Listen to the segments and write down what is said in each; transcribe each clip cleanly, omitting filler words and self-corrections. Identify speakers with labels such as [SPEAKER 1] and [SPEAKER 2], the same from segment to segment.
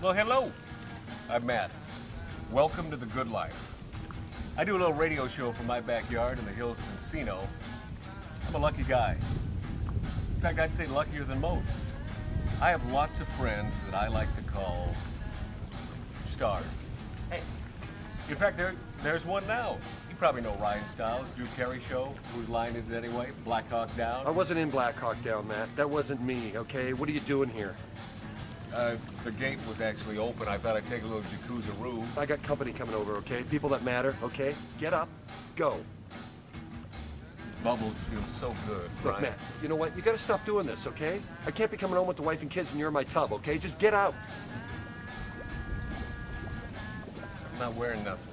[SPEAKER 1] Well, hello. I'm Matt. Welcome to the good life. I do a little radio show from my backyard in the hills of Encino. I'm a lucky guy. In fact, I'd say luckier than most. I have lots of friends that I like to call stars. Hey, in fact, there's one now. You probably know Ryan Stiles, Drew Carey Show. Whose line is it anyway? Black Hawk Down?
[SPEAKER 2] I wasn't in Black Hawk Down, Matt. That wasn't me, okay? What are you doing here?
[SPEAKER 1] The gate was actually open. I thought I'd take a little jacuzzi-roo.
[SPEAKER 2] I got company coming over, okay? People that matter, okay? Get up, go.
[SPEAKER 1] Bubbles feel so good,
[SPEAKER 2] Look,
[SPEAKER 1] Ryan.
[SPEAKER 2] Matt, you know what? You gotta stop doing this, okay? I can't be coming home with the wife and kids and you're in my tub, okay? Just get out.
[SPEAKER 1] I'm not wearing nothing.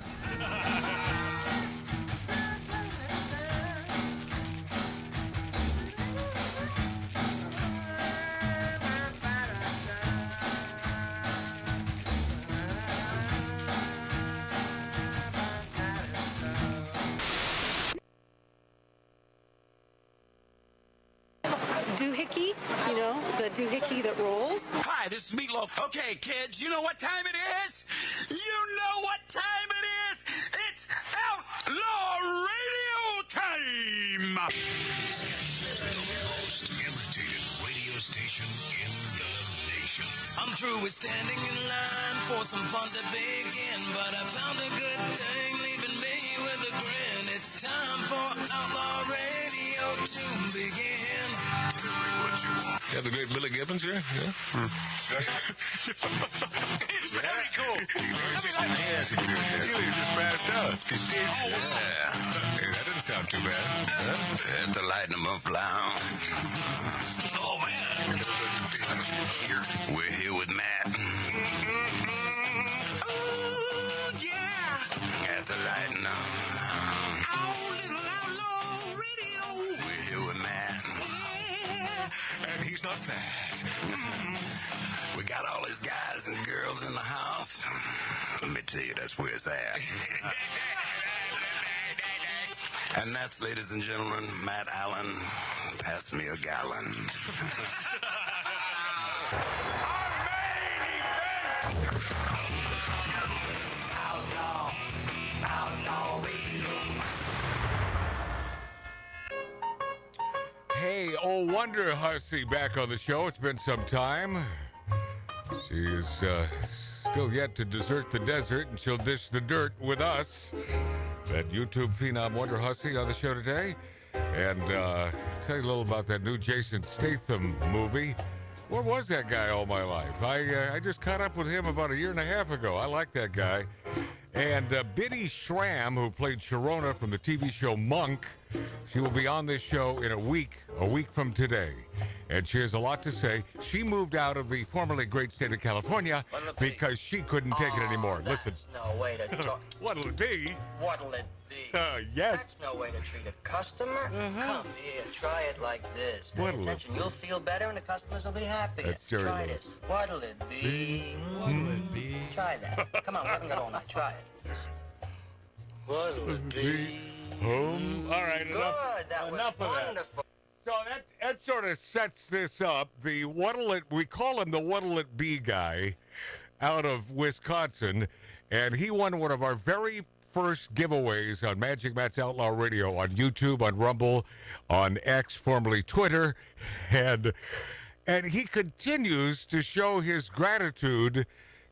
[SPEAKER 3] Doohickey, you know, the doohickey that rolls.
[SPEAKER 4] Hi, this is Meatloaf. Okay, kids, you know what time it is? You know what time it is? It's Outlaw Radio time!
[SPEAKER 5] The most imitated radio station in the nation.
[SPEAKER 4] I'm through with standing in line for some fun to begin, but I found a good thing leaving me with a grin. It's time for Outlaw Radio to begin.
[SPEAKER 5] You have the great Billy Gibbons here? Yeah.
[SPEAKER 4] It's very cool.
[SPEAKER 5] Yes, he just passed out. Yeah. Hey, that didn't sound too bad. Huh?
[SPEAKER 4] Had to lighten them up loud. Oh, man. We're here with Matt. Oh, yeah. Had to lighten them. Oh, little Outlaw Radio. We're here with Matt.
[SPEAKER 5] And he's not fat.
[SPEAKER 4] We got all these guys and girls in the house. Let me tell you, that's where it's at. And that's, ladies and gentlemen, Matt Allen. Pass me a gallon.
[SPEAKER 6] Hey, old Wonderhussy back on the show. It's been some time. She is still yet to desert the desert, and she'll dish the dirt with us. That YouTube phenom Wonderhussy on the show today. And tell you a little about that new Jason Statham movie. Where was that guy all my life? I just caught up with him about 1.5 years ago. I like that guy. And Biddy Schramm, who played Sharona from the TV show Monk, she will be on this show in a week from today. And she has a lot to say. She moved out of the formerly great state of California because she couldn't take it anymore. Listen.
[SPEAKER 7] That's no way to talk.
[SPEAKER 6] What'll it be?
[SPEAKER 7] What'll it be?
[SPEAKER 6] Yes.
[SPEAKER 7] That's no way to treat a customer. Come here, try it like this. Pay
[SPEAKER 6] What'll it
[SPEAKER 7] attention. You'll feel better and the customers will be happy.
[SPEAKER 6] That's Jerry
[SPEAKER 7] Try
[SPEAKER 6] Lewis.
[SPEAKER 7] this. What'll it be? What'll it be? Try that. Come on, we haven't got all night. Try it. What'll it be?
[SPEAKER 6] All right,
[SPEAKER 7] Good. That was
[SPEAKER 6] enough of that.
[SPEAKER 7] wonderful.
[SPEAKER 6] So that sort of sets this up. The we call him the What'll It Be guy out of Wisconsin, and he won one of our very first giveaways on Magic Matt's Outlaw Radio on YouTube, on Rumble, on X, formerly Twitter, and he continues to show his gratitude.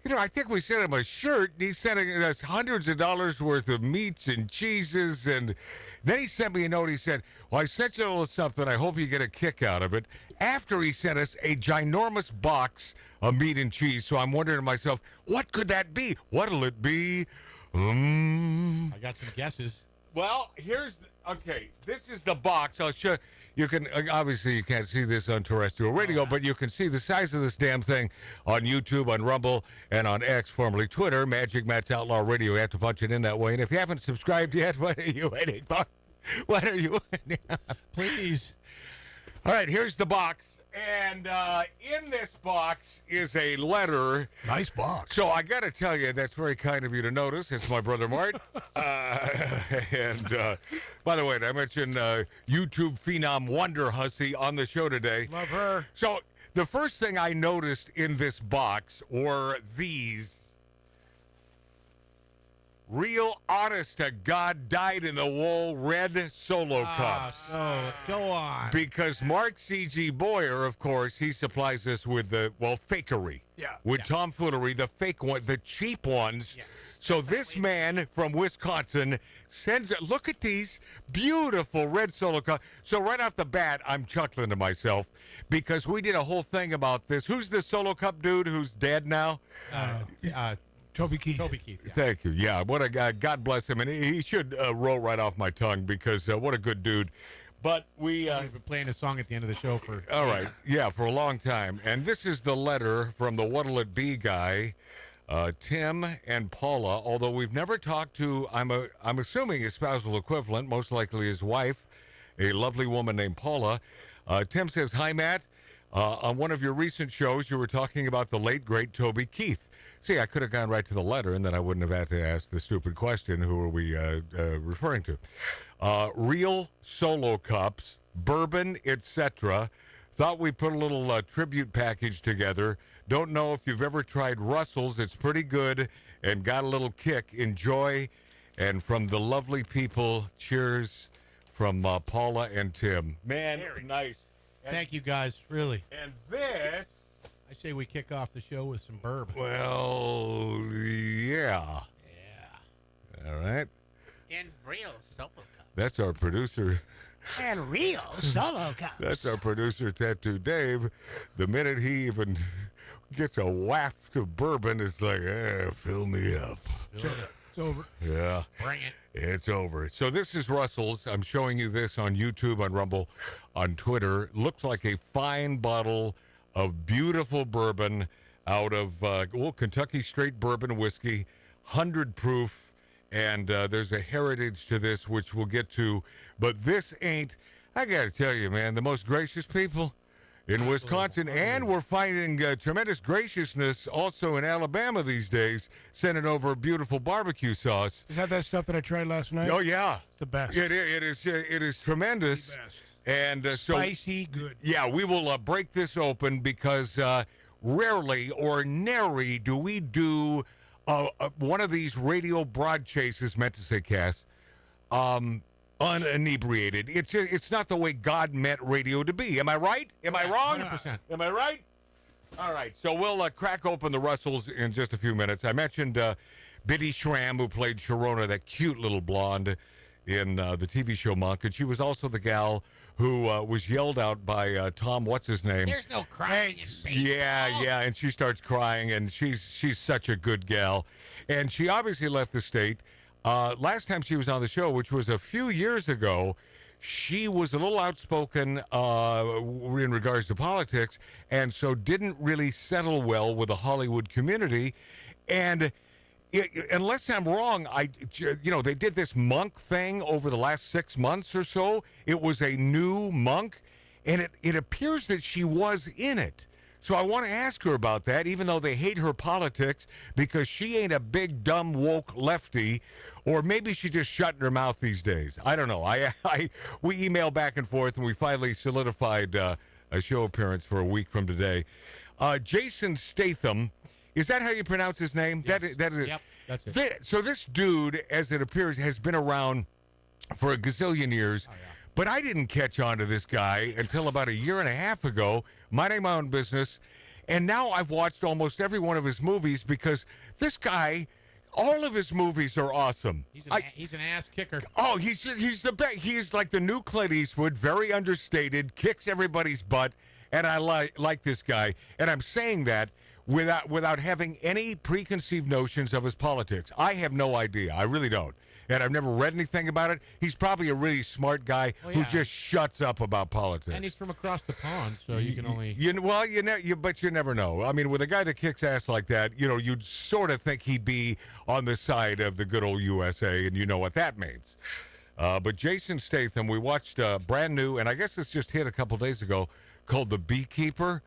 [SPEAKER 6] You know, I think we sent him a shirt, and he's sending us hundreds of dollars worth of meats and cheeses, and then he sent me a note. He said, well, I sent you a little something. I hope you get a kick out of it. After he sent us a ginormous box of meat and cheese, so I'm wondering to myself, what could that be? What'll it be?
[SPEAKER 8] I got some guesses.
[SPEAKER 6] Well, okay, this is the box. I'll show you. Can obviously you can't see this on terrestrial radio, but you can see the size of this damn thing on YouTube, on Rumble, and on X, formerly Twitter, Magic Matt's Outlaw Radio. You have to punch it in that way. And if you haven't subscribed yet, what are you waiting for? What are you waiting for?
[SPEAKER 8] Please.
[SPEAKER 6] All right, here's the box. And in this box is a letter.
[SPEAKER 8] Nice box.
[SPEAKER 6] So I got to tell you, that's very kind of you to notice. It's my brother Mart. And by the way, I mentioned YouTube phenom Wonderhussy on the show today.
[SPEAKER 8] Love her.
[SPEAKER 6] So the first thing I noticed in this box were these real honest to God dyed-in-the-wool red Solo cups.
[SPEAKER 8] So, go on.
[SPEAKER 6] Because Mark C.G. Boyer, of course, he supplies us with the, fakery.
[SPEAKER 8] Yeah.
[SPEAKER 6] With tomfoolery, the fake one, the cheap ones.
[SPEAKER 8] Yes.
[SPEAKER 6] So this man from Wisconsin sends it. Look at these beautiful red Solo cups. So right off the bat, I'm chuckling to myself because we did a whole thing about this. Who's the Solo cup dude who's dead now?
[SPEAKER 8] Toby Keith. Toby Keith, yeah.
[SPEAKER 6] Thank you. Yeah, what a guy. God bless him. And he should roll right off my tongue because what a good dude. But we've
[SPEAKER 8] been playing a song at the end of the show for...
[SPEAKER 6] All right. Yeah, for a long time. And this is the letter from the What'll It Be guy, Tim and Paula, although we've never talked to, I'm assuming his spousal equivalent, most likely his wife, a lovely woman named Paula. Tim says, "Hi, Matt. On one of your recent shows, you were talking about the late, great Toby Keith. See, I could have gone right to the letter, and then I wouldn't have had to ask the stupid question, who are we referring to? Real Solo cups, bourbon, etc. Thought we'd put a little tribute package together. Don't know if you've ever tried Russell's. It's pretty good and got a little kick. Enjoy." And from the lovely people, cheers from Paula and Tim. Man, nice.
[SPEAKER 8] Thank you, guys, really.
[SPEAKER 6] And this...
[SPEAKER 8] I say we kick off the show with some bourbon.
[SPEAKER 6] Well, yeah.
[SPEAKER 8] Yeah.
[SPEAKER 6] All right.
[SPEAKER 9] And real Solo cups.
[SPEAKER 6] That's our producer.
[SPEAKER 9] And real Solo cups.
[SPEAKER 6] That's our producer, Tattoo Dave. The minute he even gets a waft of bourbon, it's like, fill me up.
[SPEAKER 8] It's over.
[SPEAKER 6] Yeah.
[SPEAKER 8] Bring it.
[SPEAKER 6] It's over. So this is Russell's. I'm showing you this on YouTube, on Rumble, on Twitter. Looks like a fine bottle of beautiful bourbon out of Kentucky Straight Bourbon Whiskey, 100 proof, and there's a heritage to this, which we'll get to. But this ain't, I got to tell you, man, the most gracious people in Wisconsin, and we're finding tremendous graciousness also in Alabama these days, sending over beautiful barbecue sauce.
[SPEAKER 10] Is that stuff that I tried last night?
[SPEAKER 6] Oh, yeah.
[SPEAKER 10] It's the best.
[SPEAKER 6] It is tremendous.
[SPEAKER 10] The best.
[SPEAKER 6] And
[SPEAKER 10] spicy, good.
[SPEAKER 6] Yeah, we will break this open because rarely or nary do we do one of these radio broad chases, meant to say, Cass, uninebriated. It's not the way God meant radio to be. Am I right? Am I wrong?
[SPEAKER 8] 100%.
[SPEAKER 6] Am I right? All right, so we'll crack open the Russells in just a few minutes. I mentioned Biddy Schramm, who played Sharona, that cute little blonde in the TV show Monk, and she was also the gal who was yelled out by Tom, what's his name?
[SPEAKER 9] There's no crying in baseball.
[SPEAKER 6] Yeah, and she starts crying, and she's such a good gal. And she obviously left the state. Last time she was on the show, which was a few years ago, she was a little outspoken in regards to politics, and so didn't really settle well with the Hollywood community. And unless I'm wrong, they did this Monk thing over the last 6 months or so. It was a new Monk, and it appears that she was in it. So I want to ask her about that, even though they hate her politics, because she ain't a big, dumb, woke lefty, or maybe she's just shutting her mouth these days. I don't know. We emailed back and forth, and we finally solidified a show appearance for a week from today. Jason Statham. Is that how you pronounce his name?
[SPEAKER 8] Yes.
[SPEAKER 6] That is
[SPEAKER 8] Yep, that's it.
[SPEAKER 6] So this dude, as it appears, has been around for a gazillion years. Oh, yeah. But I didn't catch on to this guy until about a year and a half ago, minding my own business. And now I've watched almost every one of his movies because this guy, all of his movies are awesome.
[SPEAKER 8] He's an ass kicker.
[SPEAKER 6] Oh, he's the best. He's like the new Clint Eastwood, very understated, kicks everybody's butt. And I like this guy. And I'm saying that without having any preconceived notions of his politics. I have no idea. I really don't. And I've never read anything about it. He's probably a really smart guy who just shuts up about politics.
[SPEAKER 8] And he's from across the pond, so you can only...
[SPEAKER 6] But you never know. I mean, with a guy that kicks ass like that, you'd sort of think he'd be on the side of the good old USA, and you know what that means. But Jason Statham, we watched brand new, and I guess it's just hit a couple days ago, called The Beekeeper.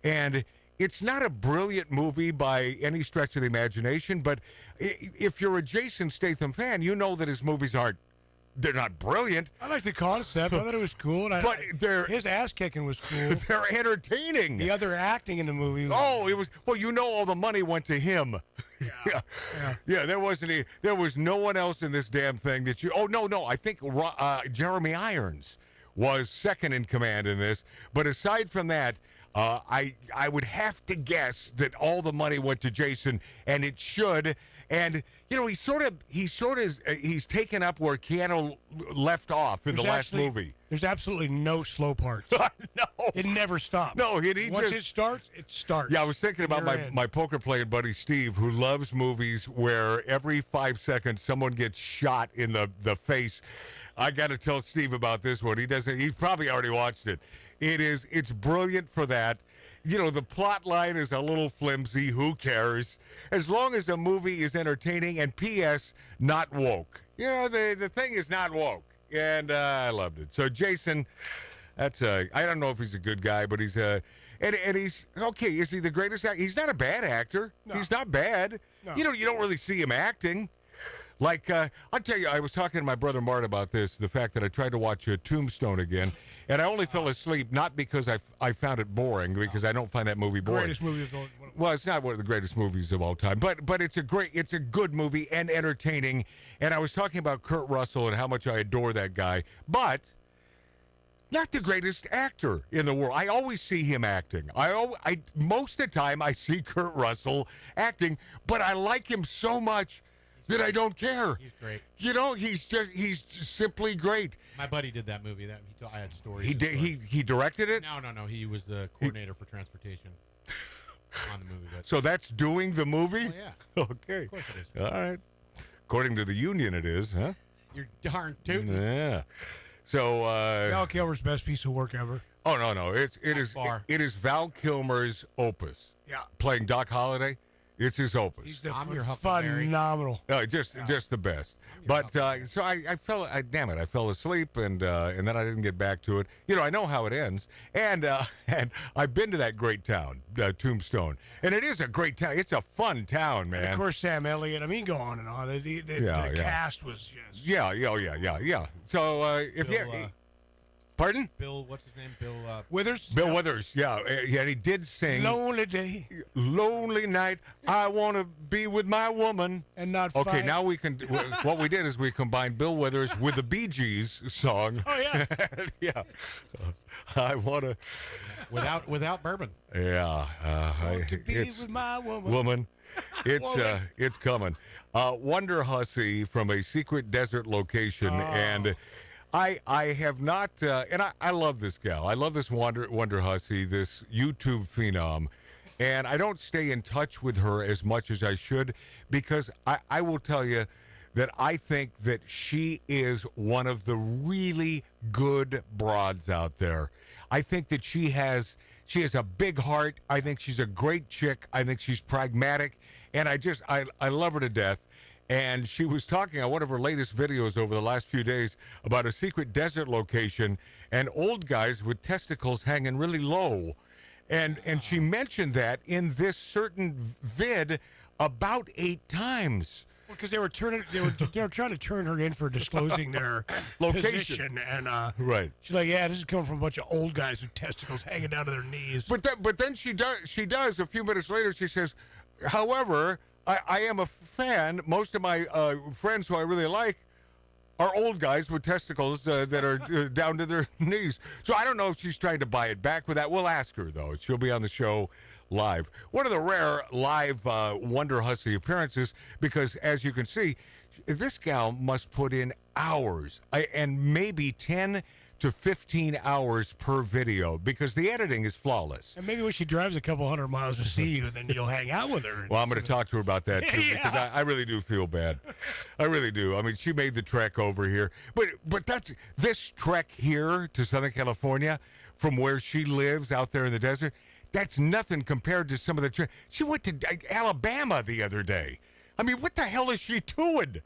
[SPEAKER 6] And it's not a brilliant movie by any stretch of the imagination, but if you're a Jason Statham fan, you know that his movies aren't they're not brilliant.
[SPEAKER 10] I like the concept. I thought it was cool. And
[SPEAKER 6] But
[SPEAKER 10] his ass kicking was cool.
[SPEAKER 6] They're entertaining.
[SPEAKER 10] The other acting in the movie.
[SPEAKER 6] It was. Well, all the money went to him. Yeah. There was no one else in this damn thing that you. Oh no. I think Jeremy Irons was second in command in this. But aside from that, I would have to guess that all the money went to Jason, and it should. And he's taken up where Keanu left off in the last movie.
[SPEAKER 10] There's absolutely no slow parts.
[SPEAKER 6] No,
[SPEAKER 10] it never stops.
[SPEAKER 6] No,
[SPEAKER 10] once it starts, it starts.
[SPEAKER 6] Yeah, I was thinking about my poker playing buddy Steve, who loves movies where every 5 seconds someone gets shot in the face. I got to tell Steve about this one. He's probably already watched it. It's brilliant for that. The plot line is a little flimsy. Who cares? As long as the movie is entertaining and P.S. not woke. The thing is not woke. And I loved it. So Jason, I don't know if he's a good guy, but he's and he's okay. Is he the greatest actor? He's not a bad actor. No. He's not bad. No. You don't really see him acting. Like, I'll tell you, I was talking to my brother Mart about this, the fact that I tried to watch Tombstone again, and I only fell asleep, not because I found it boring, because I don't find that movie boring.
[SPEAKER 10] Greatest movie of all time.
[SPEAKER 6] Well, it's not one of the greatest movies of all time, but it's a good movie and entertaining, and I was talking about Kurt Russell and how much I adore that guy, but not the greatest actor in the world. I always see him acting. Most of the time I see Kurt Russell acting, but I like him so much that I don't care.
[SPEAKER 8] He's great.
[SPEAKER 6] He's simply great.
[SPEAKER 8] My buddy did that movie. I had stories.
[SPEAKER 6] He directed it?
[SPEAKER 8] No. He was the coordinator for transportation on the movie.
[SPEAKER 6] So that's doing the movie?
[SPEAKER 8] Oh, yeah.
[SPEAKER 6] Okay.
[SPEAKER 8] Of course it is.
[SPEAKER 6] All right. According to the union, it is, huh?
[SPEAKER 8] You're darn tootin'.
[SPEAKER 6] Yeah. So
[SPEAKER 10] Val Kilmer's best piece of work ever.
[SPEAKER 6] Oh no. It is Val Kilmer's opus.
[SPEAKER 10] Yeah.
[SPEAKER 6] Playing Doc Holliday. It's his opus.
[SPEAKER 10] He's phenomenal.
[SPEAKER 6] Just the best. But so I fell asleep and then I didn't get back to it. I know how it ends, and I've been to that great town, Tombstone, and it is a great town. It's a fun town, man.
[SPEAKER 10] And of course, Sam Elliott. I mean, go on and on. The cast was just
[SPEAKER 6] yeah. So pardon?
[SPEAKER 8] Bill, what's his name? Bill
[SPEAKER 10] Withers.
[SPEAKER 6] Bill Withers. Yeah, and he did sing
[SPEAKER 10] "Lonely Day,
[SPEAKER 6] Lonely Night." I want to be with my woman
[SPEAKER 10] and not.
[SPEAKER 6] Okay,
[SPEAKER 10] fight.
[SPEAKER 6] now we can. What we did is we combined Bill Withers with the Bee Gees song.
[SPEAKER 10] Oh yeah,
[SPEAKER 6] yeah. I want to.
[SPEAKER 8] Without bourbon.
[SPEAKER 6] Yeah,
[SPEAKER 10] to be with my
[SPEAKER 6] woman. It's coming. Wonderhussy from a secret desert location, and I have not, and I love this gal. I love this Wonderhussy, this YouTube phenom, and I don't stay in touch with her as much as I should because I will tell you that I think that she is one of the really good broads out there. I think that she has a big heart. I think she's a great chick. I think she's pragmatic, and I love her to death. And she was talking on one of her latest videos over the last few days about a secret desert location and old guys with testicles hanging really low. And she mentioned that in this certain vid about 8 times.
[SPEAKER 10] Well, because they were trying to turn her in for disclosing their
[SPEAKER 6] location,
[SPEAKER 10] and
[SPEAKER 6] right.
[SPEAKER 10] She's like, yeah, this is coming from a bunch of old guys with testicles hanging down to their knees.
[SPEAKER 6] But then she does a few minutes later. She says, however, I am a fan. Most of my friends who I really like are old guys with testicles that are down to their knees. So I don't know if she's trying to buy it back with that. We'll ask her, though. She'll be on the show live. One of the rare live Wonderhussy appearances because, as you can see, this gal must put in hours and maybe 10 to 15 hours per video because the editing is flawless.
[SPEAKER 10] And maybe when she drives a couple 100 miles to see you, then you'll hang out with her.
[SPEAKER 6] Well, I'm going to talk to her about that, too,
[SPEAKER 10] Yeah.
[SPEAKER 6] because I really do feel bad. I really do. I mean, she made the trek over here. But this trek here to Southern California from where she lives out there in the desert, that's nothing compared to some of the trek. She went to Alabama the other day. I mean, what the hell is she doing?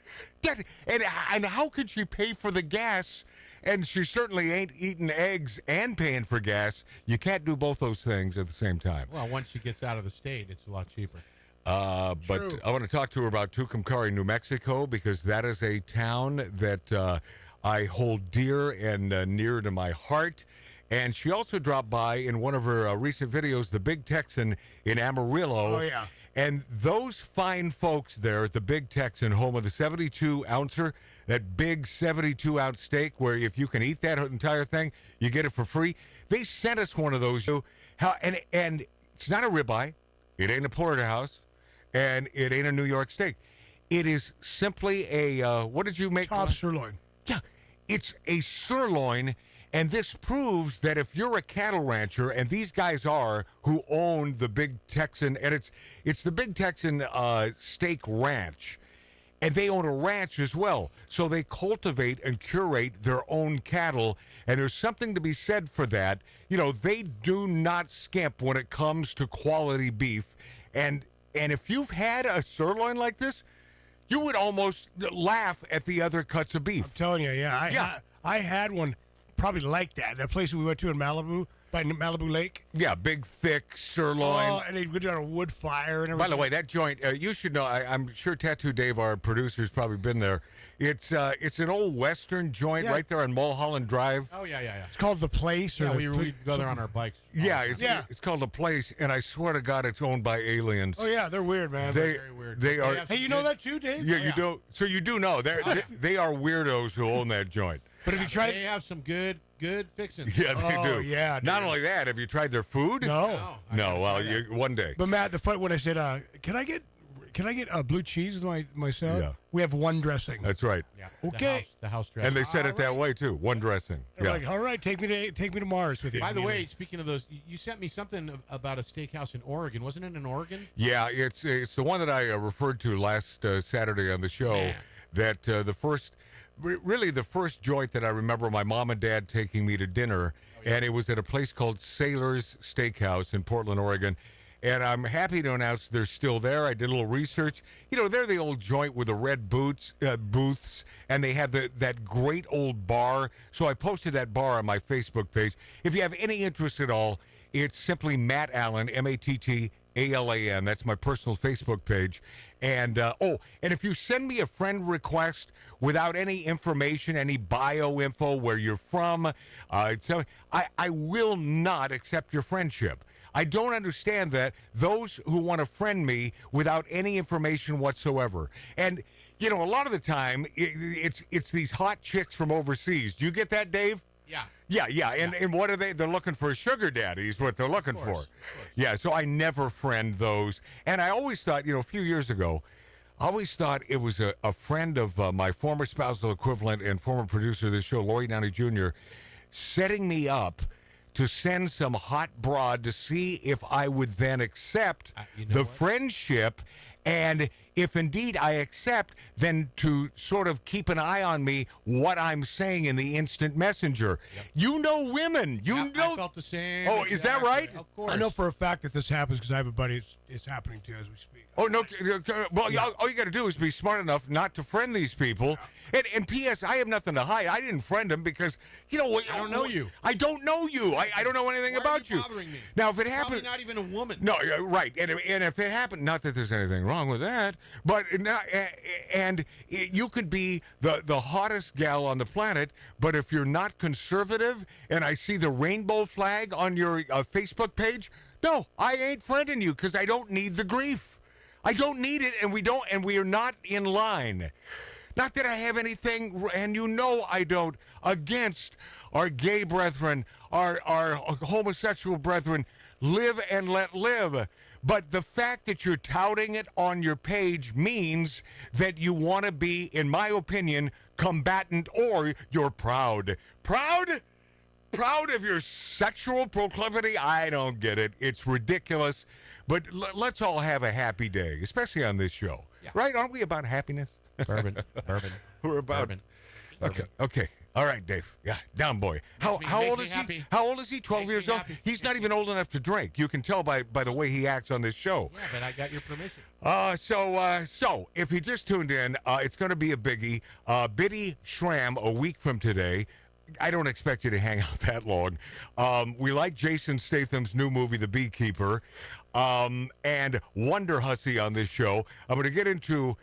[SPEAKER 6] And how could she pay for the gas? And she certainly ain't eating eggs and paying for gas. You can't do both those things at the same time.
[SPEAKER 8] Well, once she gets out of the state, it's a lot cheaper.
[SPEAKER 6] But I want to talk to her about Tucumcari, New Mexico, because that is a town that I hold dear and near to my heart. And she also dropped by in one of her recent videos, the Big Texan in Amarillo.
[SPEAKER 10] Oh, yeah.
[SPEAKER 6] And those fine folks there at the Big Texan, home of the 72-ouncer, that big 72-ounce steak where if you can eat that entire thing, you get it for free. They sent us one of those. And it's not a ribeye. It ain't a porterhouse. And it ain't a New York steak. It is simply a, what did you make?
[SPEAKER 10] Top sirloin.
[SPEAKER 6] Yeah, it's a sirloin. And this proves that if you're a cattle rancher, and these guys are, who own the Big Texan, and it's the Big Texan Steak Ranch, and they own a ranch as well. So they cultivate and curate their own cattle, and there's something to be said for that. You know, they do not skimp when it comes to quality beef. And if you've had a sirloin like this, you would almost laugh at the other cuts of beef.
[SPEAKER 10] I'm telling you, yeah. I had one probably like that. That place we went to in Malibu, by Malibu Lake.
[SPEAKER 6] Yeah, big, thick sirloin.
[SPEAKER 10] Oh, and they would do on a wood fire and everything.
[SPEAKER 6] By the way, that joint, you should know, I'm sure Tattoo Dave, our producer's probably been there. It's an old Western joint right there on Mulholland Drive.
[SPEAKER 8] Oh, yeah.
[SPEAKER 10] It's called The Place.
[SPEAKER 8] Yeah, we go there on our bikes.
[SPEAKER 6] Yeah, it's called The Place, and I swear to God, it's owned by aliens.
[SPEAKER 10] Oh, yeah, they're weird, man.
[SPEAKER 6] They're
[SPEAKER 8] very weird.
[SPEAKER 6] They are.
[SPEAKER 10] Hey, you know that too, Dave?
[SPEAKER 6] Yeah, you do. So you do know. They are weirdos who own that joint.
[SPEAKER 8] But if you try, they have some good fixings.
[SPEAKER 6] Yeah, they do.
[SPEAKER 10] Yeah.
[SPEAKER 6] Not only that, have you tried their food?
[SPEAKER 10] No.
[SPEAKER 6] No. Well, one day.
[SPEAKER 10] But Matt, the fun when I said, "Can I get blue cheese with myself?"
[SPEAKER 6] Yeah.
[SPEAKER 10] We have one dressing.
[SPEAKER 6] That's right.
[SPEAKER 8] Yeah.
[SPEAKER 10] Okay.
[SPEAKER 8] The house dressing.
[SPEAKER 6] And they said it that way too. One dressing.
[SPEAKER 10] They're like, all right, take me to Mars with you.
[SPEAKER 8] By the way, speaking of those, you sent me something about a steakhouse in Oregon. Wasn't it in Oregon?
[SPEAKER 6] Yeah, it's the one that I referred to last Saturday on the show.
[SPEAKER 8] Man.
[SPEAKER 6] That the first joint that I remember my mom and dad taking me to dinner, and it was at a place called Sailor's Steakhouse in Portland, Oregon. And I'm happy to announce they're still there. I did a little research. You know, they're the old joint with the red booths, and they have that great old bar. So I posted that bar on my Facebook page. If you have any interest at all, it's simply Matt Allen, MATTALAN. That's my personal Facebook page. And and if you send me a friend request without any information, any bio info, where you're from, I will not accept your friendship. I don't understand that, those who want to friend me without any information whatsoever. And, you know, a lot of the time, it's these hot chicks from overseas. Do you get that, Dave?
[SPEAKER 8] Yeah.
[SPEAKER 6] Yeah. And what are they? They're looking for a sugar daddy is what they're looking for. Yeah, so I never friend those. And I always thought, a few years ago, it was a friend of my former spousal equivalent and former producer of this show, Lori Downey Jr., setting me up to send some hot broad to see if I would then accept the friendship. And if indeed I accept, then to sort of keep an eye on me, what I'm saying in the instant messenger. Yep. You know women. You know.
[SPEAKER 8] I felt the same.
[SPEAKER 6] Oh, is that right?
[SPEAKER 8] Of course.
[SPEAKER 10] I know for a fact that this happens because I have a buddy it's happening to as we speak.
[SPEAKER 6] Oh, no. Well, all you got to do is be smart enough not to friend these people. Yeah. And P.S., I have nothing to hide. I didn't friend them because, I
[SPEAKER 8] don't know you.
[SPEAKER 6] I don't know you. I don't know anything about you.
[SPEAKER 8] Bothering me?
[SPEAKER 6] Now, if it happens.
[SPEAKER 8] Probably not even a woman.
[SPEAKER 6] No, right. And if it happened, not that there's anything wrong with that, but you could be the hottest gal on the planet, but if you're not conservative and I see the rainbow flag on your Facebook page, no, I ain't friending you because I don't need the grief. I don't need it, and we are not in line. Not that I have anything, and I don't, against our gay brethren, our homosexual brethren. Live and let live. But the fact that you're touting it on your page means that you want to be, in my opinion, combatant, or you're proud. Proud? Proud of your sexual proclivity? I don't get it. It's ridiculous. But let's all have a happy day, especially on this show. Yeah. Right? Aren't we about happiness?
[SPEAKER 8] Bourbon.
[SPEAKER 6] We're about...
[SPEAKER 8] Bourbon.
[SPEAKER 6] Okay. All right, Dave. Yeah, down boy. How old is he? How old is he? 12 years old? He's not even old enough to drink. You can tell by the way he acts on this show.
[SPEAKER 8] Yeah, but I got your permission.
[SPEAKER 6] So if you just tuned in, it's going to be a biggie. Biddy Schramm a week from today. I don't expect you to hang out that long. We like Jason Statham's new movie, The Beekeeper, and Wonderhussy on this show. I'm going to get into,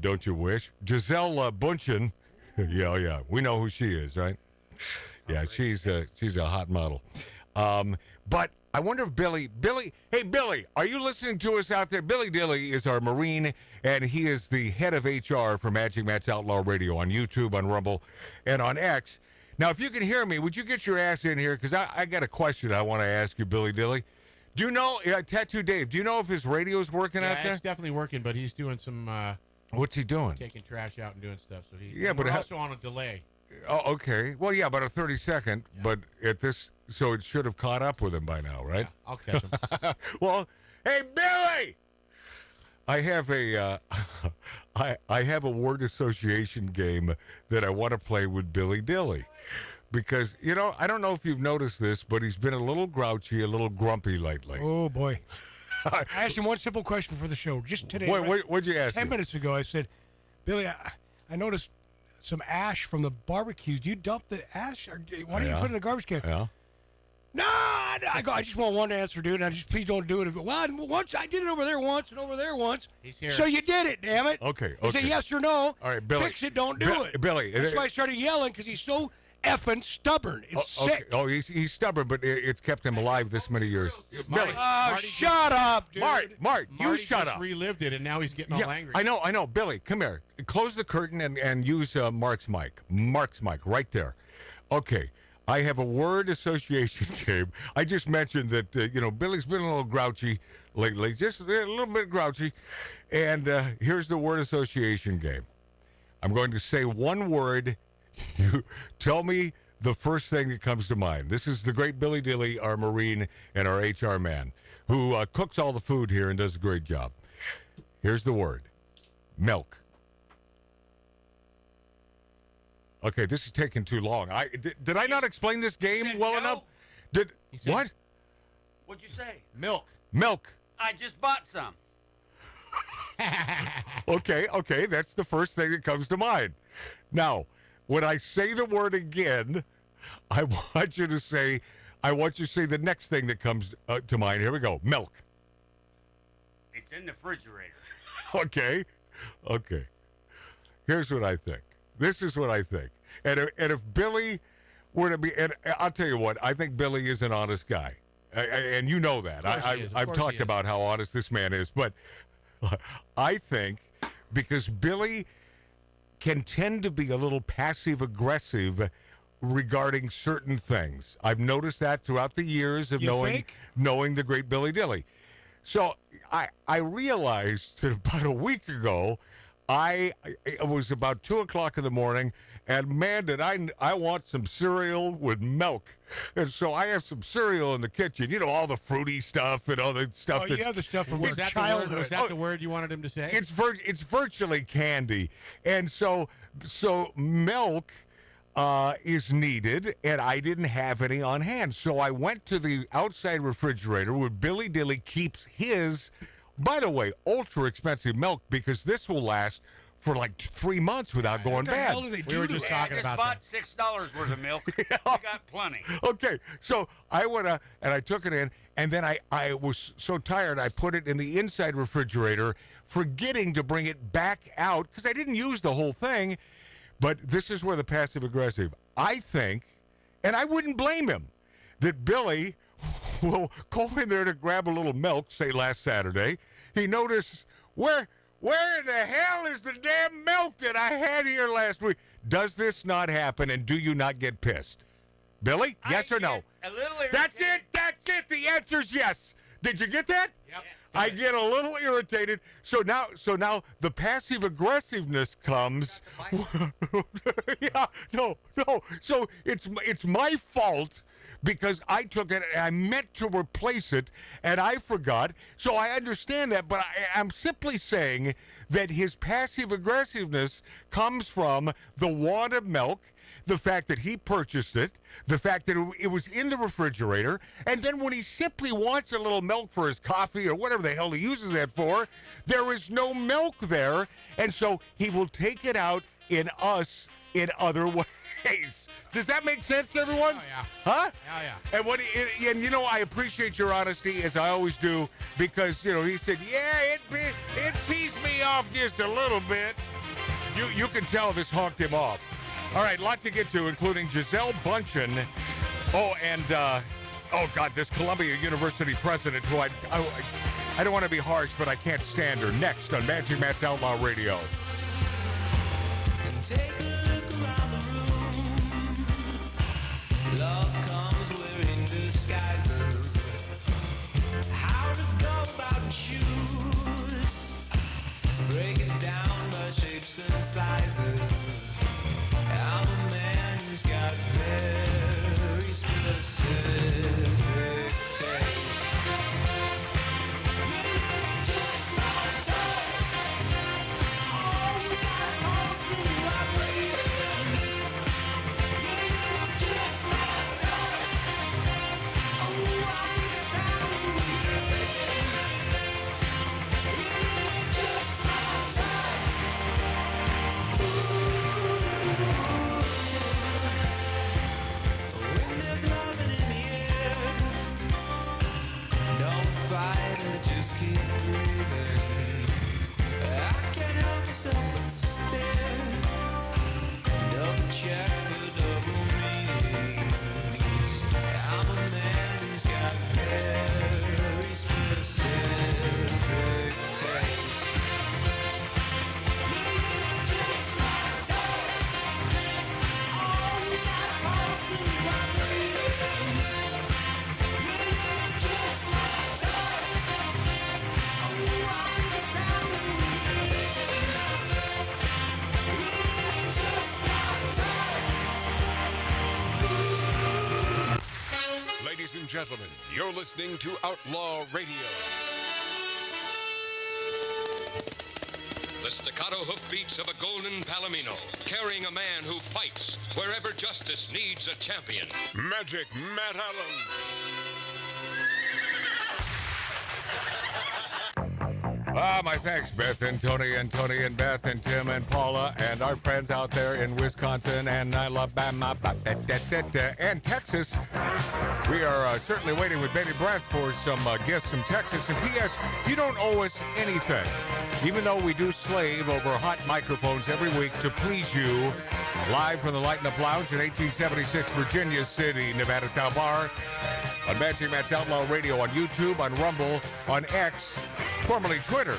[SPEAKER 6] don't you wish, Giselle Bundchen. Yeah, yeah. We know who she is, right? Yeah, she's a hot model. But I wonder if Billy, hey, Billy, are you listening to us out there? Billy Dilly is our Marine, and he is the head of HR for Magic Matt's Outlaw Radio on YouTube, on Rumble, and on X. Now, if you can hear me, would you get your ass in here? Because I got a question I want to ask you, Billy Dilly. Do you know, Tattoo Dave, do you know if his radio's working out there?
[SPEAKER 8] It's definitely working, but he's doing some...
[SPEAKER 6] What's he doing?
[SPEAKER 8] Taking trash out and doing stuff. So
[SPEAKER 6] but
[SPEAKER 8] we're also on a delay.
[SPEAKER 6] Oh, okay. Well, yeah, about a 30-second, but at this, so it should have caught up with him by now, right?
[SPEAKER 8] Yeah, I'll catch him.
[SPEAKER 6] Well, hey, Billy! I have a I have a word association game that I want to play with Billy Dilly. Because, I don't know if you've noticed this, but he's been a little grouchy, a little grumpy lately.
[SPEAKER 10] Oh, boy. I asked him one simple question for the show just today.
[SPEAKER 6] What'd you ask
[SPEAKER 10] 10
[SPEAKER 6] him?
[SPEAKER 10] minutes ago, I said, Billy, I noticed some ash from the barbecue. Do you dump the ash? Or why don't you put it in the garbage can?
[SPEAKER 6] Yeah.
[SPEAKER 10] No, I just want one answer, dude. Please don't do it. Well, once I did it over there once and over there once.
[SPEAKER 8] He's here.
[SPEAKER 10] So you did it, damn it.
[SPEAKER 6] Okay.
[SPEAKER 10] He said yes or no.
[SPEAKER 6] All right, Billy.
[SPEAKER 10] Fix it, don't do it.
[SPEAKER 6] Billy.
[SPEAKER 10] That's why I started yelling, because he's so effing stubborn. It's sick.
[SPEAKER 6] Oh, he's stubborn, but it's kept him alive this many years. Billy.
[SPEAKER 10] Shut up, dude.
[SPEAKER 6] Mark, you
[SPEAKER 8] Marty
[SPEAKER 6] shut
[SPEAKER 8] just
[SPEAKER 6] up.
[SPEAKER 8] relived it, and now he's getting all angry.
[SPEAKER 6] I know. Billy, come here. Close the curtain and use Mark's mic. Mark's mic, right there. Okay. I have a word association game. I just mentioned that, Billy's been a little grouchy lately, just a little bit grouchy. And here's the word association game. I'm going to say one word. You tell me the first thing that comes to mind. This is the great Billy Dilly, our Marine and our HR man, who cooks all the food here and does a great job. Here's the word. Milk. Okay, this is taking too long. Did I not explain this game well enough? What?
[SPEAKER 9] What'd you say?
[SPEAKER 8] Milk.
[SPEAKER 6] Milk.
[SPEAKER 9] I just bought some.
[SPEAKER 6] Okay, that's the first thing that comes to mind. Now, when I say the word again, I want you to say the next thing that comes to mind. Here we go. Milk.
[SPEAKER 9] It's in the refrigerator.
[SPEAKER 6] Okay. Here's what I think. This is what I think. And if Billy were to be, and I'll tell you what, I think Billy is an honest guy. And you know that. I've talked about how honest this man is. But I think because Billy can tend to be a little passive-aggressive regarding certain things. I've noticed that throughout the years of knowing the great Billy Dilly. So I realized that about a week ago, it was about 2 o'clock in the morning, and man, did I want some cereal with milk. And so I have some cereal in the kitchen, all the fruity stuff and all the stuff that's...
[SPEAKER 10] the stuff from
[SPEAKER 8] Was that
[SPEAKER 10] childhood.
[SPEAKER 8] was that the word you wanted him to say?
[SPEAKER 6] It's virtually candy. And so milk is needed, and I didn't have any on hand. So I went to the outside refrigerator where Billy Dilly keeps his, by the way, ultra expensive milk, because this will last for like 3 months without going bad.
[SPEAKER 8] We were just talking about that.
[SPEAKER 9] I just bought $6 worth of milk. You got plenty.
[SPEAKER 6] Okay, so I went and I took it in, and then I was so tired I put it in the inside refrigerator, forgetting to bring it back out because I didn't use the whole thing. But this is where the passive-aggressive, I think, and I wouldn't blame him, that Billy will go in there to grab a little milk, say last Saturday. He noticed, where in the hell is the damn milk that I had here last week? Does this not happen, and do you not get pissed? Billy, yes or no?
[SPEAKER 9] A little irritated.
[SPEAKER 6] That's it. The answer's yes. Did you get that?
[SPEAKER 8] Yep.
[SPEAKER 6] I get a little irritated. So now the passive aggressiveness comes. Yeah, no. So it's my fault because I took it and I meant to replace it and I forgot. So I understand that, but I'm simply saying that his passive aggressiveness comes from the want of milk, the fact that he purchased it, the fact that it was in the refrigerator, and then when he simply wants a little milk for his coffee or whatever the hell he uses that for, there is no milk there, and so he will take it out in other ways. Does that make sense, everyone?
[SPEAKER 8] Oh, yeah.
[SPEAKER 6] Huh?
[SPEAKER 8] Yeah.
[SPEAKER 6] And I appreciate your honesty, as I always do, because, he said, yeah, it pieced me off just a little bit. You can tell this honked him off. All right, lot to get to, including Gisele Bündchen. Oh, and, oh, God, this Columbia University president who I don't want to be harsh, but I can't stand her. Next on Magic Matt's Outlaw Radio.
[SPEAKER 4] And take a look around the room. Love comes wearing disguises. How to go about shoes. Break it down by shapes and sizes. I'm a man who's got very specific taste. Just my type. Oh, you got pulsing vibrating. You're just my type. Oh, I think it's time to begin. You're just my type. When there's nothing in the air, don't fight it, just keep breathing. I can't help myself but stare. Double check for double meanings. I'm a man who's got very specific taste. You're just my type. Oh, you got pulsing vibrating. You're just my type. Oh, I think it's time to begin. You're just my type.
[SPEAKER 5] Ladies and gentlemen, you're listening to Outlaw Radio. The staccato hoofbeats of a golden palomino, carrying a man who fights wherever justice needs a champion. Magic Matt Allen.
[SPEAKER 6] My thanks, Beth and Tony and Beth and Tim and Paula and our friends out there in Wisconsin and Alabama and Texas. We are certainly waiting with bated breath for some gifts from Texas. And P.S., you don't owe us anything, even though we do slave over hot microphones every week to please you. Live from the Lighten Up Lounge in 1876 Virginia City, Nevada-style bar. On Magic Matt's Outlaw Radio, on YouTube, on Rumble, on X, formerly Twitter.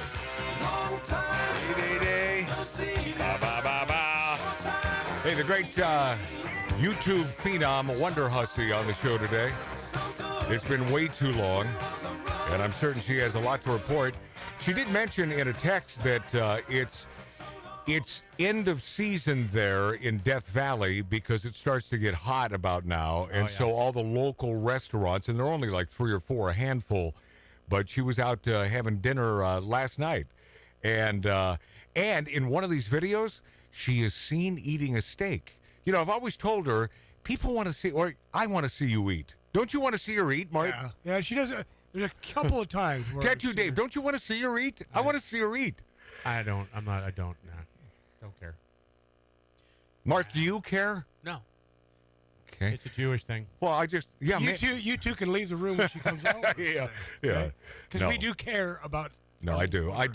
[SPEAKER 6] Hey, the great YouTube phenom Wonderhussy on the show today. It's been way too long, and I'm certain she has a lot to report. She did mention in a text that it's end of season there in Death Valley because it starts to get hot about now, and so all the local restaurants, and they're only like 3 or 4, a handful, but she was out having dinner last night, and in one of these videos, she is seen eating a steak. You know, I've always told her, people want to see, or I want to see you eat. Don't you want to see her eat, Mark?
[SPEAKER 10] Yeah, she does. There's a couple of times.
[SPEAKER 6] Tattoo Dave, don't you want to see her eat? I want to see her eat.
[SPEAKER 8] I don't. Don't care.
[SPEAKER 6] Mark, do you care?
[SPEAKER 8] No.
[SPEAKER 6] Okay.
[SPEAKER 8] It's a Jewish thing.
[SPEAKER 6] Well, I just,
[SPEAKER 10] You two can leave the room when she comes out.
[SPEAKER 6] yeah.
[SPEAKER 10] Because we do care about.
[SPEAKER 6] No, I do. I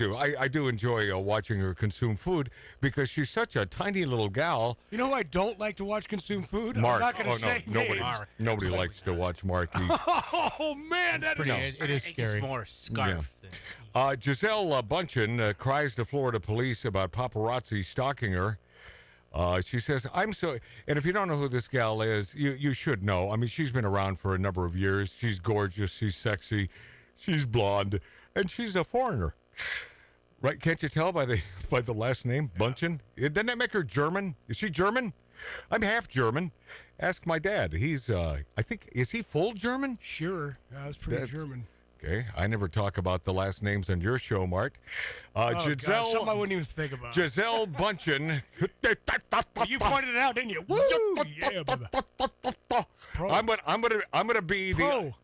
[SPEAKER 6] do enjoy watching her consume food because she's such a tiny little gal.
[SPEAKER 10] You know who I don't like to watch consume food?
[SPEAKER 6] Mark.
[SPEAKER 10] I'm not going to say names.
[SPEAKER 6] Nobody likes to watch Mark eat.
[SPEAKER 10] Oh, man.
[SPEAKER 8] It is scary.
[SPEAKER 11] It's more scarf than...
[SPEAKER 6] Gisele Bündchen cries to Florida police about paparazzi stalking her. She says, I'm so... And if you don't know who this gal is, you should know. I mean, she's been around for a number of years. She's gorgeous. She's sexy. She's blonde. And she's a foreigner. Right? Can't you tell by the last name, Bündchen? Doesn't that make her German? Is she German? I'm half German. Ask my dad. He's, I think, is he full German?
[SPEAKER 10] Sure. That's pretty German.
[SPEAKER 6] Okay, I never talk about the last names on your show, Mark. Gisele,
[SPEAKER 10] God, something I wouldn't even think about.
[SPEAKER 6] Gisele Bündchen.
[SPEAKER 10] You pointed it out, didn't you? Woo! Yeah, brother.
[SPEAKER 6] I'm gonna be
[SPEAKER 10] Pro.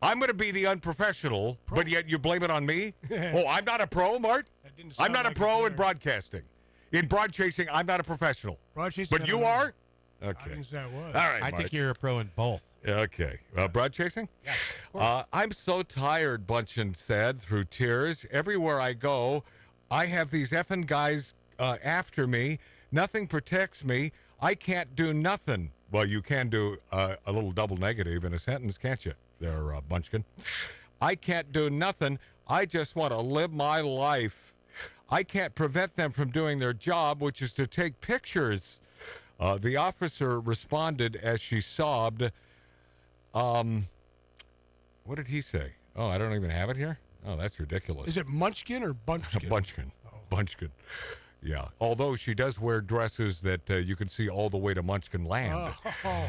[SPEAKER 6] I'm gonna be the unprofessional, but yet you blame it on me. Oh, I'm not a pro, Mark. I'm not a pro in broadcasting. In broad chasing, I'm not a professional. But you are. Okay.
[SPEAKER 10] I think that was.
[SPEAKER 6] All right.
[SPEAKER 8] I
[SPEAKER 6] Mark.
[SPEAKER 8] think you're a pro in both.
[SPEAKER 6] Okay. Broad chasing? Yeah. I'm so tired, Bündchen said through tears. Everywhere I go, I have these effing guys after me. Nothing protects me. I can't do nothing. Well, you can do a little double negative in a sentence, can't you, there, Bunchkin? I can't do nothing. I just want to live my life. I can't prevent them from doing their job, which is to take pictures. The officer responded as she sobbed. What did he say? Oh, I don't even have it here? Oh, that's ridiculous.
[SPEAKER 10] Is it Munchkin or Bunchkin?
[SPEAKER 6] Bunchkin. Bunchkin. Yeah. Although she does wear dresses that you can see all the way to Munchkin Land.
[SPEAKER 10] Oh,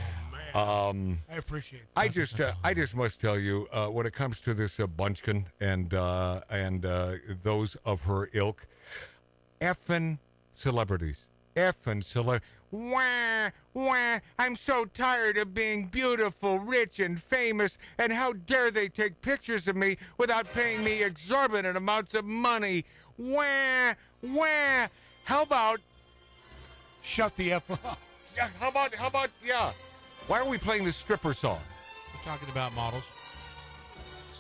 [SPEAKER 10] man. I appreciate that.
[SPEAKER 6] I just must tell you, when it comes to this Bunchkin and those of her ilk, effing celebrities. Wah, wah, I'm so tired of being beautiful, rich, and famous, and how dare they take pictures of me without paying me exorbitant amounts of money. Wah, wah. How about...
[SPEAKER 10] Shut the F up.
[SPEAKER 6] Yeah, how about, yeah. Why are we playing the stripper song?
[SPEAKER 8] We're talking about models.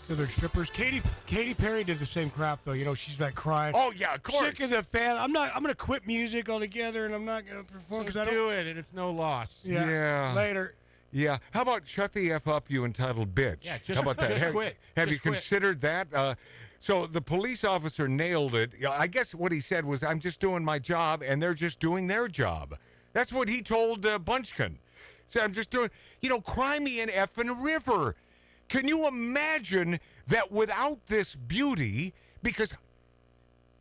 [SPEAKER 10] So they're strippers. Katy Perry did the same crap though. You know, she's like crying.
[SPEAKER 6] Oh yeah, of course.
[SPEAKER 10] Sick of the fan. I'm gonna quit music altogether, and I'm not gonna perform because I don't
[SPEAKER 8] do it, and it's no loss.
[SPEAKER 6] Yeah.
[SPEAKER 10] Later.
[SPEAKER 6] Yeah. How about shut the F up, you entitled bitch?
[SPEAKER 8] Yeah, just,
[SPEAKER 6] how about that?
[SPEAKER 8] just quit.
[SPEAKER 6] Have
[SPEAKER 8] Just
[SPEAKER 6] you
[SPEAKER 8] quit.
[SPEAKER 6] considered that? So the police officer nailed it. Yeah, I guess what he said was, I'm just doing my job, and they're just doing their job. That's what he told Bunchkin. He said, I'm just doing, cry me an effing river. Can you imagine that without this beauty, because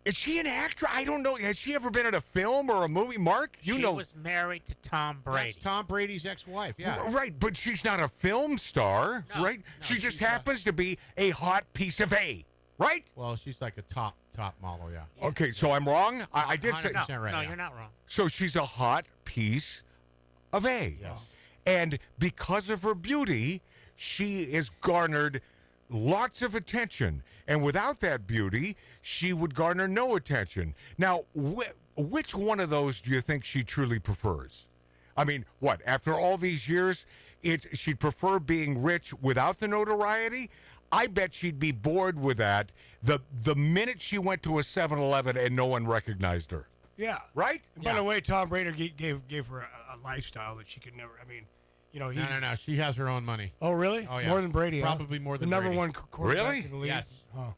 [SPEAKER 6] is she an actress? I don't know. Has she ever been in a film or a movie? Mark,
[SPEAKER 11] She was married to Tom Brady.
[SPEAKER 8] That's Tom Brady's ex-wife, yeah.
[SPEAKER 6] Right, but she's not a film star,
[SPEAKER 11] No,
[SPEAKER 6] right?
[SPEAKER 11] no,
[SPEAKER 6] she just
[SPEAKER 11] she's
[SPEAKER 6] happens to be a hot piece of A, right?
[SPEAKER 8] Well, she's like a top model, yeah.
[SPEAKER 6] Okay, so I'm wrong? I did say...
[SPEAKER 8] 100% right,
[SPEAKER 11] No,
[SPEAKER 8] yeah.
[SPEAKER 11] you're not wrong.
[SPEAKER 6] So she's a hot piece of A.
[SPEAKER 8] Yes.
[SPEAKER 6] And because of her beauty, she has garnered lots of attention. And without that beauty, she would garner no attention. Now, which one of those do you think she truly prefers? I mean, what? After all these years, she'd prefer being rich without the notoriety? I bet she'd be bored with that the minute she went to a 7-Eleven and no one recognized her.
[SPEAKER 10] Yeah.
[SPEAKER 6] Right?
[SPEAKER 10] By the way, Tom Brady gave her a lifestyle that she could never. I mean,
[SPEAKER 8] No. She has her own money.
[SPEAKER 10] Oh, really?
[SPEAKER 8] Oh, yeah.
[SPEAKER 10] More than Brady.
[SPEAKER 8] Probably more than
[SPEAKER 10] the number
[SPEAKER 8] Brady.
[SPEAKER 10] one quarterback
[SPEAKER 6] Really?
[SPEAKER 10] in the league.
[SPEAKER 8] Yes.
[SPEAKER 10] Oh.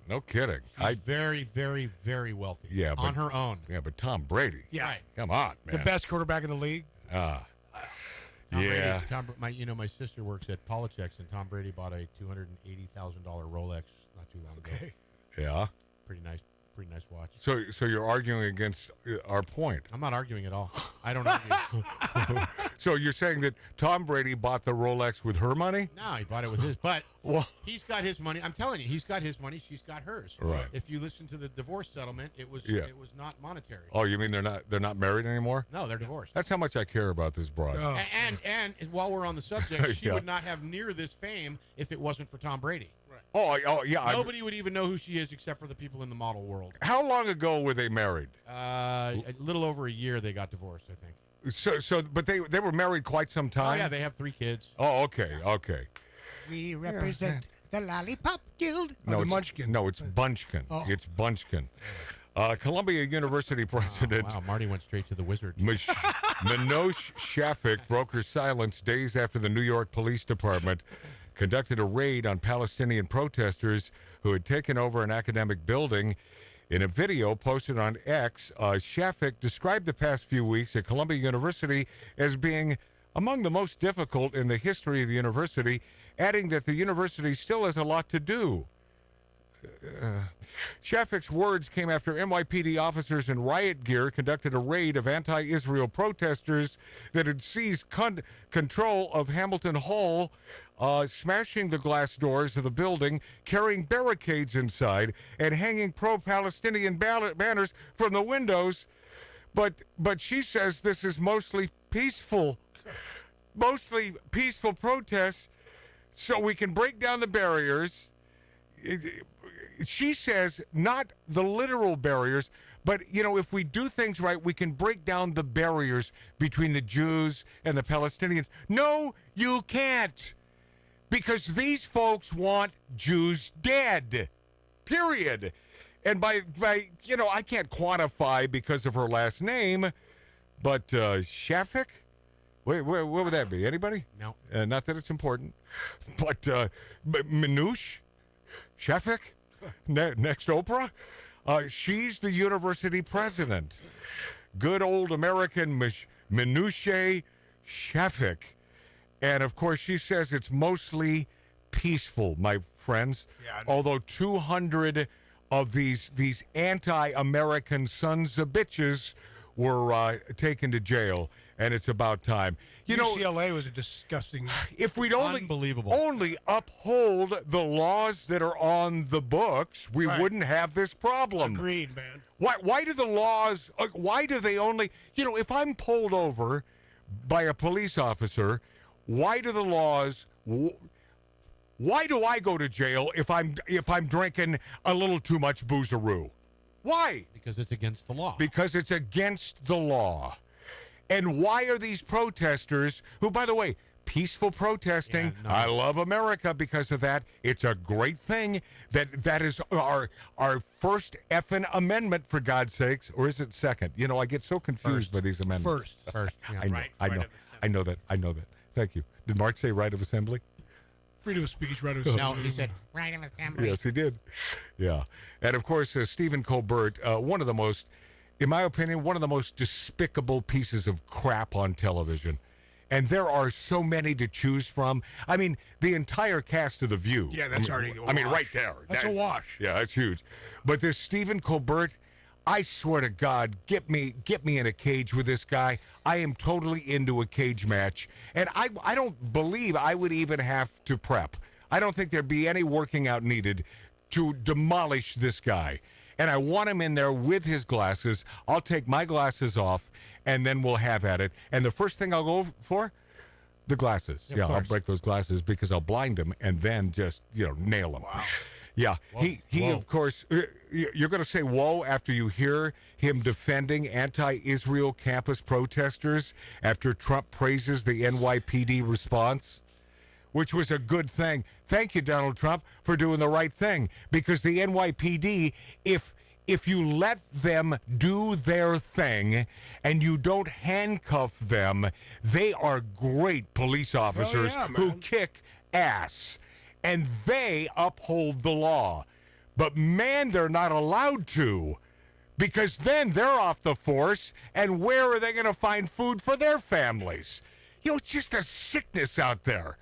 [SPEAKER 6] No kidding.
[SPEAKER 8] She's very, very, very wealthy.
[SPEAKER 6] Yeah,
[SPEAKER 8] on
[SPEAKER 6] but-
[SPEAKER 8] her own.
[SPEAKER 6] Yeah, but Tom Brady.
[SPEAKER 10] Yeah.
[SPEAKER 8] Right.
[SPEAKER 6] Come on, man.
[SPEAKER 10] The best quarterback in the league.
[SPEAKER 6] Ah.
[SPEAKER 8] Tom
[SPEAKER 6] Yeah.
[SPEAKER 8] Brady, my sister works at Politics, and Tom Brady bought a $280,000 Rolex not too long ago.
[SPEAKER 10] Okay.
[SPEAKER 6] Yeah.
[SPEAKER 8] Pretty nice watch.
[SPEAKER 6] So you're arguing against our point.
[SPEAKER 8] I'm not arguing at all. I don't argue.
[SPEAKER 6] So you're saying that Tom Brady bought the Rolex with her money?
[SPEAKER 8] No, he bought it with his. But
[SPEAKER 6] Well,
[SPEAKER 8] he's got his money. I'm telling you, he's got his money. She's got hers.
[SPEAKER 6] Right.
[SPEAKER 8] If you listen to the divorce settlement, it was
[SPEAKER 6] Yeah.
[SPEAKER 8] it was not monetary.
[SPEAKER 6] oh, you mean they're not married anymore?
[SPEAKER 8] No, they're divorced.
[SPEAKER 6] That's how much I care about this broad.
[SPEAKER 10] Oh.
[SPEAKER 8] And while we're on the subject, she
[SPEAKER 6] Yeah.
[SPEAKER 8] would not have near this fame if it wasn't for Tom Brady.
[SPEAKER 6] Oh, yeah.
[SPEAKER 8] Nobody would even know who she is except for the people in the model world.
[SPEAKER 6] How long ago were they married?
[SPEAKER 8] A little over a year they got divorced, I think.
[SPEAKER 6] But they were married quite some
[SPEAKER 8] Oh
[SPEAKER 6] time.
[SPEAKER 8] yeah, they have 3 kids.
[SPEAKER 6] Oh, okay.
[SPEAKER 10] We represent the Lollipop Guild.
[SPEAKER 6] No,
[SPEAKER 10] the
[SPEAKER 6] it's
[SPEAKER 10] Munchkin.
[SPEAKER 6] No, it's Bunchkin.
[SPEAKER 10] Oh.
[SPEAKER 6] It's Bunchkin. Columbia University president.
[SPEAKER 8] Wow, Marty went straight to the wizard.
[SPEAKER 6] Minosh Shafik broke her silence days after the New York Police Department conducted a raid on Palestinian protesters who had taken over an academic building. In a video posted on X, Shafik described the past few weeks at Columbia University as being among the most difficult in the history of the university, adding that the university still has a lot to do. Shafik's words came after NYPD officers in riot gear conducted a raid of anti-Israel protesters that had seized control of Hamilton Hall, smashing the glass doors of the building, carrying barricades inside, and hanging pro-Palestinian banners from the windows. But she says this is mostly peaceful protests, so we can break down the barriers. She says not the literal barriers, but, if we do things right, we can break down the barriers between the Jews and the Palestinians. No, you can't, because these folks want Jews dead, period. And by I can't quantify because of her last name, But Shafik? Wait, what would that be? Anybody?
[SPEAKER 8] No.
[SPEAKER 6] Not that it's important. But Minouche? Shafik? Next Oprah? She's the university president. Good old American Minouche Shafik. And, of course, she says it's mostly peaceful, my friends.
[SPEAKER 10] Yeah,
[SPEAKER 6] although 200 of these anti-American sons of bitches were taken to jail, and it's about time. You know,
[SPEAKER 10] UCLA was a disgusting.
[SPEAKER 6] if we'd only uphold the laws that are on the books, we wouldn't have this problem.
[SPEAKER 10] Agreed, man.
[SPEAKER 6] Why do the laws? Why do they only? You know, if I'm pulled over by a police officer, why do the laws? Why do I go to jail if I'm drinking a little too much boozeroo? Why?
[SPEAKER 8] Because it's against the law.
[SPEAKER 6] Because it's against the law. And why are these protesters, who, by the way, peaceful protesting, I love America because of that. It's a great thing. That is our first effing amendment, for God's sakes. Or is it second? You know, I get so confused by these amendments.
[SPEAKER 8] First. Yeah.
[SPEAKER 6] I know that. Thank you. Did Mark say right of assembly?
[SPEAKER 10] Freedom of speech, right of assembly.
[SPEAKER 11] No, he said right of assembly.
[SPEAKER 6] Yes, he did. Yeah. And, of course, Stephen Colbert, one of the most, in my opinion, one of the most despicable pieces of crap on television. And there are so many to choose from. I mean, the entire cast of The View.
[SPEAKER 10] Yeah, that's already a wash.
[SPEAKER 6] I mean, right there.
[SPEAKER 10] That's a wash.
[SPEAKER 6] Yeah, that's huge. But this Stephen Colbert, I swear to God, get me in a cage with this guy. I am totally into a cage match. And I don't believe I would even have to prep. I don't think there'd be any working out needed to demolish this guy. And I want him in there with his glasses. I'll take my glasses off, and then we'll have at it. And the first thing I'll go for, the glasses. Yeah, I'll break those glasses because I'll blind him and then just, nail him.
[SPEAKER 10] Wow.
[SPEAKER 6] Yeah,
[SPEAKER 8] Whoa.
[SPEAKER 6] he of course, you're going to say whoa after you hear him defending anti-Israel campus protesters after Trump praises the NYPD response, which was a good thing. Thank you, Donald Trump, for doing the right thing, because the NYPD, if you let them do their thing and you don't handcuff them, they are great police officers who kick ass. And they uphold the law. But, man, they're not allowed to, because then they're off the force, and where are they going to find food for their families? It's just a sickness out there.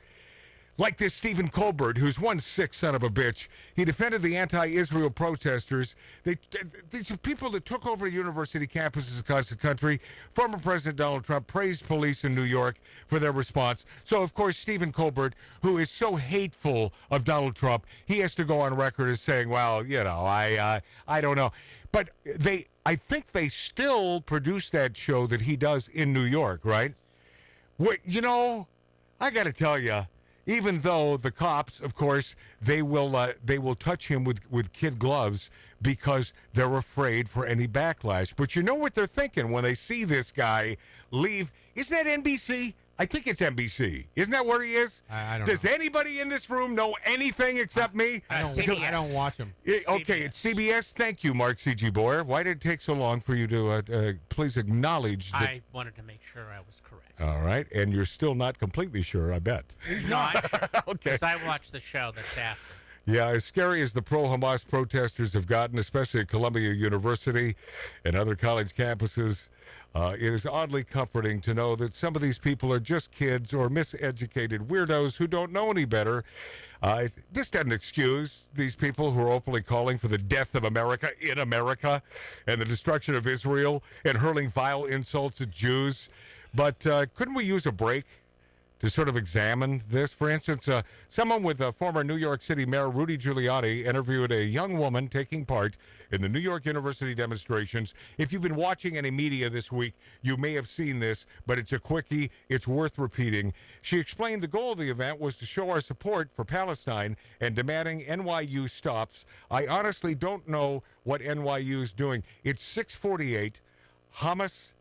[SPEAKER 6] Like this Stephen Colbert, who's one sick son of a bitch. He defended the anti-Israel protesters. These are people that took over university campuses across the country. Former President Donald Trump praised police in New York for their response. So, of course, Stephen Colbert, who is so hateful of Donald Trump, he has to go on record as saying, well, I don't know. But I think they still produce that show that he does in New York, right? I got to tell you, even though the cops, of course, they will touch him with kid gloves because they're afraid for any backlash. But you know what they're thinking when they see this guy leave? Isn't that NBC? I think it's NBC. Isn't that where he is?
[SPEAKER 8] I don't
[SPEAKER 6] Does
[SPEAKER 8] know.
[SPEAKER 6] anybody in this room know anything except me?
[SPEAKER 8] I don't watch him.
[SPEAKER 6] Okay, it's CBS. Thank you, Mark C.G. Boyer. Why did it take so long for you to please acknowledge that?
[SPEAKER 11] I wanted to make sure I was correct.
[SPEAKER 6] All right, and you're still not completely sure, I bet.
[SPEAKER 11] No, I'm sure.
[SPEAKER 6] Okay.
[SPEAKER 11] Because I watched the show that's after.
[SPEAKER 6] Yeah, as scary as the pro-Hamas protesters have gotten, especially at Columbia University and other college campuses, it is oddly comforting to know that some of these people are just kids or miseducated weirdos who don't know any better. This doesn't excuse these people who are openly calling for the death of America in America and the destruction of Israel and hurling vile insults at Jews. But couldn't we use a break to sort of examine this? For instance, someone with former New York City Mayor Rudy Giuliani interviewed a young woman taking part in the New York University demonstrations. If you've been watching any media this week, you may have seen this, but it's a quickie. It's worth repeating. She explained the goal of the event was to show our support for Palestine and demanding NYU stops. I honestly don't know what NYU is doing. It's 648 Hamas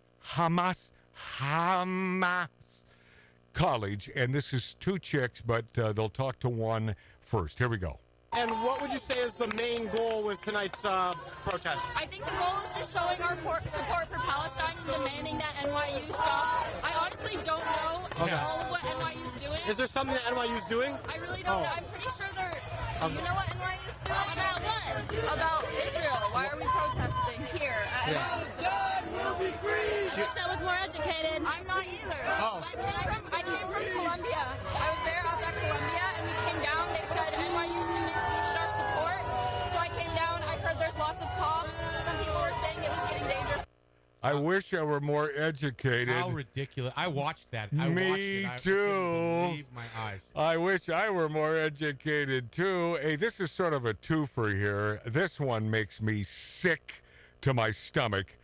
[SPEAKER 6] College, and this is two chicks, but they'll talk to one first. Here we go.
[SPEAKER 12] And what would you say is the main goal with tonight's protest?
[SPEAKER 13] I think the goal is just showing our support for Palestine and demanding that NYU stops. I honestly don't know all of what NYU's doing.
[SPEAKER 12] Is there something that NYU's doing?
[SPEAKER 13] I really don't know. I'm pretty sure they're... Do you know what NYU's doing? About what? About Israel. Why are we protesting here? Palestine will be free! I wish I was more educated. I'm not either.
[SPEAKER 12] Oh.
[SPEAKER 13] I came from Columbia. I was there up at Columbia, and we came down. They said NYU students needed our support. So I came down. I heard there's lots of cops. Some people were saying it was getting dangerous.
[SPEAKER 6] I wish I were more educated.
[SPEAKER 8] How ridiculous. I watched that. I
[SPEAKER 6] Me
[SPEAKER 8] watched it. I
[SPEAKER 6] too.
[SPEAKER 8] couldn't believe my eyes.
[SPEAKER 6] I wish I were more educated, too. Hey, this is sort of a twofer here. This one makes me sick to my stomach.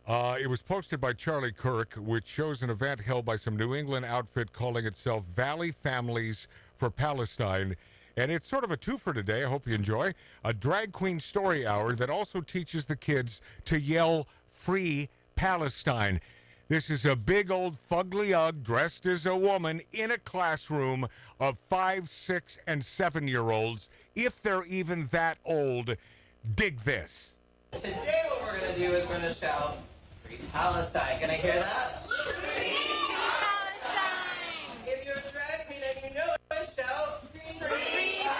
[SPEAKER 6] It was posted by Charlie Kirk, which shows an event held by some New England outfit calling itself Valley Families for Palestine. And it's sort of a twofer today. I hope you enjoy. A drag queen story hour that also teaches the kids to yell Free Palestine. This is a big old fugly ug dressed as a woman in a classroom of 5, 6, and 7-year-olds, if they're even that old. Dig this.
[SPEAKER 7] Today what we're going to do is we're going to shout, Free Palestine. Can I hear that? Free Palestine! If you're a drag queen and you know it, shout, Free Palestine!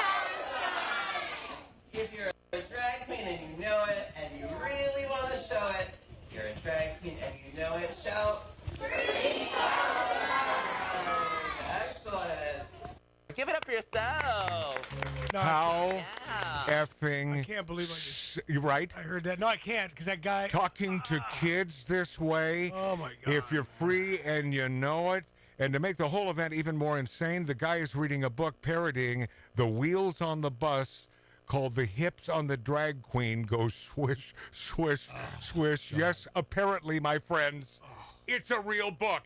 [SPEAKER 7] If you're a drag queen and you know it and you really want to show it, you're a drag queen and you know it, shout, Free Palestine! Excellent! Give it up for yourself!
[SPEAKER 10] No,
[SPEAKER 6] How effing...
[SPEAKER 10] I can't believe I just...
[SPEAKER 6] You're right?
[SPEAKER 10] I heard that. No, I can't, because that guy...
[SPEAKER 6] Talking to kids this way.
[SPEAKER 10] Oh, my God.
[SPEAKER 6] If you're free and you know it. And to make the whole event even more insane, the guy is reading a book parodying the wheels on the bus called The Hips on the Drag Queen Go Swish, Swish, Swish. Yes, apparently, my friends, it's a real book.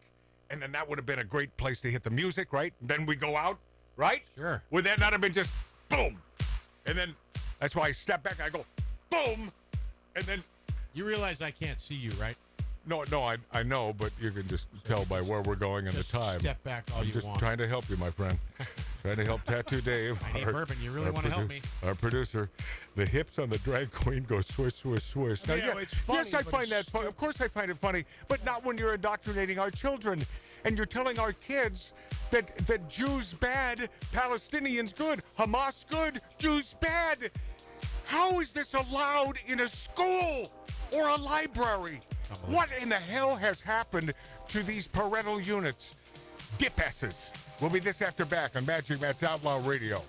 [SPEAKER 6] And then that would have been a great place to hit the music, right? And then we go out, right?
[SPEAKER 8] Sure.
[SPEAKER 6] Would that not have been just boom? And then that's why I step back, I go boom, and then...
[SPEAKER 8] You realize I can't see you, right?
[SPEAKER 6] No, I know, but you can just tell by where we're going and the time.
[SPEAKER 8] Step back all
[SPEAKER 6] I'm
[SPEAKER 8] you
[SPEAKER 6] just
[SPEAKER 8] want.
[SPEAKER 6] trying to help you, my friend. Trying to help Tattoo Dave.
[SPEAKER 8] I need bourbon. You really
[SPEAKER 6] our
[SPEAKER 8] want to help me?
[SPEAKER 6] Our producer. The hips on the drag queen go swish, swish, swish. Now,
[SPEAKER 10] Yeah, it's funny,
[SPEAKER 6] yes, I
[SPEAKER 10] but
[SPEAKER 6] find
[SPEAKER 10] it's
[SPEAKER 6] that funny. Of course I find it funny, but not when you're indoctrinating our children and you're telling our kids that Jews bad, Palestinians good, Hamas good, Jews bad. How is this allowed in a school or a library? What in the hell has happened to these parental units? Dip-esses. We'll be this after back on Magic Matt's Outlaw Radio.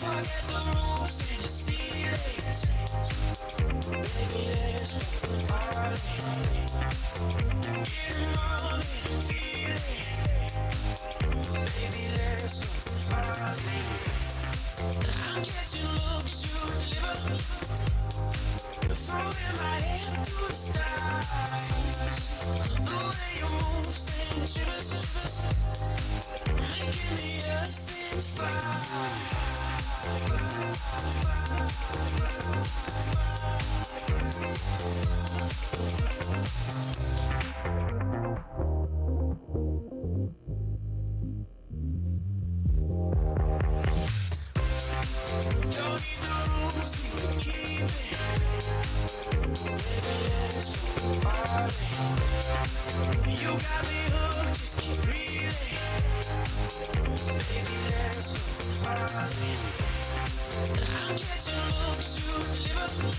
[SPEAKER 4] Forget the rules in the ceilings. Baby, let's party. Getting on in the feeling. Baby, let's party. I'm catching looks you deliver. Throwing my head to the skies. The way you move sends shivers, making the earth sing fire. You got me hooked, just keep reading. Baby, let's go party. I'm catching looks you deliver.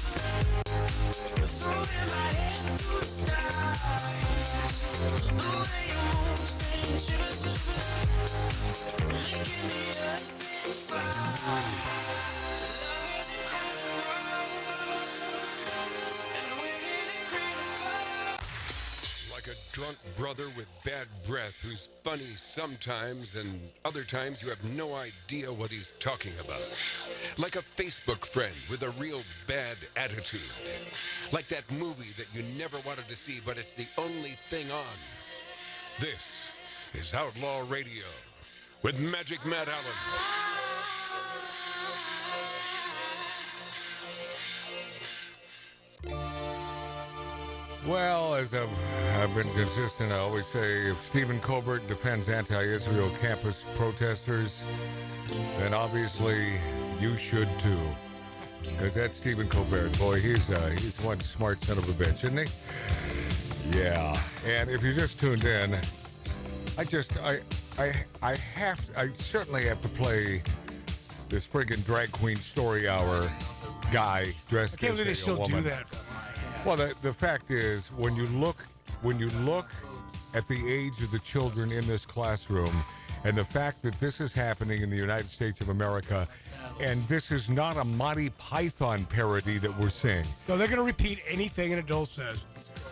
[SPEAKER 4] Throwing my head to the skies. The way you move sends shivers, making the earth sing fire. Love is incredible, and we're getting critical.
[SPEAKER 5] Like a drunk brother with bad breath who's funny sometimes and other times you have no idea what he's talking about. Like a Facebook friend with a real bad attitude. Like that movie that you never wanted to see, but it's the only thing on. This is Outlaw Radio with Magic Matt Allen.
[SPEAKER 6] Well, as I've been consistent, I always say if Stephen Colbert defends anti-Israel campus protesters, then obviously you should too. Because that's Stephen Colbert. Boy, he's one smart son of a bitch, isn't he? Yeah. And if you just tuned in, I certainly have to play this friggin' drag queen story hour guy dressed
[SPEAKER 10] I can't
[SPEAKER 6] as
[SPEAKER 10] believe they
[SPEAKER 6] a
[SPEAKER 10] still
[SPEAKER 6] woman.
[SPEAKER 10] do that.
[SPEAKER 6] Well, the fact is, when you look at the age of the children in this classroom, and the fact that this is happening in the United States of America, and this is not a Monty Python parody that we're seeing.
[SPEAKER 10] No, they're going to repeat anything an adult says.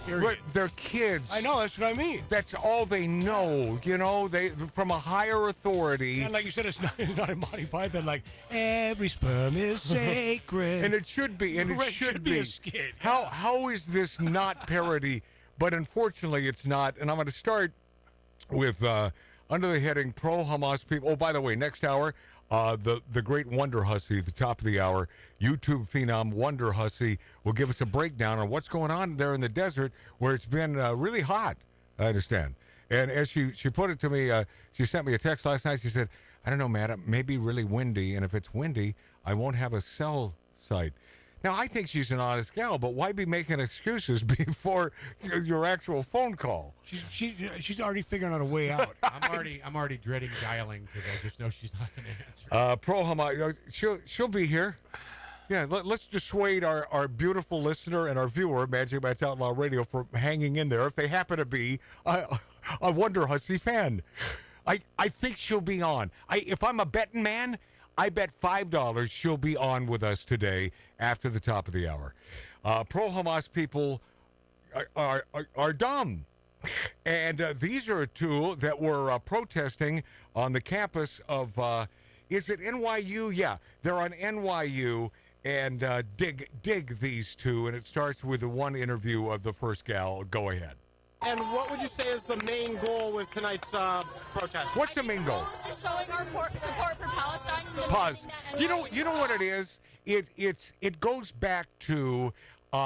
[SPEAKER 6] But they're kids.
[SPEAKER 10] I know, that's what I mean.
[SPEAKER 6] That's all they know, you know. They from a higher authority.
[SPEAKER 10] And like you said, it's not a Monty Python. Like every sperm is sacred,
[SPEAKER 6] and it should be. And it should be
[SPEAKER 10] a skit.
[SPEAKER 6] How is this not parody? But unfortunately, it's not. And I'm going to start with under the heading pro-Hamas people. Oh, by the way, next hour, the great Wonderhussy, at the top of the hour, YouTube phenom Wonderhussy will give us a breakdown on what's going on there in the desert where it's been really hot, I understand. And as she put it to me, she sent me a text last night. She said, I don't know, Matt, it may be really windy, and if it's windy, I won't have a cell site. Now, I think she's an honest gal, but why be making excuses before your actual phone call?
[SPEAKER 10] She's already figuring out a way out.
[SPEAKER 8] I'm already dreading dialing because I just know she's not going to answer.
[SPEAKER 6] Pro Hamas, she'll be here. Yeah, let's dissuade our beautiful listener and our viewer, Magic Matt's Outlaw Radio, from hanging in there if they happen to be a Wonderhussy fan. I think she'll be on. If I'm a betting man, I bet $5 she'll be on with us today after the top of the hour. Pro-Hamas people are dumb. And these are two that were protesting on the campus of, is it NYU? Yeah, they're on NYU. And dig these two. And it starts with the one interview of the first gal. Go ahead.
[SPEAKER 12] And what would you say is the main goal with tonight's protest?
[SPEAKER 6] What's the main goal?
[SPEAKER 13] Just showing our support for Palestine and
[SPEAKER 6] Pause.
[SPEAKER 13] demanding that
[SPEAKER 6] You know what it is? It goes back to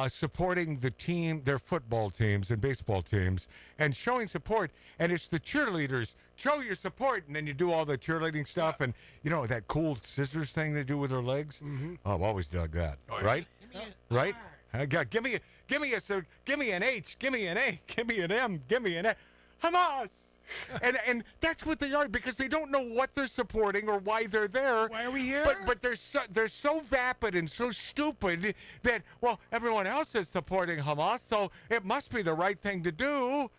[SPEAKER 6] supporting the team, their football teams and baseball teams, and showing support. And it's the cheerleaders. Show your support, and then you do all the cheerleading stuff, and you know that cool scissors thing they do with their legs. Mm-hmm. Oh, I've always dug that. Right? Right? Give me an H, give me an A, give me an M, give me an A. Hamas. and that's what they are, because they don't know what they're supporting or why they're there.
[SPEAKER 10] Why are we here?
[SPEAKER 6] But they're so vapid and so stupid that, well, everyone else is supporting Hamas, so it must be the right thing to do.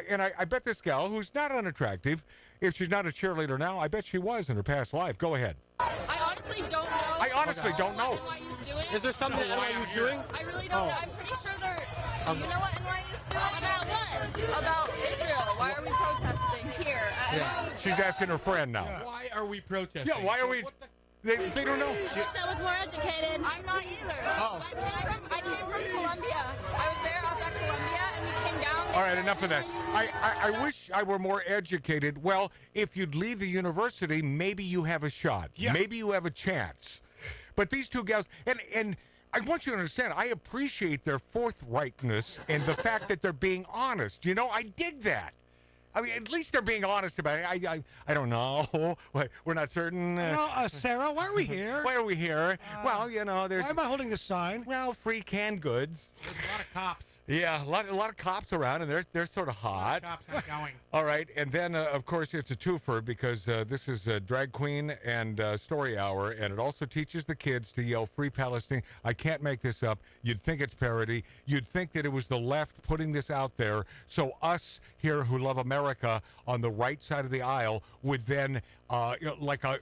[SPEAKER 6] And I bet this gal, who's not unattractive, if she's not a cheerleader now, I bet she was in her past life. Go ahead.
[SPEAKER 13] I honestly don't know.
[SPEAKER 6] I honestly don't know.
[SPEAKER 13] What NYU's doing.
[SPEAKER 12] Is there something that NYU's doing?
[SPEAKER 13] I really don't know. I'm pretty sure they're. Do you know what NYU's doing? About what? About Israel. Why are we protesting here?
[SPEAKER 6] She's asking her friend now.
[SPEAKER 8] Why are we protesting?
[SPEAKER 6] Yeah, why are we? They don't know.
[SPEAKER 13] I wish I was more educated. I'm not either.
[SPEAKER 12] Oh.
[SPEAKER 13] I came from Columbia. I was there up at Columbia, and we came down.
[SPEAKER 6] All right, enough of that. I wish I were more educated. Well, if you'd leave the university, maybe you have a shot.
[SPEAKER 10] Yeah.
[SPEAKER 6] Maybe you have a chance. But these two gals, and I want you to understand, I appreciate their forthrightness and the fact that they're being honest. You know, I dig that. I mean, at least they're being honest about it. I don't know. We're not certain.
[SPEAKER 10] Sarah, why are we here?
[SPEAKER 6] Why are we here? Well, you know, there's...
[SPEAKER 10] Why am I holding the sign?
[SPEAKER 6] Well, free canned goods.
[SPEAKER 8] There's a lot of cops.
[SPEAKER 6] Yeah, a lot of cops around, and they're sort of hot.
[SPEAKER 8] Cops not going.
[SPEAKER 6] All right, and then, of course, it's a twofer because this is a drag queen and story hour, and it also teaches the kids to yell Free Palestine. I can't make this up. You'd think it's parody. You'd think that it was the left putting this out there, so us here who love America on the right side of the aisle would then, like a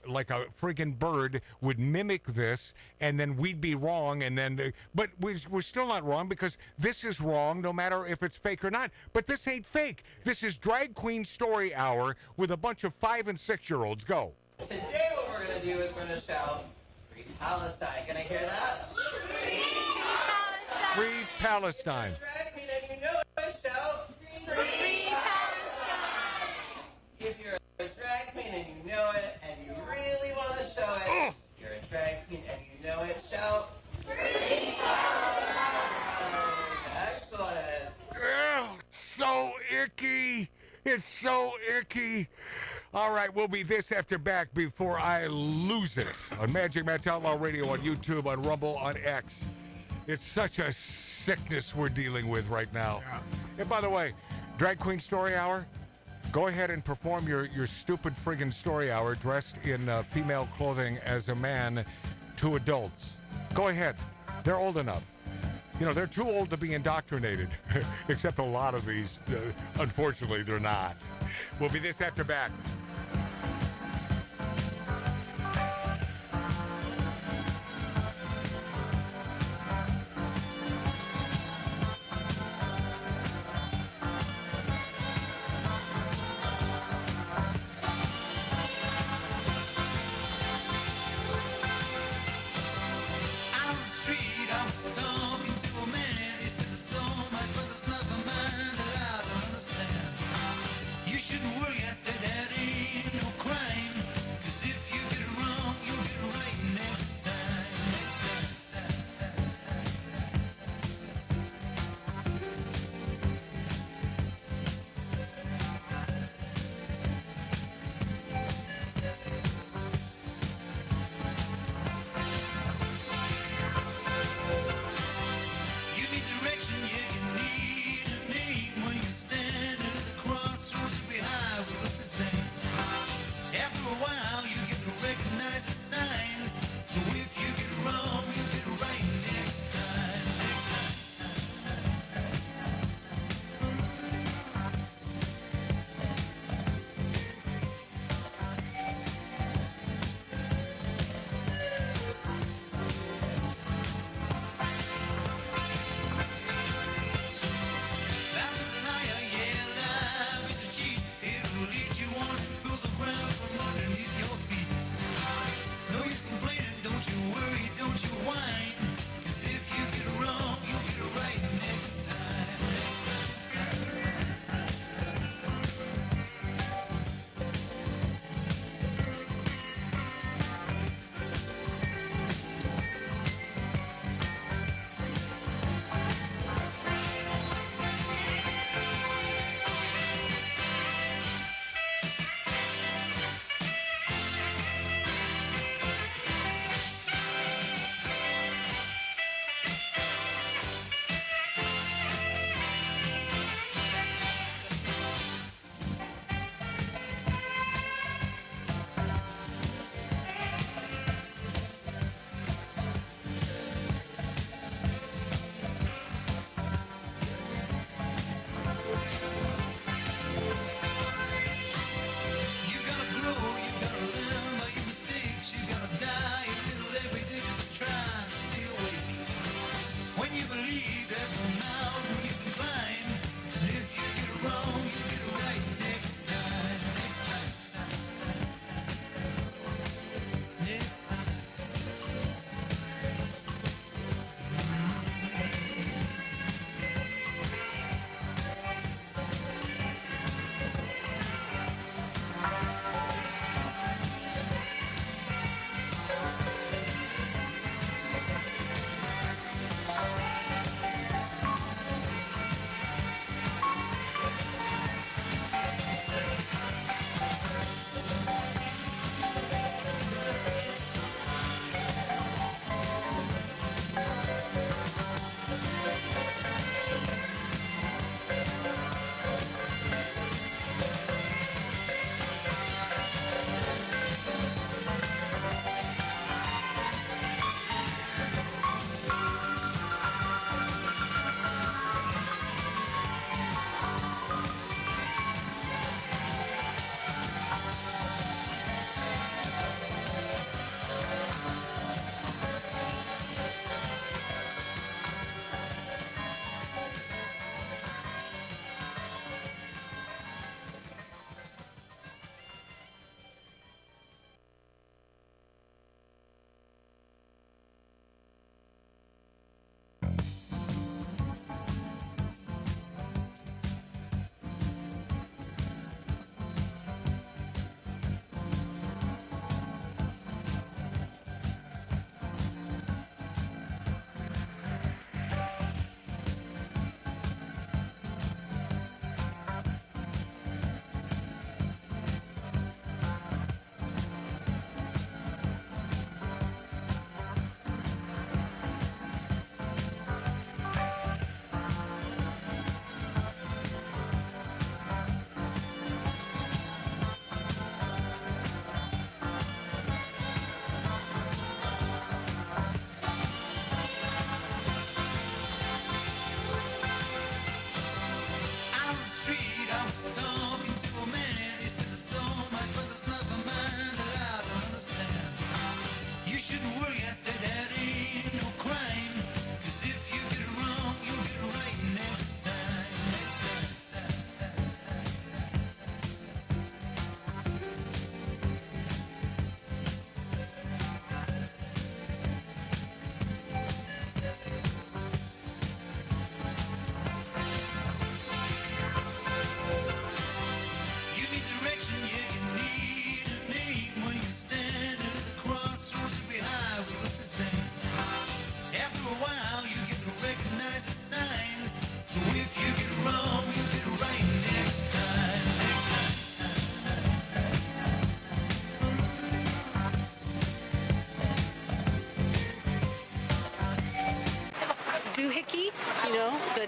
[SPEAKER 6] friggin' bird, would mimic this, and then we'd be wrong, and then, but we're still not wrong because this is wrong no matter if it's fake or not. But this ain't fake. This is Drag Queen Story Hour with a bunch of 5 and 6-year-olds. Go.
[SPEAKER 7] Today what we're going to do is we're going to shout, Free Palestine. Can I hear that?
[SPEAKER 6] Free Palestine.
[SPEAKER 7] Drag queen and you know it, shout, Free Palestine. If you're a drag queen and you know it and you really want to show it,
[SPEAKER 6] It's so icky. All right, we'll be this after back before I lose it on Magic Matt's Outlaw Radio, on YouTube, on Rumble, on X. It's such a sickness we're dealing with right now.
[SPEAKER 10] Yeah.
[SPEAKER 6] And by the way, Drag Queen Story Hour, go ahead and perform your stupid friggin' story hour dressed in female clothing as a man to adults. Go ahead. They're old enough. You know, they're too old to be indoctrinated, except a lot of these, unfortunately, they're not. We'll be this after back.
[SPEAKER 4] Out on the street, I was talking to a man. He said there's so much for this love of mine that I don't understand. You shouldn't worry, I said, Daddy.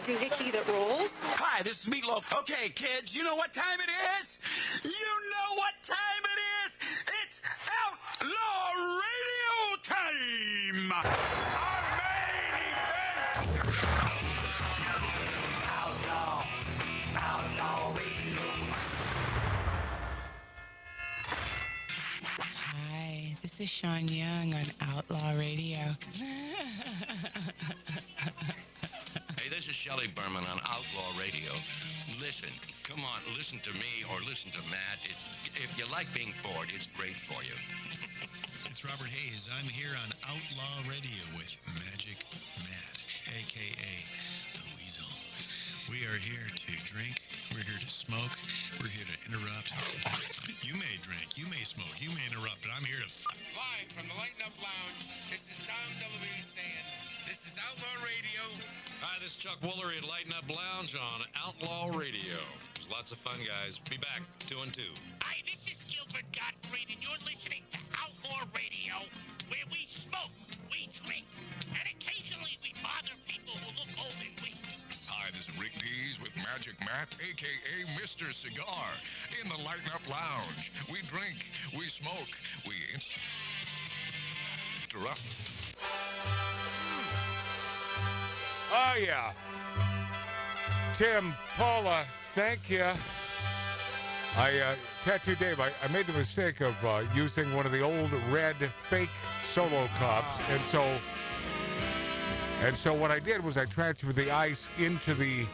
[SPEAKER 3] doohickey that rolls.
[SPEAKER 4] Hi, this is Meatloaf. Okay, kids, you know what time it is? You know what time it is? It's Outlaw Radio time! Outlaw Radio.
[SPEAKER 14] Hi, this is Sean Young on Outlaw Radio.
[SPEAKER 15] Hey, this is Shelley Berman on Outlaw Radio. Listen, come on, listen to me or listen to Matt. If you like being bored, it's great for you.
[SPEAKER 16] It's Robert Hayes. I'm here on Outlaw Radio with Magic Matt, a.k.a. The Weasel. We are here to drink. We're here to smoke. We're here to interrupt. You may drink. You may smoke. You may interrupt, but I'm here to...
[SPEAKER 17] Live from the Lighten Up Lounge, this is Tom DeLuise saying, this is Outlaw Radio.
[SPEAKER 18] Hi, this is Chuck Woolery at Lighten Up Lounge on Outlaw Radio. Lots of fun, guys. Be back, 2 and 2.
[SPEAKER 19] Hi, this is Gilbert Gottfried, and you're listening to Outlaw Radio, where we smoke, we drink, and occasionally we bother people who look old and weak.
[SPEAKER 17] Hi, this is Rick Dees with Magic Matt, a.k.a. Mr. Cigar, in the Lighten Up Lounge. We drink, we smoke, we interrupt.
[SPEAKER 6] Oh, yeah. Tim, Paula, thank you. Tattoo Dave, I made the mistake of using one of the old red fake solo cups, and so what I did was I transferred the ice into the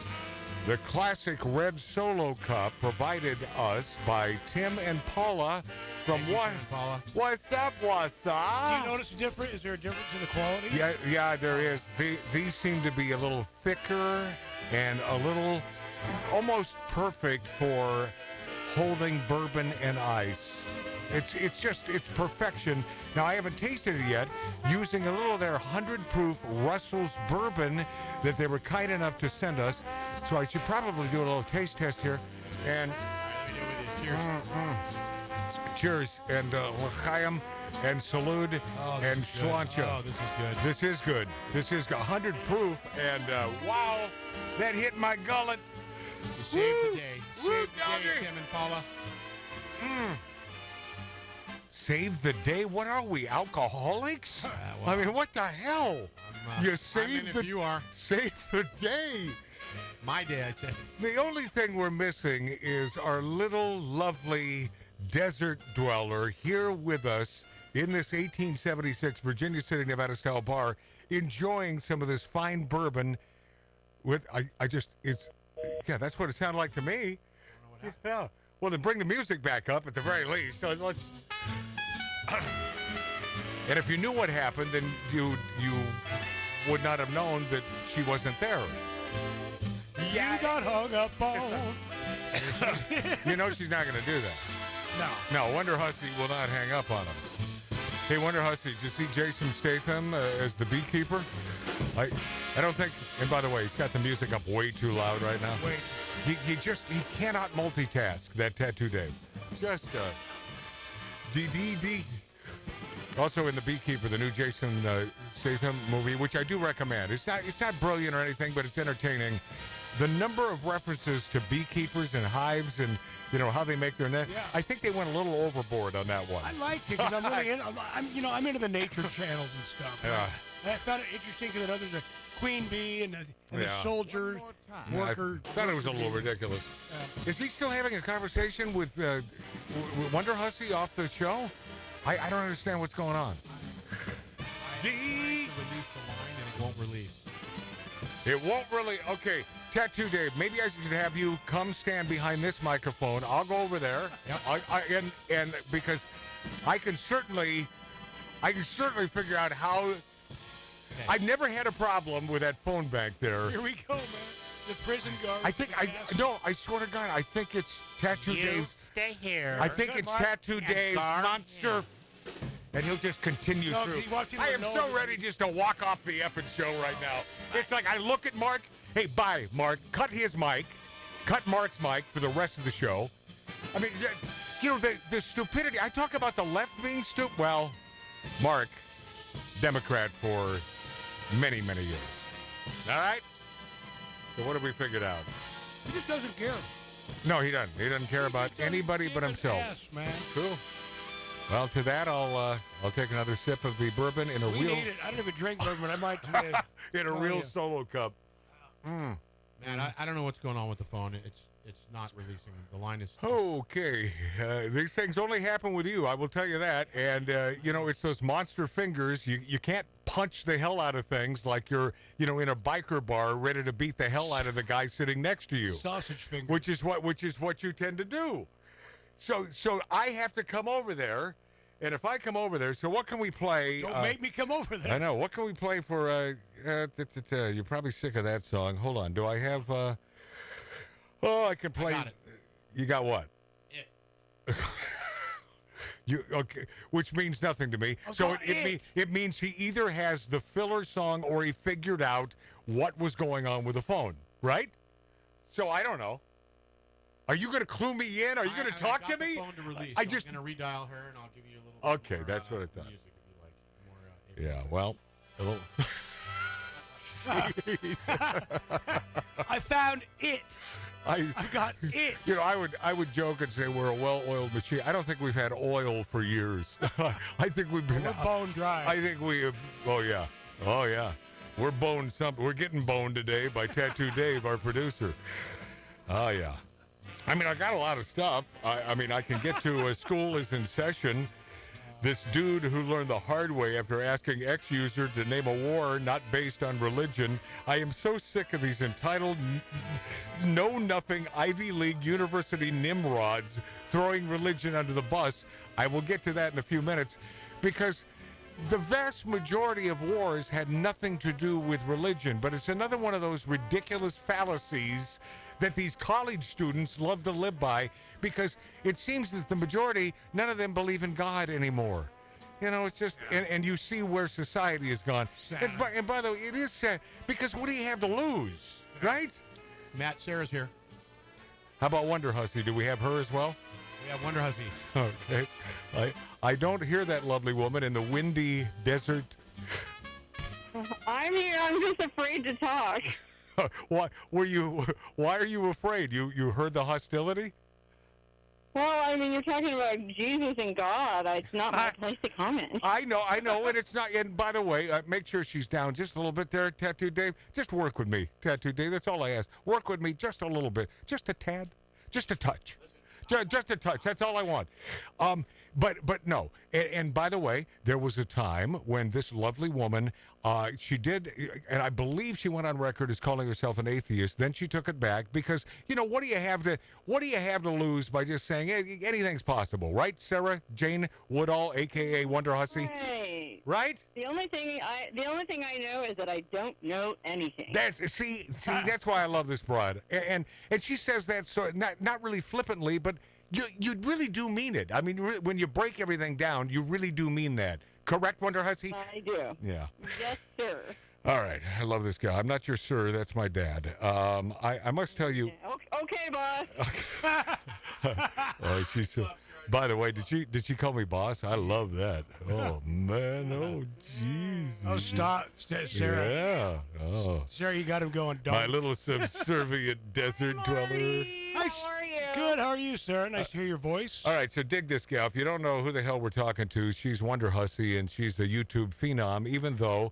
[SPEAKER 6] classic red solo cup provided us by Tim and Paula from what?
[SPEAKER 8] Paula.
[SPEAKER 6] What's up? What's up?
[SPEAKER 10] Do you notice a difference? Is there a difference in the quality?
[SPEAKER 6] Yeah, there is. These seem to be a little thicker and a little almost perfect for holding bourbon and ice. It's perfection. Now, I haven't tasted it yet, using a little of their 100 proof Russell's bourbon that they were kind enough to send us. So I should probably do a little taste test here. And
[SPEAKER 8] Cheers.
[SPEAKER 6] Cheers, and l'chaim, and salud, and shlancha.
[SPEAKER 8] Oh, this is good.
[SPEAKER 6] This is good. This is 100 proof, and wow, that hit my gullet.
[SPEAKER 8] You saved the day. Saved the day, Tim and Paula.
[SPEAKER 6] Save the day? What are we, alcoholics?
[SPEAKER 8] Well,
[SPEAKER 6] I mean, what the hell? You
[SPEAKER 8] saved
[SPEAKER 6] the...
[SPEAKER 8] if you are.
[SPEAKER 6] Save the day.
[SPEAKER 8] My day, I said.
[SPEAKER 6] The only thing we're missing is our little lovely desert dweller here with us in this 1876 Virginia City, Nevada style bar, enjoying some of this fine bourbon. That's what it sounded like to me. Yeah. Well, then bring the music back up at the very least. So let's. And if you knew what happened, then you would not have known that she wasn't there.
[SPEAKER 10] Yeah. You got hung up on.
[SPEAKER 6] You know she's not going to do that. No, Wonderhussy will not hang up on us. Hey, Wonderhussy, did you see Jason Statham as the beekeeper? I don't think, and by the way, he's got the music up way too loud right now.
[SPEAKER 10] Wait.
[SPEAKER 6] He cannot multitask, that Tattoo Dave. Just, D. Also in The Beekeeper, the new Jason Statham movie, which I do recommend. It's not brilliant or anything, but it's entertaining. The number of references to beekeepers and hives and how they make their net. Yeah. I think they went a little overboard on that one.
[SPEAKER 10] I liked it because I'm really I'm into the nature channels and stuff.
[SPEAKER 6] Yeah.
[SPEAKER 10] I found it interesting because there's a queen bee and the soldiers, worker.
[SPEAKER 6] I thought it was a little ridiculous. Is he still having a conversation with Wonderhussy off the show? I don't understand what's going on.
[SPEAKER 8] Release the line and it won't release.
[SPEAKER 6] It won't really. Okay, Tattoo Dave. Maybe I should have you come stand behind this microphone. I'll go over there. Yep. And because I can certainly figure out how. Okay. I've never had a problem with that phone back there.
[SPEAKER 10] Here we go, man. The prison guard.
[SPEAKER 6] I swear to God, I think it's Tattoo Dave.
[SPEAKER 11] Stay here.
[SPEAKER 6] I think it's Tattoo Dave's monster. And he'll just continue through. I am so ready just to walk off the effing show right now. It's like I look at Mark. Hey, bye, Mark. Cut his mic. Cut Mark's mic for the rest of the show. I mean, the stupidity. I talk about the left being stupid. Well, Mark, Democrat for many, many years. All right? So what have we figured out?
[SPEAKER 10] He just doesn't care.
[SPEAKER 6] No, he doesn't. He doesn't care about anybody but himself.
[SPEAKER 10] Yes, man.
[SPEAKER 6] Cool. Well, to that, I'll take another sip of the bourbon in a
[SPEAKER 10] We
[SPEAKER 6] real
[SPEAKER 10] need it. I don't even drink bourbon. I might today.
[SPEAKER 6] in a real solo cup.
[SPEAKER 8] Man, I don't know what's going on with the phone. It's not releasing. The line is.
[SPEAKER 6] Okay, these things only happen with you. I will tell you that. And it's those monster fingers. You can't punch the hell out of things like you're in a biker bar ready to beat the hell out of the guy sitting next to you.
[SPEAKER 10] Sausage fingers.
[SPEAKER 6] Which is what you tend to do. So I have to come over there. And if I come over there, so what can we play?
[SPEAKER 10] Don't make me come over there.
[SPEAKER 6] I know. What can we play for? You're probably sick of that song. Hold on. Do I have? I can play.
[SPEAKER 8] I got it.
[SPEAKER 6] You got what?
[SPEAKER 8] It.
[SPEAKER 6] Okay? Which means nothing to me. So it means he either has the filler song or he figured out what was going on with the phone, right? So I don't know. Are you going to clue me in? Are you going to talk to me?
[SPEAKER 8] Phone to release,
[SPEAKER 6] I'm
[SPEAKER 8] going to redial her, and I'll give you a little.
[SPEAKER 6] Okay,
[SPEAKER 8] more,
[SPEAKER 6] that's what I thought.
[SPEAKER 8] Music if you like.
[SPEAKER 6] Yeah. Well.
[SPEAKER 10] I found it. I got it.
[SPEAKER 6] I would joke and say we're a well-oiled machine. I don't think we've had oil for years. I think we've been
[SPEAKER 10] bone dry.
[SPEAKER 6] I think we have. Oh yeah. We're boned something. We're getting boned today by Tattoo Dave, our producer. Oh yeah. I mean, I got a lot of stuff. I can get to school is in session. This dude who learned the hard way after asking X-user to name a war not based on religion. I am so sick of these entitled, know-nothing Ivy League university nimrods throwing religion under the bus. I will get to that in a few minutes because the vast majority of wars had nothing to do with religion, but it's another one of those ridiculous fallacies that these college students love to live by because it seems that the majority, none of them believe in God anymore. It's just, and you see where society has gone. And by the way, it is sad because what do you have to lose, right?
[SPEAKER 8] Matt, Sarah's here.
[SPEAKER 6] How about Wonderhussy? Do we have her as well?
[SPEAKER 8] We have Wonderhussy.
[SPEAKER 6] Okay. I don't hear that lovely woman in the windy desert.
[SPEAKER 20] I'm here. I'm just afraid to talk.
[SPEAKER 6] Why are you afraid? You heard the hostility?
[SPEAKER 20] Well, you're talking about Jesus and God. It's not my place to comment.
[SPEAKER 6] I know, and it's not. And by the way, make sure she's down just a little bit there, Tattoo Dave. Just work with me, Tattoo Dave. That's all I ask. Work with me just a little bit, just a tad, just a touch. Just a touch. That's all I want. But no. And by the way, there was a time when this lovely woman, she did, and I believe she went on record as calling herself an atheist. Then she took it back because what do you have to lose by just saying hey, anything's possible, right? Sarah Jane Woodall, aka Wonderhussy. Right.
[SPEAKER 20] The only thing I know is that I don't know anything.
[SPEAKER 6] That's why I love this broad, and she says that so not really flippantly, but you really do mean it. I mean, when you break everything down, you really do mean that. Correct, Wonderhussy?
[SPEAKER 20] I do.
[SPEAKER 6] Yeah.
[SPEAKER 20] Yes, sir.
[SPEAKER 6] All right. I love this guy. I'm not your sir. That's my dad. I must tell you.
[SPEAKER 20] Okay, boss.
[SPEAKER 6] Oh, she's so. By the way, did she call me boss? I love that. Oh man. Oh jeez.
[SPEAKER 10] Oh stop, Sarah.
[SPEAKER 6] Yeah. Oh.
[SPEAKER 10] Sarah, you got him going.
[SPEAKER 6] My little subservient desert dweller.
[SPEAKER 20] How are you?
[SPEAKER 10] Good. How are you, Sarah? Nice to hear your voice.
[SPEAKER 6] All right, so dig this gal. If you don't know who the hell we're talking to, she's Wonderhussy, and she's a YouTube phenom, even though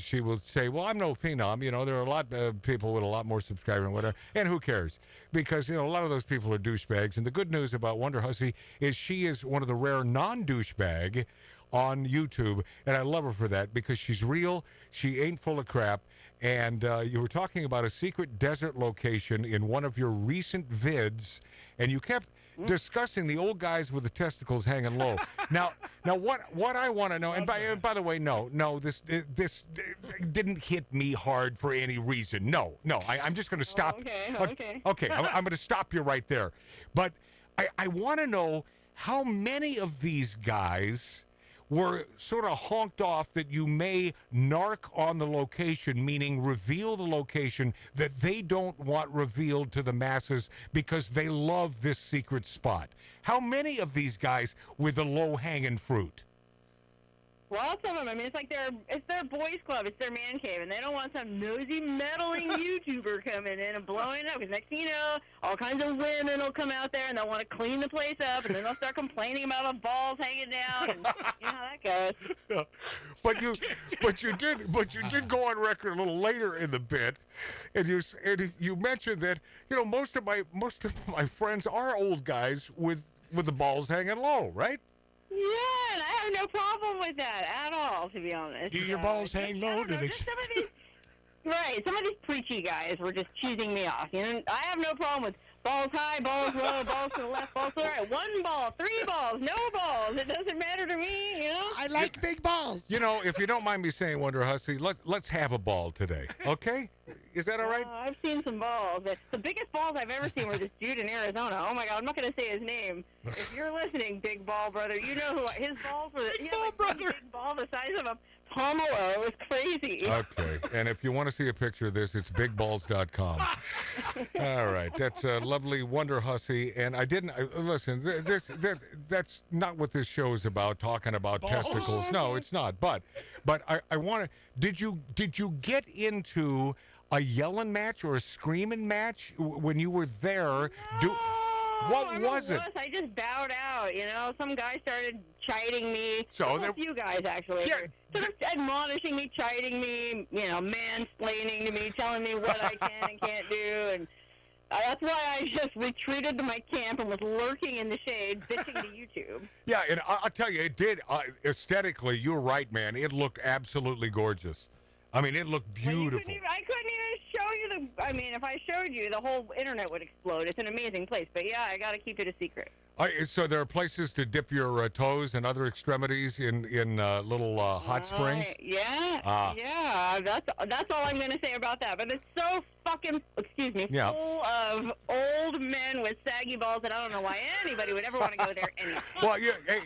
[SPEAKER 6] she will say, well, I'm no phenom. There are a lot of people with a lot more subscribers and whatever, and who cares? Because, a lot of those people are douchebags. And the good news about Wonderhussy is she is one of the rare non-douchebag on YouTube, and I love her for that because she's real. She ain't full of crap. And you were talking about a secret desert location in one of your recent vids, and you kept discussing the old guys with the testicles hanging low. Now, what I want to know, and by the way, no, this didn't hit me hard for any reason. No, I'm just going to stop. Okay, I'm going to stop you right there. But I want to know how many of these guys were sort of honked off that you may narc on the location, meaning reveal the location that they don't want revealed to the masses because they love this secret spot. How many of these guys were the low-hanging fruit?
[SPEAKER 20] Lots of them. I mean, it's their boys' club. It's their man cave, and they don't want some nosy, meddling YouTuber coming in and blowing it up. Because next thing you know, all kinds of women will come out there, and they'll want to clean the place up, and then they'll start complaining about the balls hanging down, and you know how that goes.
[SPEAKER 6] Yeah. But you did go on record a little later in the bit, and you mentioned that most of my friends are old guys with the balls hanging low, right?
[SPEAKER 20] Yeah, and I have no problem with that at all, to be honest.
[SPEAKER 10] Do your balls hang low? Do they?
[SPEAKER 20] Right, some of these preachy guys were just cheesing me off. You know, I have no problem with balls high, balls low, balls to the left, balls to the right. 1 ball, 3 balls, no balls. It doesn't matter to me, you know?
[SPEAKER 10] I like big balls.
[SPEAKER 6] If you don't mind me saying, Wonderhussy, let's have a ball today, okay? Is that all right?
[SPEAKER 20] I've seen some balls. The biggest balls I've ever seen were this dude in Arizona. Oh, my God, I'm not going to say his name. If you're listening, Big Ball Brother, you know who his balls were. Big Ball Brother. Big ball the size of a pomelo. It was crazy.
[SPEAKER 6] Okay, and if you want to see a picture of this, it's bigballs.com. All right, that's a lovely Wonderhussy, and listen, that's not what this show is about, talking about testicles. No, it's not, but I want to, did you get into a yelling match or a screaming match when you were there? What was it?
[SPEAKER 20] I just bowed out, Some guy started chiding me. A few guys, actually.
[SPEAKER 6] Yeah.
[SPEAKER 20] Sort of admonishing me, chiding me, mansplaining to me, telling me what I can and can't do. And that's why I just retreated to my camp and was lurking in the shade, bitching to YouTube.
[SPEAKER 6] Yeah, and I'll tell you, it did, aesthetically, you're right, man. It looked absolutely gorgeous. I mean, it looked beautiful.
[SPEAKER 20] I couldn't even show you if I showed you, the whole internet would explode. It's an amazing place. But yeah, I got to keep it a secret.
[SPEAKER 6] So there are places to dip your toes and other extremities in little hot springs?
[SPEAKER 20] Yeah. Yeah. That's all I'm going to say about that. But it's so fucking, full of old men with saggy balls that I don't know why anybody would ever want to go there anyway.
[SPEAKER 6] Well,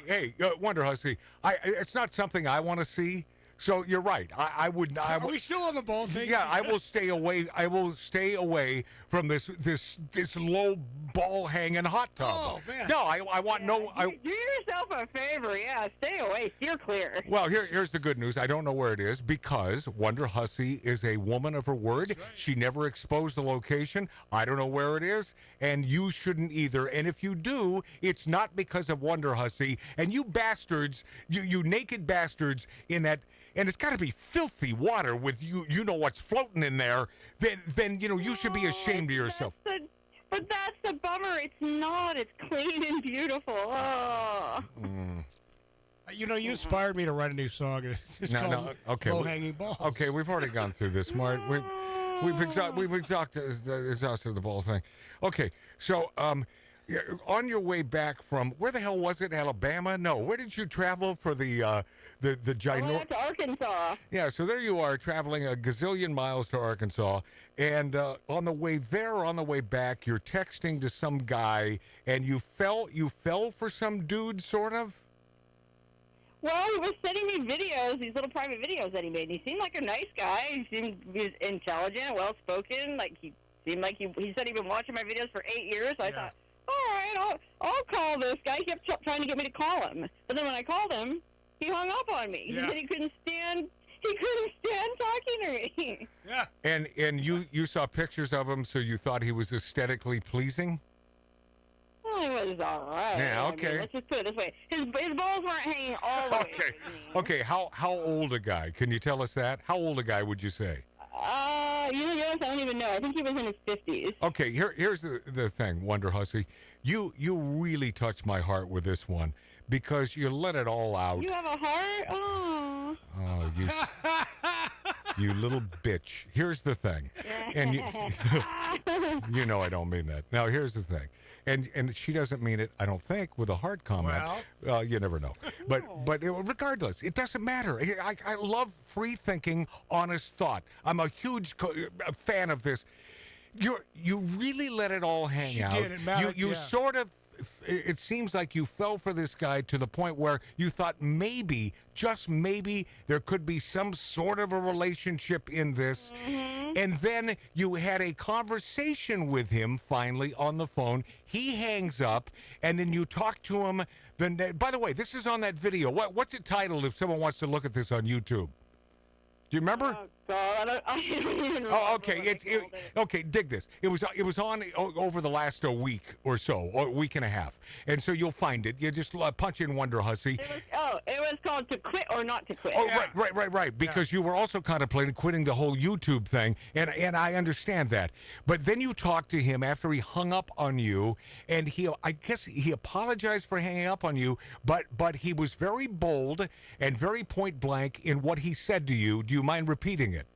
[SPEAKER 6] hey, Wonderhussy, it's not something I want to see. So you're right. I would.
[SPEAKER 10] Are we still on the ball thing?
[SPEAKER 6] Yeah, I will stay away. I will stay away from this low ball hanging hot tub.
[SPEAKER 10] Oh man.
[SPEAKER 6] No, I want no.
[SPEAKER 20] Do yourself a favor. Yeah, stay away. Steer clear.
[SPEAKER 6] Well, here's the good news. I don't know where it is because Wonderhussy is a woman of her word. Right. She never exposed the location. I don't know where it is, and you shouldn't either. And if you do, it's not because of Wonderhussy. And you bastards, you naked bastards in that. And it's got to be filthy water with you know what's floating in there, then you should be ashamed of yourself.
[SPEAKER 20] But that's the bummer. It's not. It's clean and beautiful. Oh.
[SPEAKER 10] You inspired me to write a new song. It's called Low Hanging Balls.
[SPEAKER 6] Okay, we've already gone through this, Mart. We've exhausted the ball thing. Okay, so on your way back from, where the hell was it? Alabama? No, where did you travel for the ginormous?
[SPEAKER 20] To Arkansas.
[SPEAKER 6] Yeah, so there you are, traveling a gazillion miles to Arkansas, and on the way there, or on the way back, you're texting to some guy, and you fell for some dude, sort of.
[SPEAKER 20] Well, he was sending me videos, these little private videos that he made. And he seemed like a nice guy. He was intelligent, well-spoken. Like he seemed like he said he'd been watching my videos for 8 years. So I thought, all right, I'll call this guy. He kept trying to get me to call him, but then when I called him, he hung up on me.
[SPEAKER 10] Yeah.
[SPEAKER 20] He said he couldn't stand talking to me.
[SPEAKER 10] Yeah.
[SPEAKER 6] And you saw pictures of him, so you thought he was aesthetically pleasing?
[SPEAKER 20] Well, he was all right.
[SPEAKER 6] Yeah, okay.
[SPEAKER 20] I mean, let's just put it this way. His balls weren't hanging all the way.
[SPEAKER 6] Okay, how old a guy? Can you tell us that? How old a guy would you say?
[SPEAKER 20] I don't even know. I think he was in his 50s.
[SPEAKER 6] Okay, here's the thing, Wonderhussy. You really touched my heart with this one because you let it all out.
[SPEAKER 20] You have a heart? Oh.
[SPEAKER 6] Oh, you little bitch. Here's the thing. And you know I don't mean that. Now, here's the thing. And she doesn't mean it, I don't think, with a hard comment. Well, you never know. But regardless, it doesn't matter. I love free-thinking, honest thought. I'm a huge fan of this. You really let it all hang out.
[SPEAKER 10] She did. It mattered,
[SPEAKER 6] You sort of, it seems like you fell for this guy to the point where you thought maybe, just maybe, there could be some sort of a relationship in this.
[SPEAKER 20] Mm-hmm.
[SPEAKER 6] And then you had a conversation with him finally on the phone. He hangs up, and then you talk to him then, by the way, this is on that video. What's it titled if someone wants to look at this on YouTube? Do you remember?
[SPEAKER 20] Oh God, I don't even.
[SPEAKER 6] Oh, okay. Okay. Dig this. It was on over the last week or so, or week and a half, and so you'll find it. You just punch in Wonderhussy.
[SPEAKER 20] It was called To Quit or Not to Quit.
[SPEAKER 6] Oh, right. Because you were also contemplating quitting the whole YouTube thing, and I understand that. But then you talked to him after he hung up on you, and I guess he apologized for hanging up on you, but he was very bold and very point blank in what he said to you. Do you mind repeating it?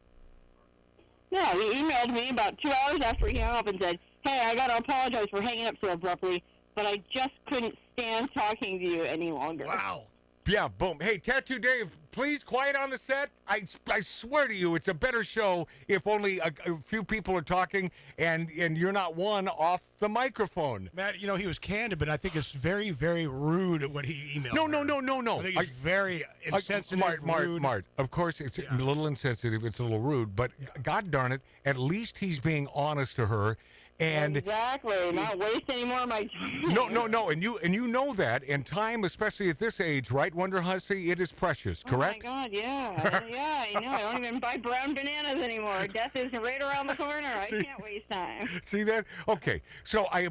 [SPEAKER 20] Yeah, he emailed me about 2 hours after he hung up and said, "Hey, I got to apologize for hanging up so abruptly, but I just couldn't stand talking to you any longer."
[SPEAKER 6] Wow. Yeah, boom. Hey, Tattoo Dave, please quiet on the set. I swear to you, it's a better show if only a few people are talking and you're not one off the microphone.
[SPEAKER 10] Matt, you know, he was candid, but I think it's very, very rude what he emailed.
[SPEAKER 6] No.
[SPEAKER 10] I think it's very insensitive, rude.
[SPEAKER 6] Mart, of course, it's a little insensitive. It's a little rude, but God darn it, at least he's being honest to her. And
[SPEAKER 20] exactly, not waste any more of my time.
[SPEAKER 6] No, and you know that, and time, especially at this age, right, Wonderhussy, it is precious, correct?
[SPEAKER 20] Oh my God, yeah, I know. I don't even buy brown bananas anymore. Death is right around the corner. I can't waste time.
[SPEAKER 6] See that? Okay, so I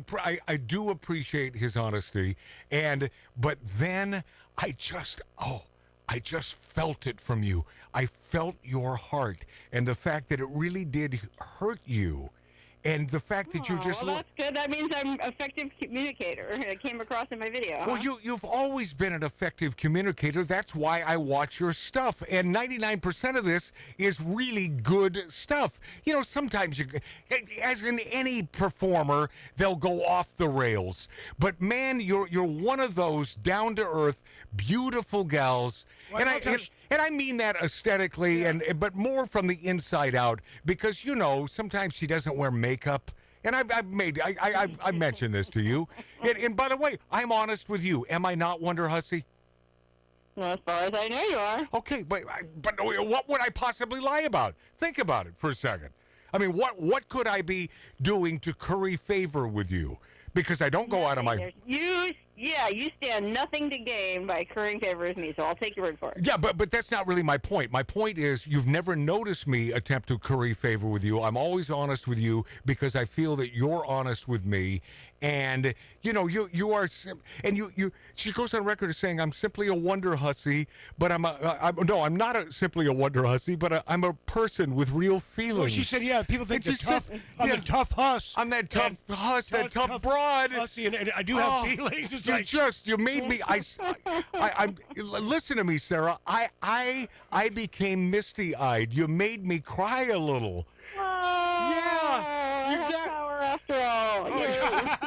[SPEAKER 6] do appreciate his honesty, but then I just felt it from you. I felt your heart, and the fact that it really did hurt you. And the fact that you just...
[SPEAKER 20] Well, that's good. That means I'm an effective communicator. It came across in my video.
[SPEAKER 6] Well, you've always been an effective communicator. That's why I watch your stuff. And 99% of this is really good stuff. You know, sometimes as in any performer, they'll go off the rails. But man, you're one of those down-to-earth, beautiful gals. And I mean that aesthetically, but more from the inside out, because you know sometimes she doesn't wear makeup, and I've mentioned this to you. And by the way, I'm honest with you. Am I not, Wonderhussy?
[SPEAKER 20] Well, as far as I know, you are.
[SPEAKER 6] Okay, but what would I possibly lie about? Think about it for a second. I mean, what could I be doing to curry favor with you? Because I don't go out of my...
[SPEAKER 20] You stand nothing to gain by currying favor with me, so I'll take your word for it.
[SPEAKER 6] Yeah, but that's not really my point. My point is you've never noticed me attempt to curry favor with you. I'm always honest with you because I feel that you're honest with me. And, you know, you are... And she goes on record as saying, I'm simply a Wonderhussy, but I'm not simply a Wonderhussy, but I'm a person with real feelings.
[SPEAKER 10] Well, she said, yeah, people think I'm the tough huss.
[SPEAKER 6] I'm that tough huss, that tough broad.
[SPEAKER 10] Hussy, and I do have feelings.
[SPEAKER 6] You made me. Listen to me, Sarah. I became misty-eyed. You made me cry a little.
[SPEAKER 20] I have power after all.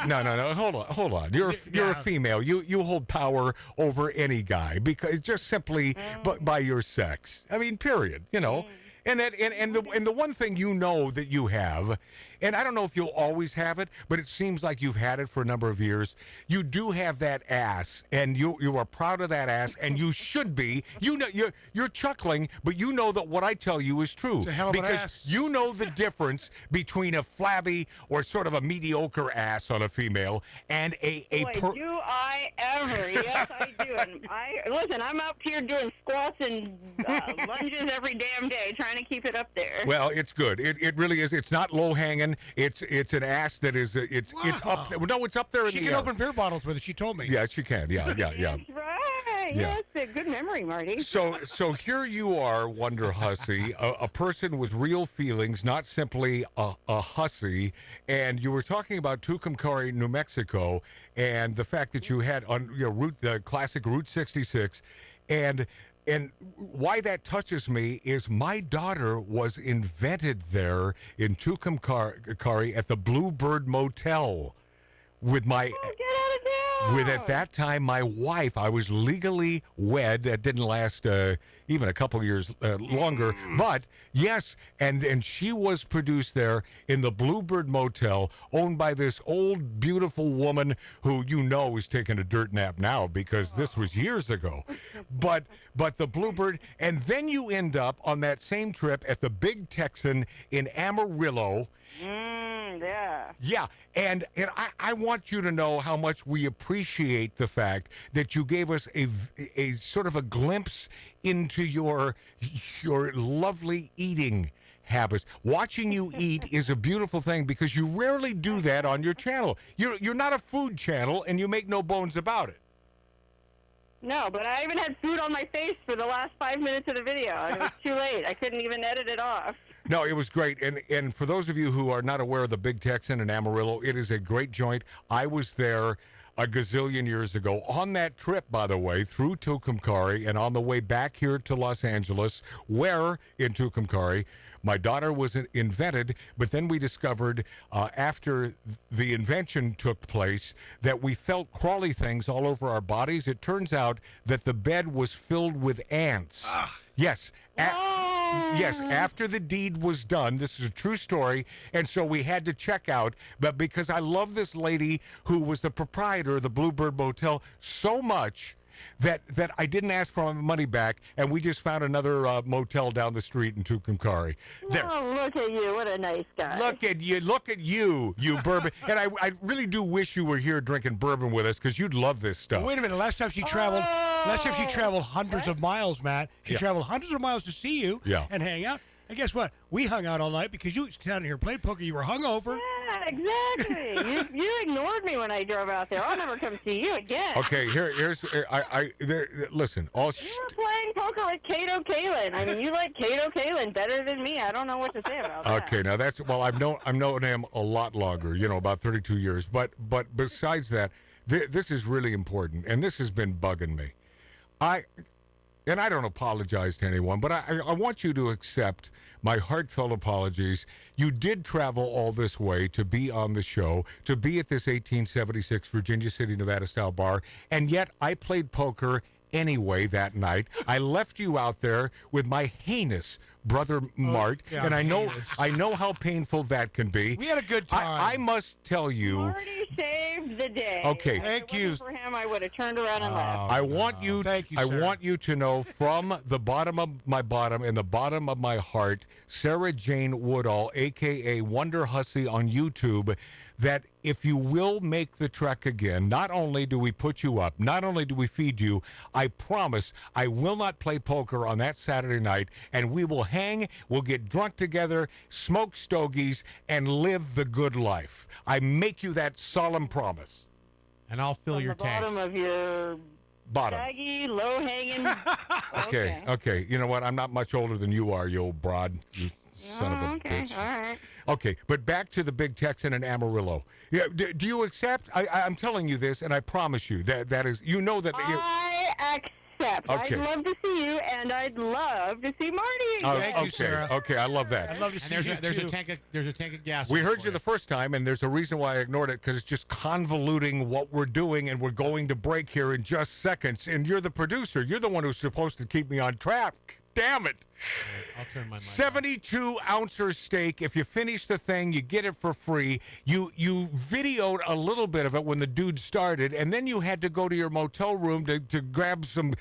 [SPEAKER 6] No. Hold on. You're a female. You hold power over any guy because just simply by your sex. I mean, period. You know. And the one thing you know that you have, and I don't know if you'll always have it, but it seems like you've had it for a number of years. You do have that ass, and you are proud of that ass, and you should be. You know, you're chuckling, but you know that what I tell you is true.
[SPEAKER 10] It's a hell of an
[SPEAKER 6] because
[SPEAKER 10] ass.
[SPEAKER 6] you know the difference between a flabby or sort of a mediocre ass on a female and
[SPEAKER 20] Boy, do I ever? Yes, I do. And listen, I'm up here doing squats and lunges every damn day, trying to keep it up there.
[SPEAKER 6] Well, it's good. It really is. It's not low hanging. It's an ass that is. It's up there. No, it's up there in
[SPEAKER 10] she
[SPEAKER 6] the
[SPEAKER 10] can
[SPEAKER 6] air.
[SPEAKER 10] open beer bottles with it. She told me.
[SPEAKER 6] Yes, she can. Yeah.
[SPEAKER 20] That's right.
[SPEAKER 6] Yeah.
[SPEAKER 20] Yes, a good memory, Marty.
[SPEAKER 6] So here you are, Wonderhussy, a person with real feelings, not simply a hussy. And you were talking about Tucumcari, New Mexico, and the fact that you had on the classic Route 66, and why that touches me is my daughter was invented there in Tucumcari at the Bluebird Motel with my... With, at that time, my wife. I was legally wed. That didn't last even a couple years longer. But, yes, and she was produced there in the Bluebird Motel, owned by this old, beautiful woman who you know is taking a dirt nap now because this was years ago. But the Bluebird, and then you end up on that same trip at the Big Texan in Amarillo.
[SPEAKER 20] friend, yeah.
[SPEAKER 6] Yeah, and I want you to know how much we appreciate the fact that you gave us a sort of a glimpse into your lovely eating habits. Watching you eat is a beautiful thing because you rarely do that on your channel. You're not a food channel, and you make no bones about it.
[SPEAKER 20] No, but I even had food on my face for the last 5 minutes of the video. And it was too late. I couldn't even edit it off.
[SPEAKER 6] No, it was great. And for those of you who are not aware of the Big Texan in Amarillo, it is a great joint. I was there a gazillion years ago on that trip, by the way, through Tucumcari and on the way back here to Los Angeles, where in Tucumcari my daughter was invented, but then we discovered after the invention took place that we felt crawly things all over our bodies. It turns out that the bed was filled with ants. Yes. Yes, after the deed was done, this is a true story, and so we had to check out, but because I love this lady who was the proprietor of the Bluebird Motel so much that I didn't ask for my money back, and we just found another motel down the street in Tucumcari. There.
[SPEAKER 20] Oh, look at you. What a nice guy.
[SPEAKER 6] Look at you, you bourbon. And I really do wish you were here drinking bourbon with us, because you'd love this stuff.
[SPEAKER 10] Wait a minute. Last time she traveled hundreds of miles, Matt. She traveled hundreds of miles to see you and hang out. And guess what? We hung out all night because you was down here playing poker. You were hungover.
[SPEAKER 20] Yeah, exactly. you ignored me when I drove out there. I'll never come see you again.
[SPEAKER 6] Okay, here's listen.
[SPEAKER 20] You were playing poker with Kato Kalin. I mean, you like Kato Kalin better than me. I don't know what to say about that.
[SPEAKER 6] Okay, now that's I've known him a lot longer. About 32 years. But besides that, this is really important, and this has been bugging me. And I don't apologize to anyone, but I want you to accept my heartfelt apologies. You did travel all this way to be on the show, to be at this 1876 Virginia City, Nevada-style bar, and yet I played poker anyway that night. I left you out there with my heinous brother Mart, and I know how painful that can be.
[SPEAKER 10] We had a good time.
[SPEAKER 6] I must tell you.
[SPEAKER 20] Marty saved the day.
[SPEAKER 6] Okay.
[SPEAKER 10] Thank you.
[SPEAKER 20] For him, I would have turned around and left.
[SPEAKER 6] I want you.
[SPEAKER 10] Thank you,
[SPEAKER 6] I
[SPEAKER 10] sir.
[SPEAKER 6] want you to know from the bottom of my bottom and the bottom of my heart, Sarah Jane Woodall, aka Wonderhussy on YouTube, that if you will make the trek again, not only do we put you up, not only do we feed you, I promise I will not play poker on that Saturday night, and we will hang, we'll get drunk together, smoke stogies, and live the good life. I make you that solemn promise.
[SPEAKER 8] And I'll fill your tank.
[SPEAKER 20] Bottom of your
[SPEAKER 6] Bottom.
[SPEAKER 20] baggy, low-hanging.
[SPEAKER 6] Okay. You know what? I'm not much older than you are, you old broad. You son of a bitch.
[SPEAKER 20] All right.
[SPEAKER 6] Okay, but back to the Big Texan in Amarillo. Yeah, do you accept? I'm telling you this, and I promise you that is, that.
[SPEAKER 20] I accept.
[SPEAKER 6] Okay.
[SPEAKER 20] I'd love to see you, and I'd love to see Marty again.
[SPEAKER 10] Thank you, Sarah.
[SPEAKER 6] Okay, I love that.
[SPEAKER 10] I'd love to see you
[SPEAKER 8] There's
[SPEAKER 10] too.
[SPEAKER 8] a tank of gas.
[SPEAKER 6] We heard you the first time, and there's a reason why I ignored it, because it's just convoluting what we're doing, and we're going to break here in just seconds. And you're the producer. You're the one who's supposed to keep me on track. Damn it.
[SPEAKER 8] I'll turn my mic
[SPEAKER 6] 72-ouncer steak. If you finish the thing, you get it for free. You videoed a little bit of it when the dude started, and then you had to go to your motel room to grab some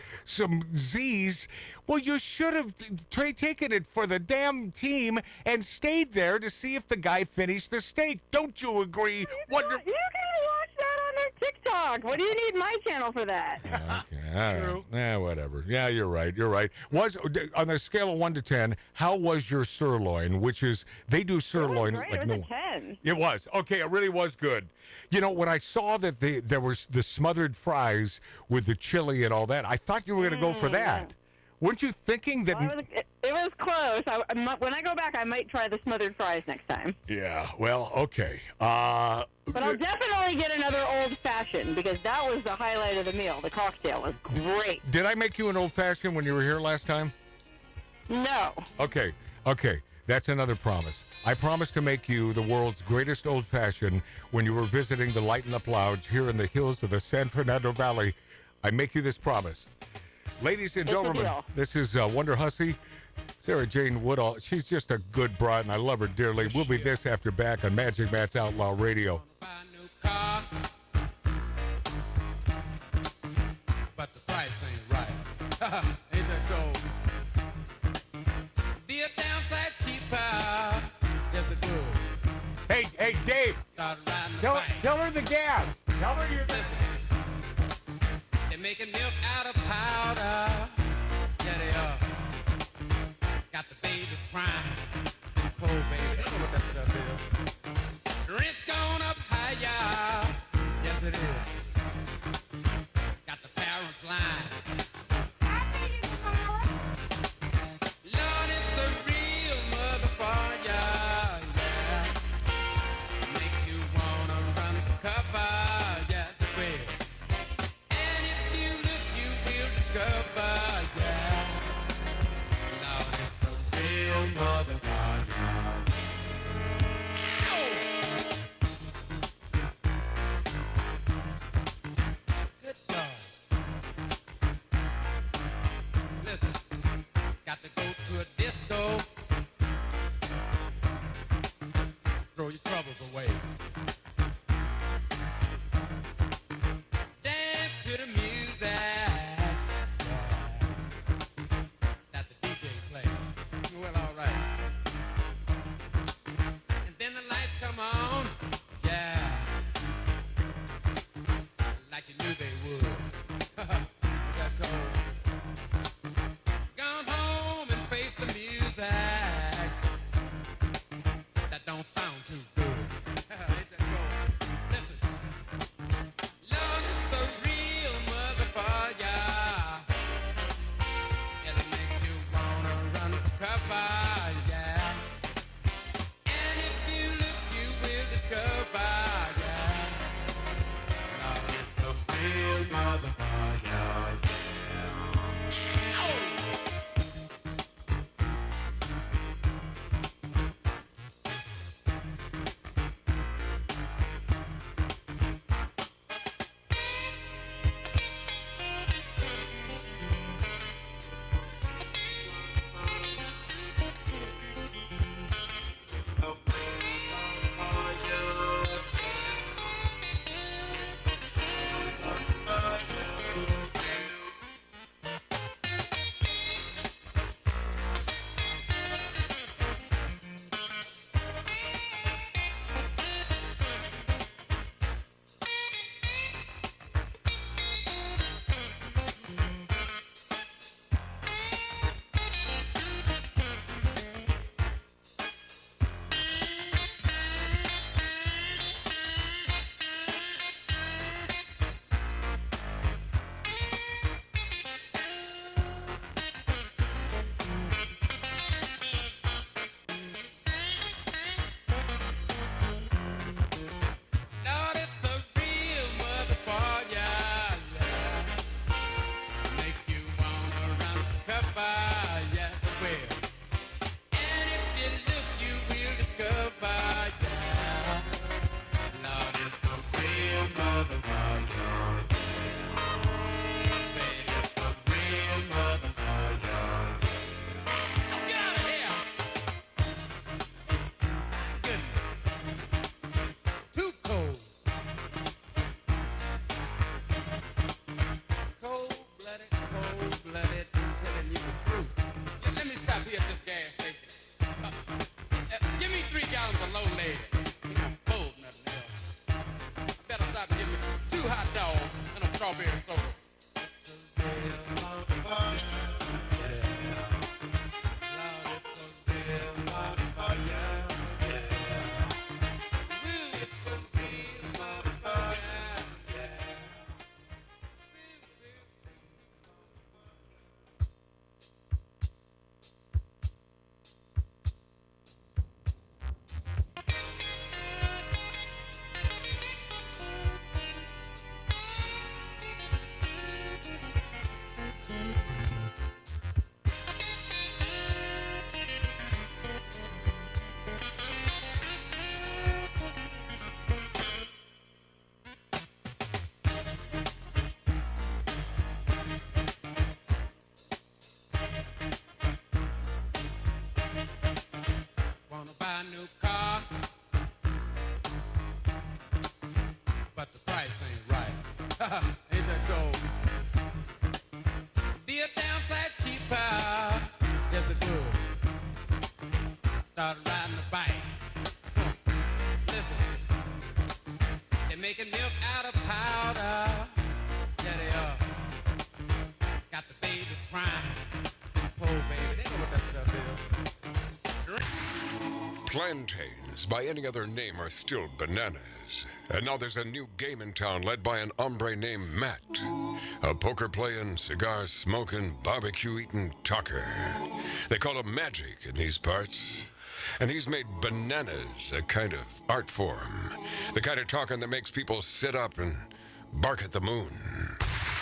[SPEAKER 6] Z's. Well, you should have taken it for the damn team and stayed there to see if the guy finished the steak. Don't you agree?
[SPEAKER 20] You can watch that on their TikTok. What do you need my channel for that?
[SPEAKER 6] Okay, all right. Yeah, whatever. Yeah, you're right. Was on a scale of 1 to 10, how was your sirloin? Which is they do sirloin
[SPEAKER 20] It was great.
[SPEAKER 6] like
[SPEAKER 20] It
[SPEAKER 6] no.
[SPEAKER 20] was a 10.
[SPEAKER 6] It was okay. It really was good. When I saw that there was the smothered fries with the chili and all that, I thought you were going to go for that. Weren't you thinking that?
[SPEAKER 20] Well, it was close. When I go back, I might try the smothered fries next time.
[SPEAKER 6] Yeah. Well, okay.
[SPEAKER 20] But I'll definitely get another old-fashioned, because that was the highlight of the meal. The cocktail was great.
[SPEAKER 6] Did I make you an old-fashioned when you were here last time?
[SPEAKER 20] No.
[SPEAKER 6] Okay. That's another promise. I promise to make you the world's greatest old-fashioned when you were visiting the Lighten Up Lounge here in the hills of the San Fernando Valley. I make you this promise. Ladies and gentlemen, this is Wonderhussy, Sarah Jane Woodall. She's just a good broad, and I love her dearly. We'll be this after back on Magic Matt's Outlaw Radio.
[SPEAKER 21] But the price ain't right. Ain't that cold? Be a damn sight cheaper. Just a good.
[SPEAKER 6] Hey, Hey, Dave.
[SPEAKER 21] Start riding the
[SPEAKER 6] Tell
[SPEAKER 21] bike.
[SPEAKER 6] her the gas. Tell her you're
[SPEAKER 21] They're making milk out of powder. Yeah, they are. Got the babies crying. Poor baby. I don't know what that stuff is. Rent's gone up higher. Yes, it is. Got the parents lying. Lord, it's a real motherfucker. Yeah. Make you wanna run for cover. Yes, it will. And if you look, you will discover. Yeah. Lord, it's a real motherfucker. Good dog. Listen, got to go to a disco. Throw your troubles away. Dance to the music that the DJ plays. Well, all right. And then the lights come on. Yeah. Like you knew they would. That cold. Gone home and face the music. That don't sound too good. Ain't that cold? Listen. Lord, it's a real motherfucker. It'll make you wanna run for cover, yeah. And if you look, you will discover, yeah. Lord, it's a real motherfucker, yeah. Lord, it's a real motherfucker, yeah. Make you wanna run for cover, yes it will. And if you look, you will discover, yeah. Lord, it's a real motherfucker. Say it's a real motherfucker. Oh, get out of here! Goodness. Too cold. Cold-blooded, I'm telling you the truth.
[SPEAKER 5] Plantains, by any other name, are still bananas. And now there's a new game in town led by an hombre named Matt. A poker-playing, cigar-smoking, barbecue-eating talker. They call him Magic in these parts. And he's made bananas a kind of art form. The kind of talking that makes people sit up and bark at the moon.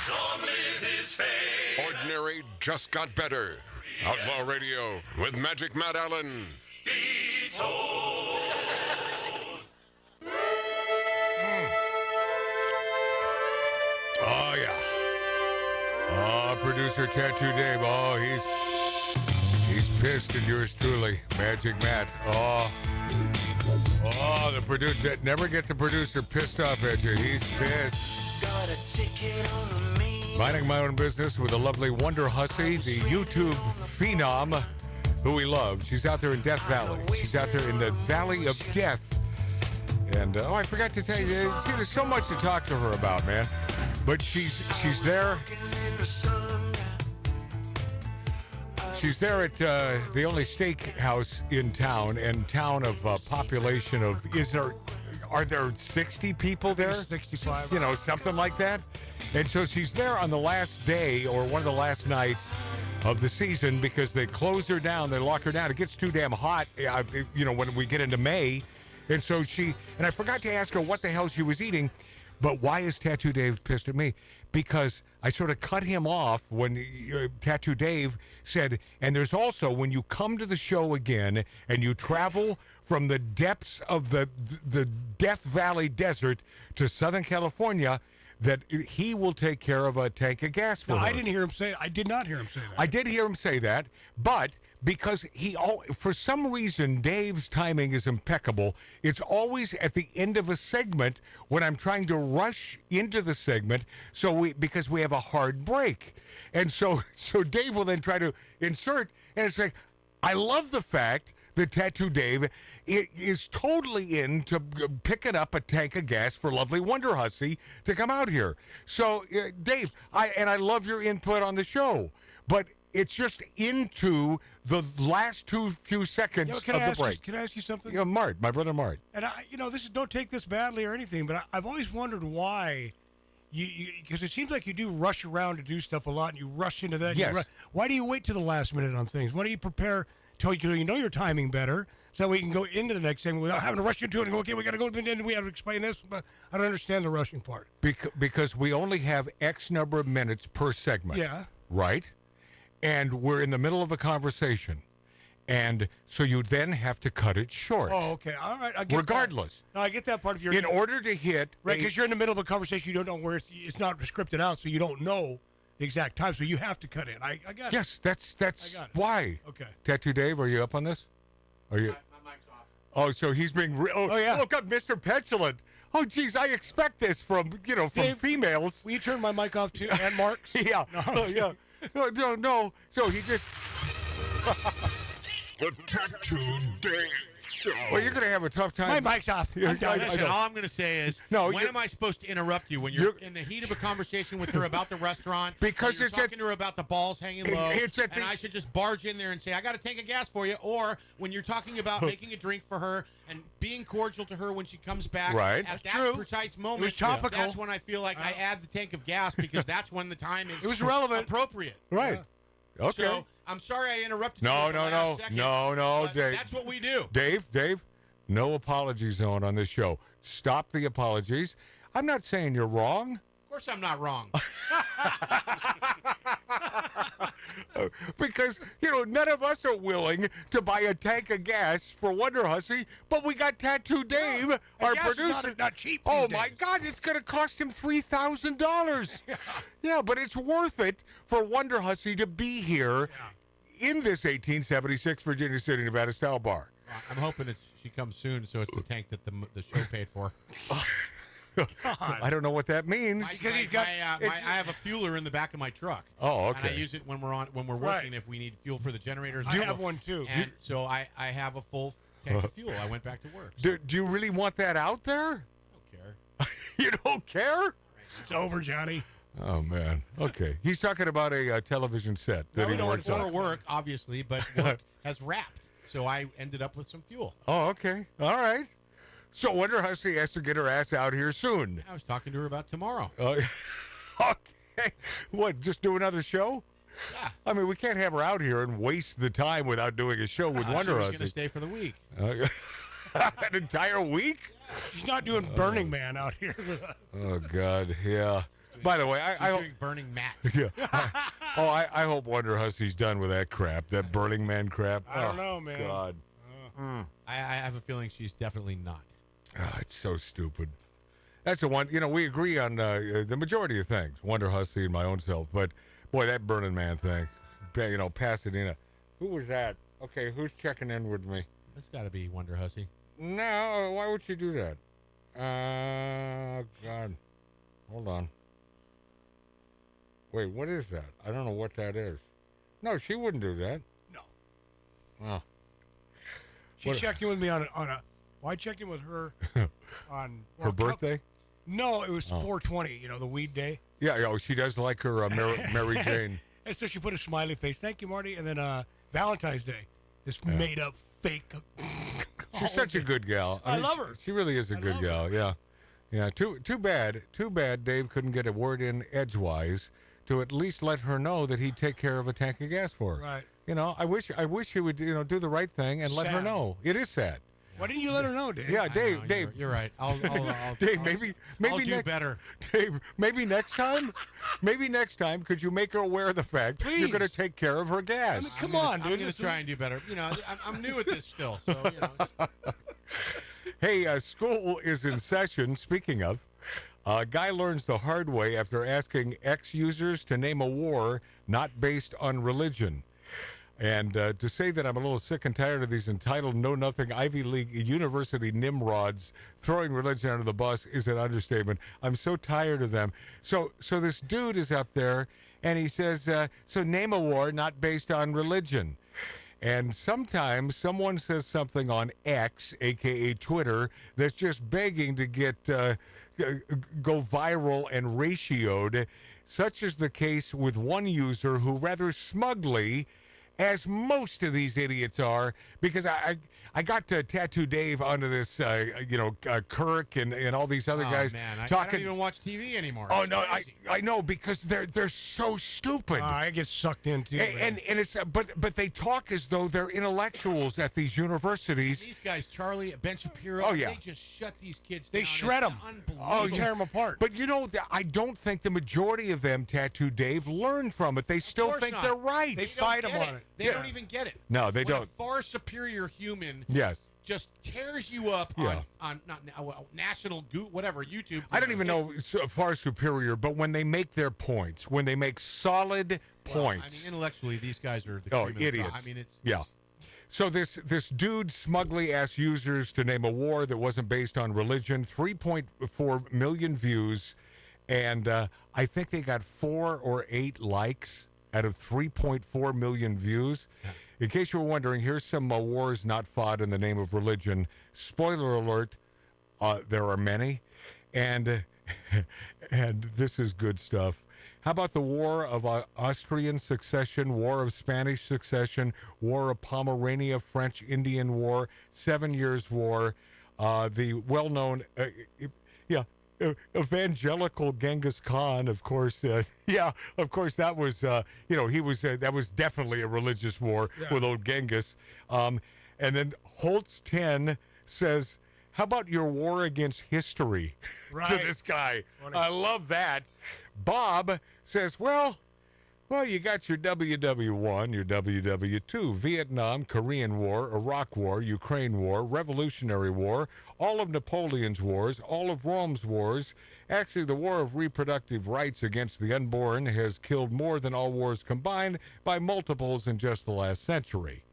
[SPEAKER 4] Don't live his fate.
[SPEAKER 5] Ordinary just got better. Outlaw Radio with Magic Matt Allen.
[SPEAKER 4] He told.
[SPEAKER 6] Oh, yeah. Oh, producer Tattoo Dave. Oh, he's pissed at yours truly, Magic Matt. Oh, the producer. Never get the producer pissed off at you. He's pissed.
[SPEAKER 4] Got a ticket on the main.
[SPEAKER 6] Minding my own business with a lovely Wonderhussy, the YouTube phenom who we love. She's out there in Death Valley. She's out there in the Valley of Death. And, I forgot to tell you, see, there's so much to talk to her about, man. But she's there. She's there at the only steakhouse in town, and town of population of, are there 60 people there?
[SPEAKER 10] 65.
[SPEAKER 6] You know, something like that. And so she's there on the last day or one of the last nights of the season because they close her down, they lock her down. It gets too damn hot, when we get into May. And so and I forgot to ask her what the hell she was eating. But why is Tattoo Dave pissed at me? Because I sort of cut him off when Tattoo Dave said, and there's also, when you come to the show again and you travel from the depths of the Death Valley Desert to Southern California, that he will take care of a tank of gas for her.
[SPEAKER 10] I didn't hear him say it. I did not hear him say that.
[SPEAKER 6] I did hear him say that, but because for some reason, Dave's timing is impeccable. It's always at the end of a segment when I'm trying to rush into the segment, because we have a hard break. And so Dave will then try to insert, and it's like, I love the fact that Tattoo Dave is totally into picking up a tank of gas for lovely Wonderhussy to come out here. So, Dave, I love your input on the show, but it's just into the last few seconds of the break.
[SPEAKER 10] Can I ask you something?
[SPEAKER 6] Yeah, Mart, my brother Mart.
[SPEAKER 10] And don't take this badly or anything, but I've always wondered why because it seems like you do rush around to do stuff a lot, and you rush into that.
[SPEAKER 6] Yes.
[SPEAKER 10] Why do you wait to the last minute on things? Why do you prepare till you know your timing better, so we can go into the next segment without having to rush into it and go, okay, we got to go to the end, and we have to explain this. But I don't understand the rushing part.
[SPEAKER 6] Because we only have X number of minutes per segment.
[SPEAKER 10] Yeah.
[SPEAKER 6] Right? And we're in the middle of a conversation. And so you then have to cut it short.
[SPEAKER 10] Oh, okay. All right. I get
[SPEAKER 6] regardless.
[SPEAKER 10] That. No, I get that part of your...
[SPEAKER 6] In order to hit...
[SPEAKER 10] Right, because you're in the middle of a conversation, you don't know where it's not scripted out, so you don't know the exact time, so you have to cut in. I got it.
[SPEAKER 6] Yes, that's why.
[SPEAKER 10] Okay.
[SPEAKER 6] Tattoo Dave, are you up on this? Are you?
[SPEAKER 9] My mic's off.
[SPEAKER 6] Oh, so he's being...
[SPEAKER 10] Oh, yeah.
[SPEAKER 6] Oh, God, Mr. Petulant. Oh, geez, I expect this from
[SPEAKER 10] Dave,
[SPEAKER 6] females.
[SPEAKER 10] Will you turn my mic off, too, and Mark's?
[SPEAKER 6] Yeah.
[SPEAKER 10] No.
[SPEAKER 6] Oh, yeah. No. So he just...
[SPEAKER 17] The Tattoo Dave Show.
[SPEAKER 6] Well, you're going to have a tough time.
[SPEAKER 10] My mic's off.
[SPEAKER 9] Listen, all I'm going to say is, when am I supposed to interrupt you? When you're in the heat of a conversation with her about the restaurant,
[SPEAKER 6] because
[SPEAKER 9] you're talking to her about the balls hanging low,
[SPEAKER 6] and
[SPEAKER 9] I should just barge in there and say, I got to take a gas for you, or when you're talking about making a drink for her and being cordial to her when she comes back,
[SPEAKER 6] right.
[SPEAKER 9] at that precise moment, that's when I feel like I add the tank of gas, because that's when the time is
[SPEAKER 10] relevant.
[SPEAKER 9] appropriate.
[SPEAKER 6] Right. Okay.
[SPEAKER 9] So, I'm sorry I interrupted you.
[SPEAKER 6] No, Dave.
[SPEAKER 9] That's what we do.
[SPEAKER 6] Dave, no apology zone on this show. Stop the apologies. I'm not saying you're wrong.
[SPEAKER 9] Of course I'm not wrong.
[SPEAKER 6] Because, none of us are willing to buy a tank of gas for Wonderhussy, but we got Tattoo Dave, our producer.
[SPEAKER 10] Not cheap.
[SPEAKER 6] Oh, my God, it's going to cost him $3,000. Yeah, but it's worth it for Wonderhussy to be here in this 1876 Virginia City, Nevada style bar.
[SPEAKER 8] I'm hoping she comes soon, so it's the tank that the show paid for.
[SPEAKER 6] I don't know what that means.
[SPEAKER 9] I have a fueler in the back of my truck.
[SPEAKER 6] Oh, okay.
[SPEAKER 9] And I use it when we're working if we need fuel for the generators.
[SPEAKER 10] I have one too.
[SPEAKER 9] And so I have a full tank of fuel. I went back to work.
[SPEAKER 6] Do you really want that out there?
[SPEAKER 9] I don't care.
[SPEAKER 6] You don't care?
[SPEAKER 10] It's over, Johnny.
[SPEAKER 6] Oh, man. Okay. He's talking about a television set that he works on.
[SPEAKER 9] For work, obviously, but work has wrapped. So I ended up with some fuel.
[SPEAKER 6] Oh, okay. All right. So Wonderhussy has to get her ass out here soon.
[SPEAKER 9] I was talking to her about tomorrow.
[SPEAKER 6] Okay. What, just do another show?
[SPEAKER 9] Yeah.
[SPEAKER 6] I mean, we can't have her out here and waste the time without doing a show with Wonderhussy.
[SPEAKER 9] She was going to stay for the week.
[SPEAKER 6] An entire week?
[SPEAKER 10] She's not doing Burning Man out here.
[SPEAKER 6] Oh, God, yeah. By the way,
[SPEAKER 9] She's doing Burning Matt.
[SPEAKER 6] Yeah. I hope Wonderhussy's done with that crap, that Burning Man crap.
[SPEAKER 10] I don't know, man.
[SPEAKER 6] God.
[SPEAKER 9] I have a feeling she's definitely not.
[SPEAKER 6] Oh, it's so stupid. That's the one, we agree on the majority of things, Wonderhussy and my own self, but boy, that Burning Man thing, Pasadena. Who was that? Okay, who's checking in with me?
[SPEAKER 9] It's got to be Wonderhussy.
[SPEAKER 6] No, why would you do that? God. Hold on. Wait, what is that? I don't know what that is. No, she wouldn't do that.
[SPEAKER 10] No.
[SPEAKER 6] Oh.
[SPEAKER 10] She checked in with me on a. Well, I checked in with her on
[SPEAKER 6] her birthday.
[SPEAKER 10] No, it was 420. The weed day.
[SPEAKER 6] Yeah, she does like her Mary Jane.
[SPEAKER 10] And so she put a smiley face. Thank you, Marty. And then Valentine's Day, this made up fake.
[SPEAKER 6] She's such a good gal.
[SPEAKER 10] I love her.
[SPEAKER 6] She really is a good gal. Yeah, yeah. Too bad Dave couldn't get a word in edgewise to at least let her know that he'd take care of a tank of gas for her.
[SPEAKER 10] Right.
[SPEAKER 6] I wish he would do the right thing and let her know. It is sad.
[SPEAKER 10] Why didn't you let her know, Dave?
[SPEAKER 6] Yeah, Dave.
[SPEAKER 9] You're right. I'll
[SPEAKER 6] Dave, maybe
[SPEAKER 9] I'll do better.
[SPEAKER 6] Dave, maybe next time, could you make her aware of the fact you're going to take care of her gas?
[SPEAKER 10] I mean, come on, dude.
[SPEAKER 9] I'm going to try and do better. I'm new at this still, so
[SPEAKER 6] Hey, school is in session. Speaking of, a guy learns the hard way after asking ex-users to name a war not based on religion. And to say that I'm a little sick and tired of these entitled know-nothing Ivy League university nimrods throwing religion under the bus is an understatement. I'm so tired of them. So this dude is up there, and he says, so name a war not based on religion. And sometimes someone says something on X, a.k.a. Twitter, that's just begging to get go viral and ratioed. Such is the case with one user who rather smugly, as most of these idiots are, because I got to Tattoo Dave onto this, Kirk and all these other guys
[SPEAKER 9] man. I
[SPEAKER 6] talking.
[SPEAKER 9] don't even watch TV anymore.
[SPEAKER 6] Oh no, I know, because they're so stupid.
[SPEAKER 10] I get sucked into it.
[SPEAKER 6] And it's but they talk as though they're intellectuals at these universities.
[SPEAKER 9] These guys, Charlie, Ben Shapiro,
[SPEAKER 6] Oh, yeah.
[SPEAKER 9] they just shut these kids
[SPEAKER 10] They
[SPEAKER 9] down.
[SPEAKER 10] shred
[SPEAKER 9] It's
[SPEAKER 10] them.
[SPEAKER 9] Unbelievable.
[SPEAKER 6] Oh,
[SPEAKER 10] They tear them apart.
[SPEAKER 6] But I don't think the majority of them, Tattoo Dave, learn from it. They still
[SPEAKER 9] course
[SPEAKER 6] think
[SPEAKER 9] not.
[SPEAKER 6] they're right.
[SPEAKER 10] They
[SPEAKER 9] don't
[SPEAKER 10] fight
[SPEAKER 9] get
[SPEAKER 10] them
[SPEAKER 9] it.
[SPEAKER 10] on it.
[SPEAKER 9] They don't even get it.
[SPEAKER 6] No, they
[SPEAKER 9] When
[SPEAKER 6] don't.
[SPEAKER 9] A far superior human
[SPEAKER 6] Yes.
[SPEAKER 9] just tears you up
[SPEAKER 6] Yeah.
[SPEAKER 9] on national whatever YouTube.
[SPEAKER 6] I don't even know far superior, but when they make their points, when they make solid points.
[SPEAKER 9] I mean, intellectually, these guys are the
[SPEAKER 6] Oh,
[SPEAKER 9] cream of the
[SPEAKER 6] idiots.
[SPEAKER 9] crop. I mean,
[SPEAKER 6] yeah. So this dude smugly asked users to name a war that wasn't based on religion. 3.4 million views, and I think they got 4 or 8 likes out of 3.4 million views. In case you were wondering, here's some wars not fought in the name of religion. Spoiler alert: there are many, and this is good stuff. How about the War of Austrian Succession, War of Spanish Succession, War of Pomerania, French-Indian War, 7 Years' War, the well-known, evangelical Genghis Khan, of course. Of course, that was, that was definitely a religious war with old Genghis. And then Holtz 10 says, how about your war against history to this guy?
[SPEAKER 10] Funny.
[SPEAKER 6] I love that. Bob says, well, you got your WW1, your WW2, Vietnam, Korean War, Iraq War, Ukraine War, Revolutionary War, all of Napoleon's wars, all of Rome's wars. Actually, the War of Reproductive Rights against the Unborn has killed more than all wars combined by multiples in just the last century.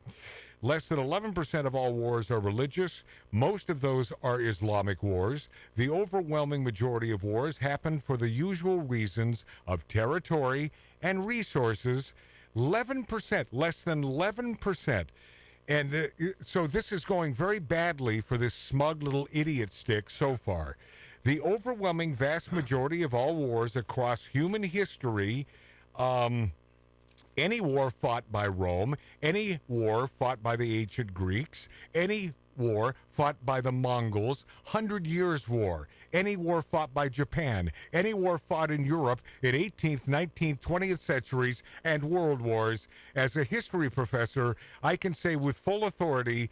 [SPEAKER 6] Less than 11% of all wars are religious. Most of those are Islamic wars. The overwhelming majority of wars happen for the usual reasons of territory and resources. 11%, less than 11%. And so this is going very badly for this smug little idiot stick so far. The overwhelming vast majority of all wars across human history any war fought by Rome, any war fought by the ancient Greeks, any war fought by the Mongols, 100 Years' War, any war fought by Japan, any war fought in Europe in 18th, 19th, 20th centuries, and world wars. As a history professor, I can say with full authority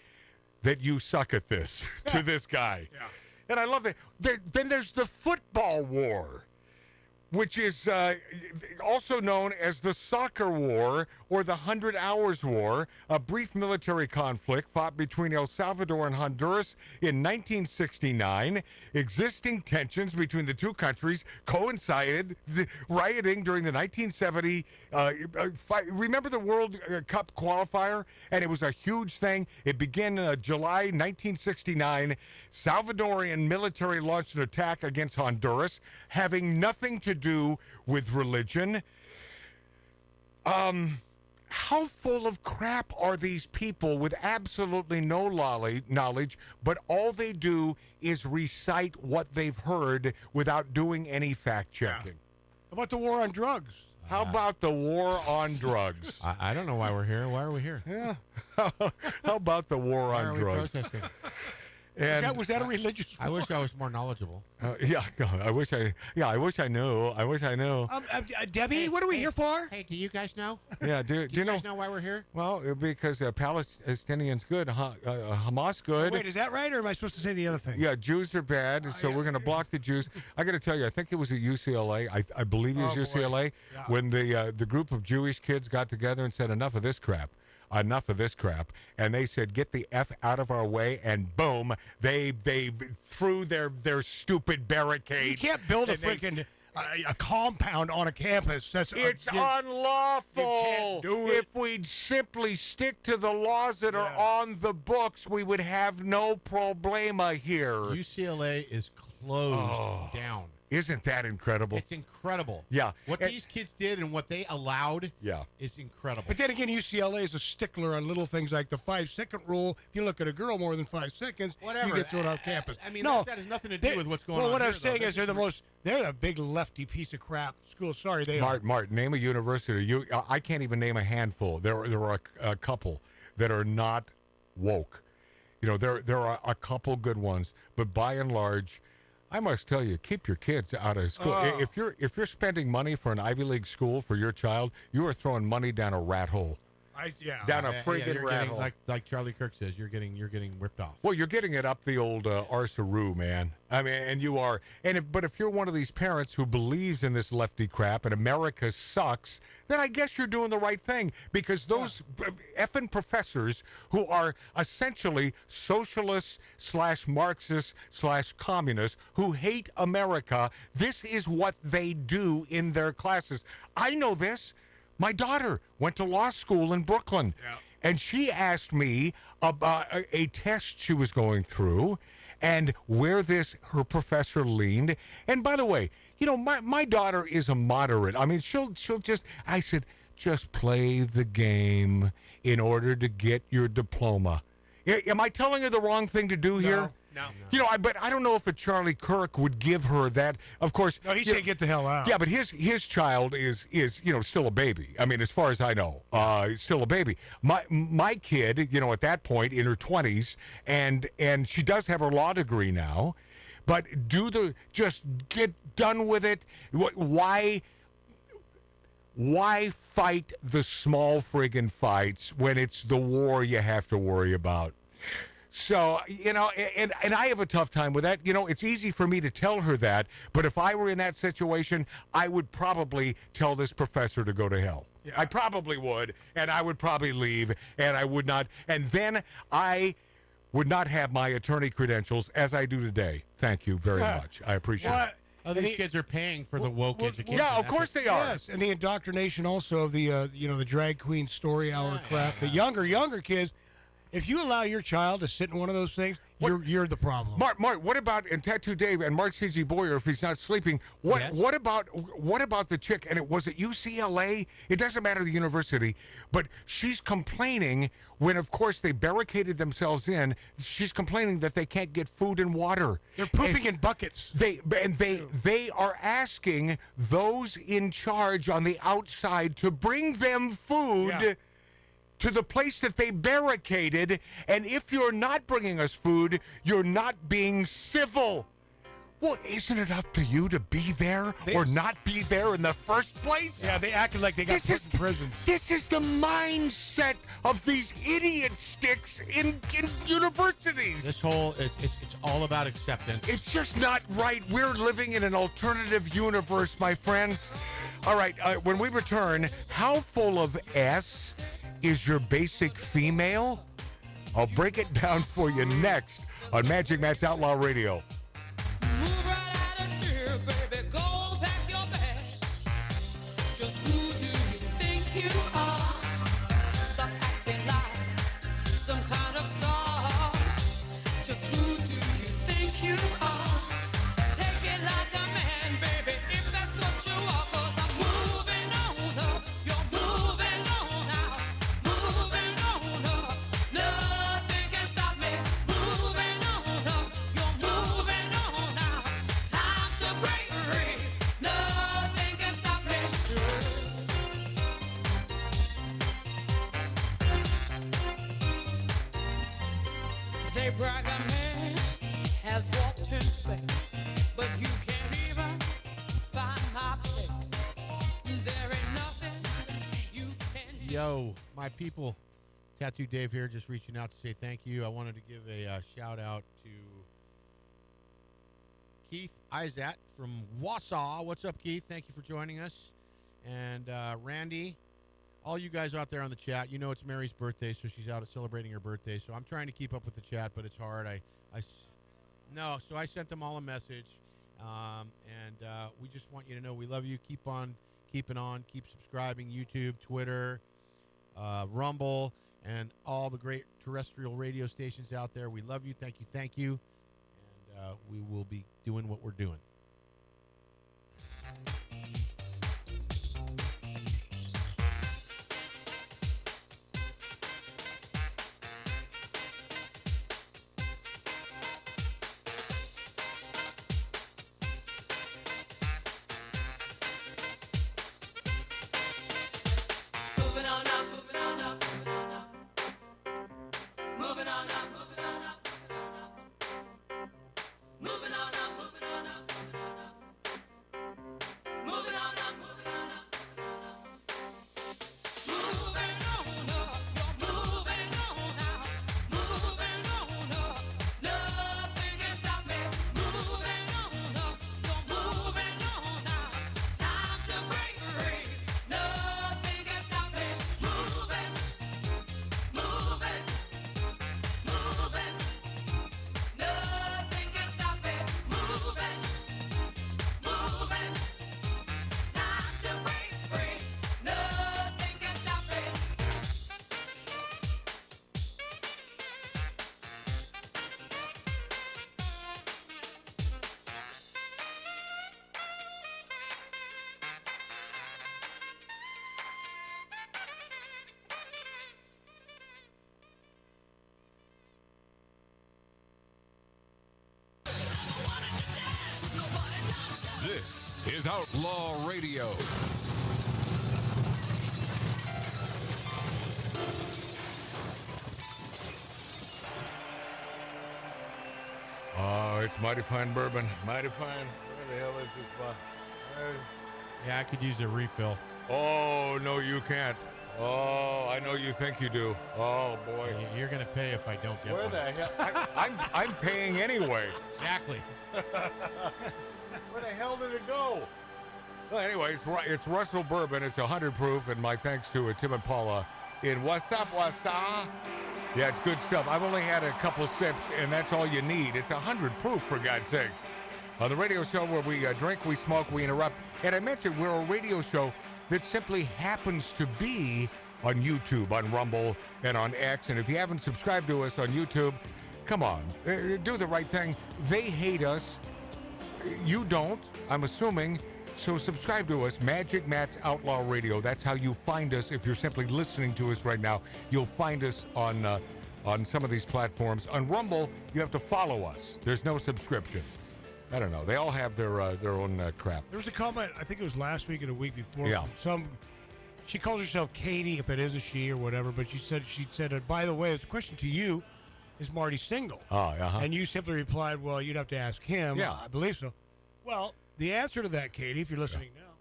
[SPEAKER 6] that you suck at this to this guy.
[SPEAKER 10] Yeah.
[SPEAKER 6] And I love that. Then there's the football war, which is also known as the Soccer War or the 100 Hours War, a brief military conflict fought between El Salvador and Honduras in 1969. Existing tensions between the two countries coincided rioting during the 1970 fight. Remember the World Cup qualifier? And it was a huge thing. It began July 1969. Salvadorian military launched an attack against Honduras, having nothing to do with religion. How full of crap are these people with absolutely no knowledge, but all they do is recite what they've heard without doing any fact checking?
[SPEAKER 10] How about the war on drugs?
[SPEAKER 6] How about the war on drugs?
[SPEAKER 9] I don't know why we're here. Why are we here?
[SPEAKER 6] Yeah. How about the war
[SPEAKER 9] Why
[SPEAKER 6] on
[SPEAKER 9] are we
[SPEAKER 6] drugs?
[SPEAKER 9] protesting?
[SPEAKER 10] Was that a religious war?
[SPEAKER 9] I wish I was more knowledgeable.
[SPEAKER 6] Yeah, I wish I knew.
[SPEAKER 10] Debbie, what are we here for?
[SPEAKER 9] Hey, do you guys know?
[SPEAKER 6] Yeah, do
[SPEAKER 9] you guys know why we're here?
[SPEAKER 6] Well, because Palestinians good, Hamas good.
[SPEAKER 10] Wait, is that right, or am I supposed to say the other thing?
[SPEAKER 6] Yeah, Jews are bad, so we're going to block the Jews. I got to tell you, I think it was at UCLA. I believe it was UCLA when the group of Jewish kids got together and said, enough of this crap. Enough of this crap. And they said, get the F out of our way, and boom, they threw their stupid barricades.
[SPEAKER 10] You can't build a freaking a compound on a campus.
[SPEAKER 6] It's unlawful.
[SPEAKER 10] You can't do it.
[SPEAKER 6] If we'd simply stick to the laws that are on the books, we would have no problema here.
[SPEAKER 9] UCLA is closed down.
[SPEAKER 6] Isn't that incredible?
[SPEAKER 9] It's incredible.
[SPEAKER 6] Yeah.
[SPEAKER 9] What these kids did and what they allowed
[SPEAKER 6] Yeah.
[SPEAKER 9] is incredible.
[SPEAKER 10] But then again, UCLA is a stickler on little things like the 5-second rule. If you look at a girl more than 5 seconds,
[SPEAKER 9] Whatever.
[SPEAKER 10] you get thrown off campus.
[SPEAKER 9] I mean,
[SPEAKER 10] no,
[SPEAKER 9] that has nothing to do with what's going on
[SPEAKER 10] Well, what
[SPEAKER 9] here,
[SPEAKER 10] I'm saying
[SPEAKER 9] though.
[SPEAKER 10] is they're the big lefty piece of crap school. Sorry, they are.
[SPEAKER 6] Martin, name a university. I can't even name a handful. There are a couple that are not woke. You know, there are a couple good ones, but by and large, I must tell you, keep your kids out of school. If you're spending money for an Ivy League school for your child, you are throwing money down a rat hole. Down a friggin' rat hole.
[SPEAKER 9] Like Charlie Kirk says, you're getting ripped off.
[SPEAKER 6] Well, you're getting it up the old arsaroo, man. I mean, and you are. But if you're one of these parents who believes in this lefty crap and America sucks, then I guess you're doing the right thing, because those effing professors who are essentially socialists / Marxists / communists who hate America, this is what they do in their classes. I know this. My daughter went to law school in Brooklyn, and she asked me about a test she was going through and where her professor leaned. And by the way, you know, my daughter is a moderate. I mean, she'll just, I said, just play the game in order to get your diploma. Am I telling her the wrong thing to do here?
[SPEAKER 10] No.
[SPEAKER 6] You know, but I don't know if a Charlie Kirk would give her that. Of course,
[SPEAKER 10] no, he said get the hell out.
[SPEAKER 6] Yeah, but his child is still a baby. I mean, as far as I know, he's still a baby. My kid, you know, at that point in her 20s, and she does have her law degree now, but just get done with it. Why fight the small friggin' fights when it's the war you have to worry about? So, you know, and I have a tough time with that. You know, it's easy for me to tell her that, but if I were in that situation, I would probably tell this professor to go to hell. Yeah. I probably would, and I would probably leave, and I would not, and then I would not have my attorney credentials as I do today. Thank you very much. I appreciate it.
[SPEAKER 9] Oh, these kids are paying for the woke education.
[SPEAKER 6] Yeah, of course they are.
[SPEAKER 10] Yes, and the indoctrination also of the the drag queen story hour crap. The younger kids. If you allow your child to sit in one of those things, you're the problem.
[SPEAKER 6] Mark, what about and Tattoo Dave and Mark C.G. Boyer if he's not sleeping? What about the chick? And was it UCLA? It doesn't matter the university, but she's complaining when, of course, they barricaded themselves in. She's complaining that they can't get food and water.
[SPEAKER 10] They're pooping in buckets.
[SPEAKER 6] They are asking those in charge on the outside to bring them food.
[SPEAKER 10] Yeah.
[SPEAKER 6] To the place that they barricaded, and if you're not bringing us food, you're not being civil. Well, isn't it up to you to be there or not be there in the first place?
[SPEAKER 10] Yeah, they acted like they got put in prison.
[SPEAKER 6] This is the mindset of these idiot sticks in universities.
[SPEAKER 9] This whole, it's all about acceptance.
[SPEAKER 6] It's just not right. We're living in an alternative universe, my friends. All right, when we return, how full of S is your basic female? I'll break it down for you next on Magic Matt's Outlaw Radio.
[SPEAKER 4] Move right out of here, baby. Go pack your bags. Just who do you think you are? Stop acting like some kind of star. Just who do you think you are? Take it like a man, baby, if that's what you are. 'Cause I'm moving on up. You're moving on out. Moving on up. Nothing can stop me. Moving on up. You're moving on out. Time to break free. Nothing can stop me. They brag a man has walked in space, but you can't even find my place. There ain't nothing you can do.
[SPEAKER 9] Yo, my people, Tattoo Dave here, just reaching out to say thank you. I wanted to give a shout out to Keith Izat from Wausau. What's up, Keith? Thank you for joining us. And Randy, all you guys out there on the chat, you know it's Mary's birthday, so she's out celebrating her birthday. So I'm trying to keep up with the chat, but it's hard. So I sent them all a message, and we just want you to know we love you. Keep on keeping on. Keep subscribing. YouTube, Twitter, Rumble, and all the great terrestrial radio stations out there. We love you. Thank you. Thank you. And we will be doing what we're doing.
[SPEAKER 4] Moving on up, moving on up, moving on up. Moving on up, moving on up, moving on up. Moving on up, moving on up, moving on up. Moving on up, moving on up. Moving on up, you're moving on out. Moving on up, nothing can stop me. Moving on up, you're moving on out. Time to break free. Nothing can stop me. Moving, moving, moving. Nothing can stop me. Moving, moving. Time to break free. Nothing can stop me.
[SPEAKER 5] This is Outlaw Radio.
[SPEAKER 6] Oh, it's mighty fine bourbon. Mighty fine. Where the hell is this bottle?
[SPEAKER 9] Yeah, I could use a refill.
[SPEAKER 6] Oh, no, you can't. Oh, I know you think you do. Oh, boy.
[SPEAKER 9] You're going to pay if I don't get
[SPEAKER 6] Where
[SPEAKER 9] one.
[SPEAKER 6] the hell? I'm paying anyway.
[SPEAKER 9] Exactly.
[SPEAKER 6] Where the hell did it go? Well, anyway, it's Russell Bourbon. It's 100 proof, and my thanks to Tim and Paula in What's Up, Yeah, it's good stuff. I've only had a couple sips, and that's all you need. It's 100 proof, for God's sakes. On the radio show where we drink, we smoke, we interrupt. And I mentioned we're a radio show that simply happens to be on YouTube, on Rumble, and on X. And if you haven't subscribed to us on YouTube, come on, do the right thing. They hate us. You don't, I'm assuming. So subscribe to us, Magic Matt's Outlaw Radio. That's how you find us. If you're simply listening to us right now, you'll find us on some of these platforms. On Rumble, you have to follow us. There's no subscription. I don't know. They all have their own crap.
[SPEAKER 10] There was a comment, I think it was last week or the week before.
[SPEAKER 6] Yeah.
[SPEAKER 10] From she calls herself Katie, if it is a she or whatever, but she said, by the way, it's a question to you. Is Marty single?
[SPEAKER 6] Oh, uh-huh.
[SPEAKER 10] And you simply replied, well, you'd have to ask him.
[SPEAKER 6] Yeah.
[SPEAKER 10] I believe so. Well, the answer to that, Katie, if you're listening now,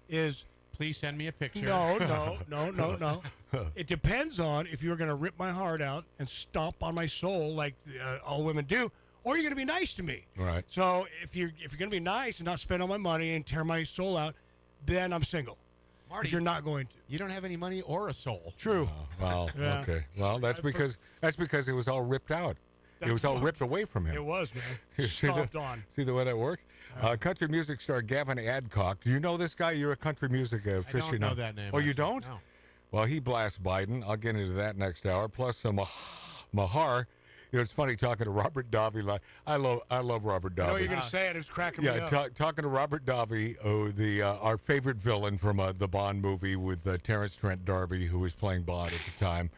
[SPEAKER 10] is
[SPEAKER 9] please send me a picture.
[SPEAKER 10] No. It depends on if you're going to rip my heart out and stomp on my soul like all women do, or you're going to be nice to me.
[SPEAKER 6] Right.
[SPEAKER 10] So if you're going to be nice and not spend all my money and tear my soul out, then I'm single.
[SPEAKER 9] Marty,
[SPEAKER 10] you're not going to.
[SPEAKER 9] You don't have any money or a soul.
[SPEAKER 10] True.
[SPEAKER 6] Well,
[SPEAKER 10] Yeah.
[SPEAKER 6] okay. Well, that's because it was all ripped out. It was all ripped away from him.
[SPEAKER 10] It was, man.
[SPEAKER 6] See
[SPEAKER 10] Stomped on.
[SPEAKER 6] See the way that worked? Country music star Gavin Adcock. Do you know this guy? You're a country music aficionado.
[SPEAKER 9] I don't know that name.
[SPEAKER 6] Oh, you
[SPEAKER 9] actually.
[SPEAKER 6] don't?
[SPEAKER 9] No.
[SPEAKER 6] Well, he blasts Biden. I'll get into that next hour. Plus some Mahar. You know, it's funny talking to Robert Davi. I love Robert Davi.
[SPEAKER 10] I know you're going to say it. It's cracking me up.
[SPEAKER 6] Talking to Robert Davi, our favorite villain from the Bond movie with Terrence Trent D'Arby, who was playing Bond at the time.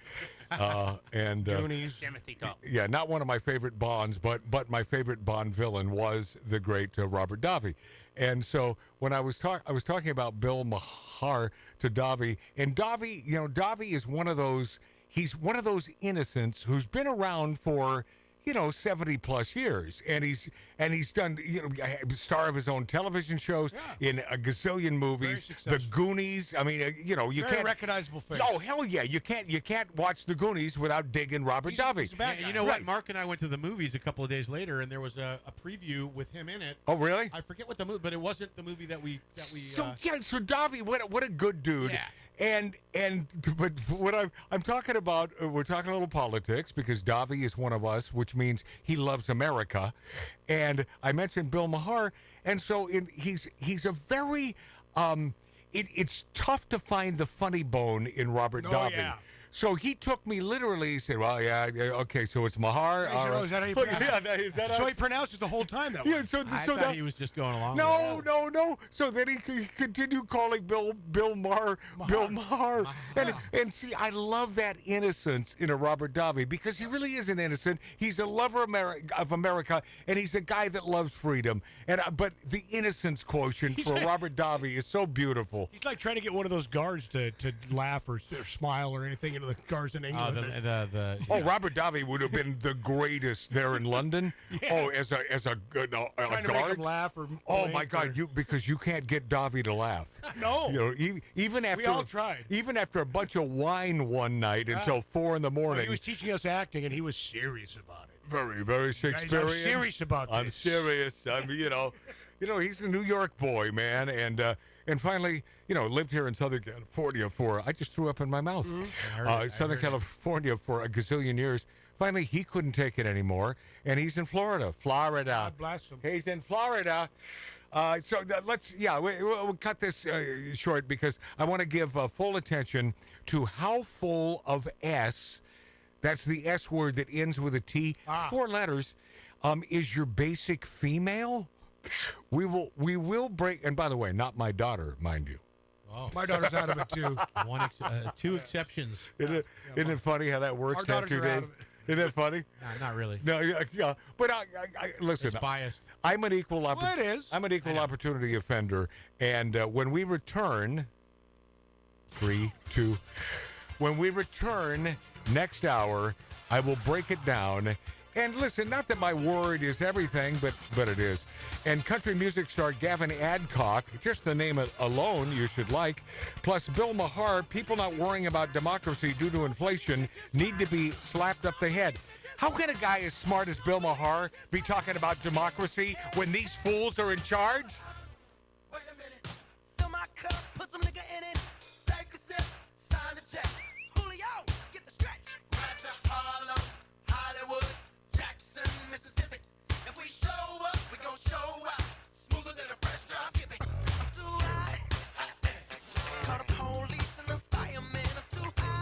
[SPEAKER 6] And
[SPEAKER 11] Timothy Dalton.
[SPEAKER 6] yeah, not one of my favorite Bonds, but my favorite Bond villain was the great Robert Davi. And so when I was talking about Bill Maher to Davi, and Davi is one of those. He's one of those innocents who's been around for 70 plus years, and he's done star of his own television shows in a gazillion movies. The Goonies. I mean, you
[SPEAKER 10] Very
[SPEAKER 6] can't
[SPEAKER 10] recognizable face.
[SPEAKER 6] Oh hell yeah, you can't watch the Goonies without digging Robert Davi.
[SPEAKER 9] You know what? Mark and I went to the movies a couple of days later, and there was a preview with him in it.
[SPEAKER 6] Oh really?
[SPEAKER 9] I forget what the movie, but it wasn't the movie that we.
[SPEAKER 6] So Davi, what a good dude.
[SPEAKER 9] Yeah.
[SPEAKER 6] But what I'm talking about, we're talking a little politics because Davi is one of us, which means he loves America. And I mentioned Bill Maher, and so he's a very it's tough to find the funny bone in Robert Davi.
[SPEAKER 10] Yeah.
[SPEAKER 6] So he took me literally. He said, "Well, yeah, okay. So it's Mahar."
[SPEAKER 10] Is that how you pronounce it?
[SPEAKER 6] Is that
[SPEAKER 10] so he pronounced it the whole time that way.
[SPEAKER 6] Yeah. So
[SPEAKER 9] I thought he was just going along.
[SPEAKER 6] No. So then he continued calling Bill Maher. And see, I love that innocence in a Robert Davi because he really is an innocent. He's a lover of America, and he's a guy that loves freedom. And but the innocence quotient for Robert Davi is so beautiful.
[SPEAKER 10] He's like trying to get one of those guards to laugh or smile or anything into the guards in England.
[SPEAKER 6] Robert Davi would have been the greatest there in London.
[SPEAKER 10] Yeah.
[SPEAKER 6] Oh, as a
[SPEAKER 10] trying to make
[SPEAKER 6] guard.
[SPEAKER 10] him laugh or
[SPEAKER 6] Oh my God! Because you can't get Davi to laugh.
[SPEAKER 10] No.
[SPEAKER 6] Even after
[SPEAKER 10] we all tried.
[SPEAKER 6] Even after a bunch of wine one night until 4 in the morning.
[SPEAKER 10] He was teaching us acting, and he was serious about it.
[SPEAKER 6] Very, very Shakespearean.
[SPEAKER 10] I'm serious about this.
[SPEAKER 6] I'm serious. I'm he's a New York boy, man, and finally, lived here in Southern California I just threw up in my mouth. Southern California for a gazillion years. Finally, he couldn't take it anymore, and he's in Florida.
[SPEAKER 10] God bless him.
[SPEAKER 6] He's in Florida. We'll cut this short because I want to give full attention to how full of S, that's the S word that ends with a T, 4 letters, is your basic female. We will break, and by the way, not my daughter, mind you.
[SPEAKER 9] Oh.
[SPEAKER 10] My daughter's out of it too.
[SPEAKER 9] 2 exceptions.
[SPEAKER 6] Isn't it funny how that works?
[SPEAKER 10] Our daughters are out of it.
[SPEAKER 6] Isn't that funny?
[SPEAKER 9] No, not really.
[SPEAKER 6] No, yeah. But I listen.
[SPEAKER 9] It's biased.
[SPEAKER 6] I'm an equal
[SPEAKER 10] Well, it is.
[SPEAKER 6] I'm an equal opportunity offender, and when we return, 3, 2. When we return next hour, I will break it down. And listen, not that my word is everything, but it is. And country music star Gavin Adcock, just the name alone you should like, plus Bill Maher, people not worrying about democracy due to inflation need to be slapped up the head. How can a guy as smart as Bill Maher be talking about democracy when these fools are in charge?
[SPEAKER 4] Wait a minute. Fill my cup, put some nigga in it. Take a sip, sign the check. Julio, get the stretch. Right to Harlem, Hollywood, Jackson, Mississippi. If we show up, we gon' show out. Smoother than a fresh drop skipping. I'm too hot. Call the police and the fireman. I'm too hot.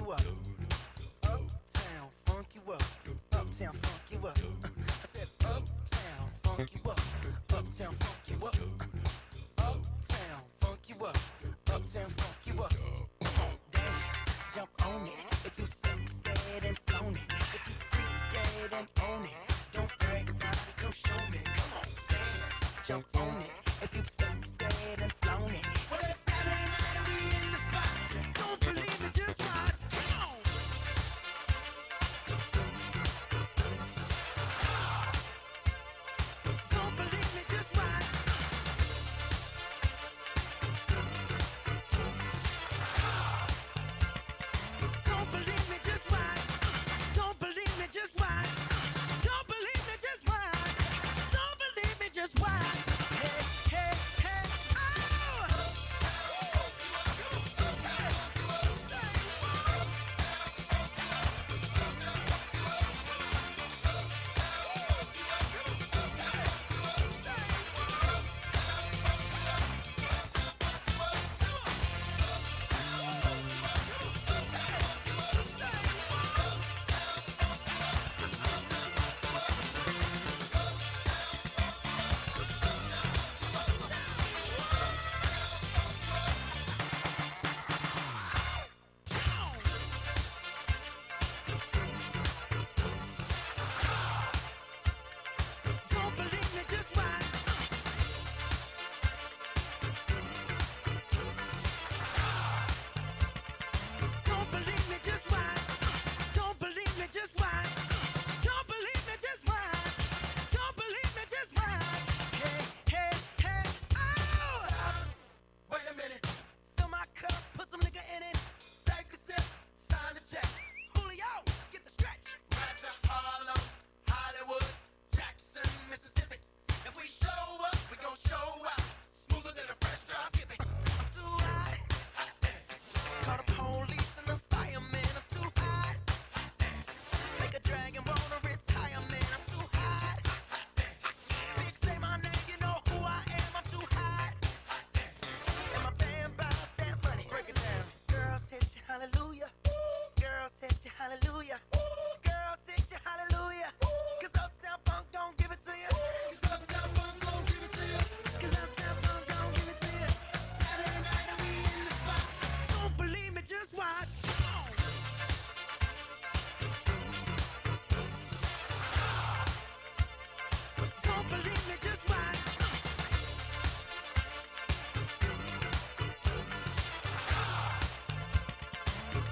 [SPEAKER 2] you up. Uptown, funk you up. Uptown, funk you up. I said uptown, funk you up. Uptown, funk you up. Uptown, funk you up. Uptown, funk you up. Come on, dance, jump on it. If you said and flown it. If you freak dead and own it. Don't brag about it, come show me. Come on, dance, jump on it. If you said and flown it. Well, it's Saturday night and we in the spot. Don't believe it, just watch. Come on. Don't believe me, just watch. Don't believe me, just watch. Don't believe me, just watch. Don't believe me, just watch. Don't believe me, just watch. Hey, hey, hey, oh! Don't believe me, just watch. Don't believe me, just watch. Don't believe me, just watch. Don't believe me, just watch. Don't believe me, just watch. Hey, hey, hey, oh! Stop. Wait a minute. Fill my cup, put some nigga in it. Take a sip, sign the check. Julio, get the stretch. Right to Harlem, Hollywood, Jackson, Mississippi. If we show up, we gon' show out. Smoother than a fresh drop skipping. I'm too hot. Call the police and the fireman. I'm too hot. Make a dragon wanna retire, man. I'm too hot. Bitch, say my name, you know who I am. I'm too hot. And my band bout that money. Break it down. Girls hit you, hallelujah. Girls hit you, hallelujah. Girls hit you, hallelujah. Cause Uptown Funk don't give it to you. Cause Uptown Funk don't give it to you. Cause Uptown Funk don't give it to you. Saturday night and we in the spot. Don't believe me, just watch. Come on. Don't believe me, just watch.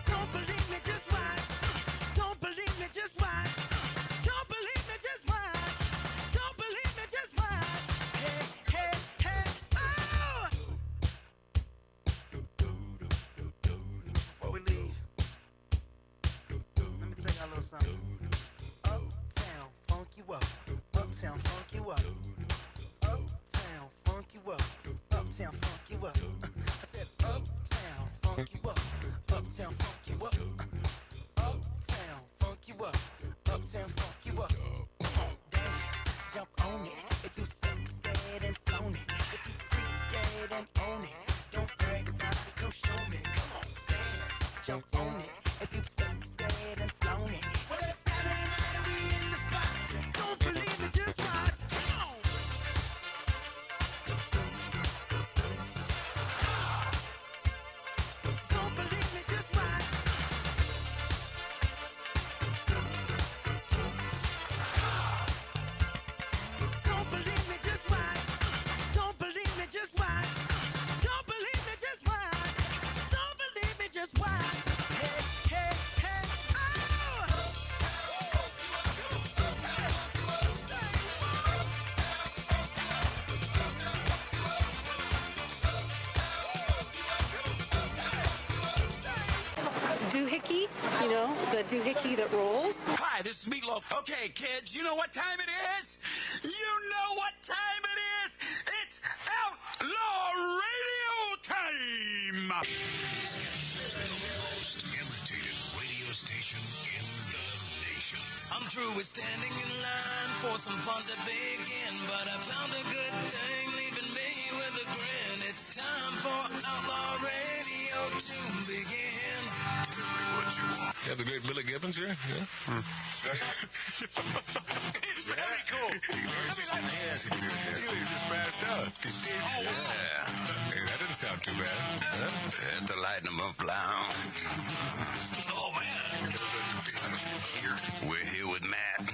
[SPEAKER 2] Don't believe me, just watch. Don't believe me, just watch. Don't believe me, just watch. Don't believe me, just watch. Hey, hey, hey, oh! Before we leave, let me tell y'all a little something. Uptown, funk you up. Uptown, funk you up. Uptown, funk you up. Uptown, funk you up. I said uptown, funk you up. Uptown, funk you up. Uptown, funk you up. Uptown, funk you up. Come on, dance, jump on it. If you said and flown it. If you freak dead and own it. Don't brag about it, come show me. Come on, dance, jump on it. If you said and flown it. Well, it's Saturday night and we in the spot. Don't believe it, just watch. Come on. Don't believe me, just watch. Don't believe me, just watch. Don't believe me, just watch. Don't believe me, just watch. Don't believe me, just watch. Hey, hey, hey, oh!
[SPEAKER 3] Doohickey, you know, the doohickey that rolls.
[SPEAKER 22] Hi, this is Meatloaf. Okay, kids, you know what time it is? You know what time it is? It's Outlaw Radio time!
[SPEAKER 16] The most imitated radio station in the nation.
[SPEAKER 22] I'm through with standing in line for some fun to begin, but I found a good thing leaving me with a grin. It's time for Outlaw Radio to begin.
[SPEAKER 17] Tell me what you
[SPEAKER 1] have the great Billy Gibbons here? Yeah.
[SPEAKER 22] It's very cool.
[SPEAKER 1] Yes, he just passed out.
[SPEAKER 22] Yeah.
[SPEAKER 1] Hey, that didn't sound too bad. Huh?
[SPEAKER 22] At the Lightning Buff Lounge. Oh, man. We're here with Matt.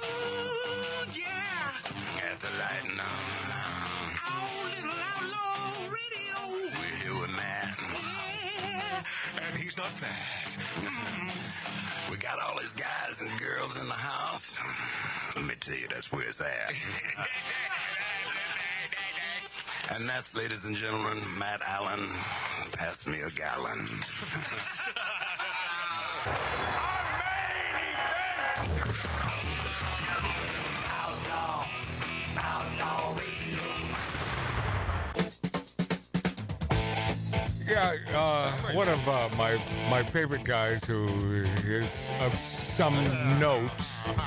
[SPEAKER 22] Oh, yeah. At the Lightning Lounge. Oh, little outlaw radio. We're here with Matt.
[SPEAKER 1] Yeah. And he's not fat.
[SPEAKER 22] We got all these guys and girls in the house. Let me tell you, that's where it's at. And that's, ladies and gentlemen, Matt Allen. Pass me a gallon.
[SPEAKER 6] Yeah, one of my favorite guys who is of some note,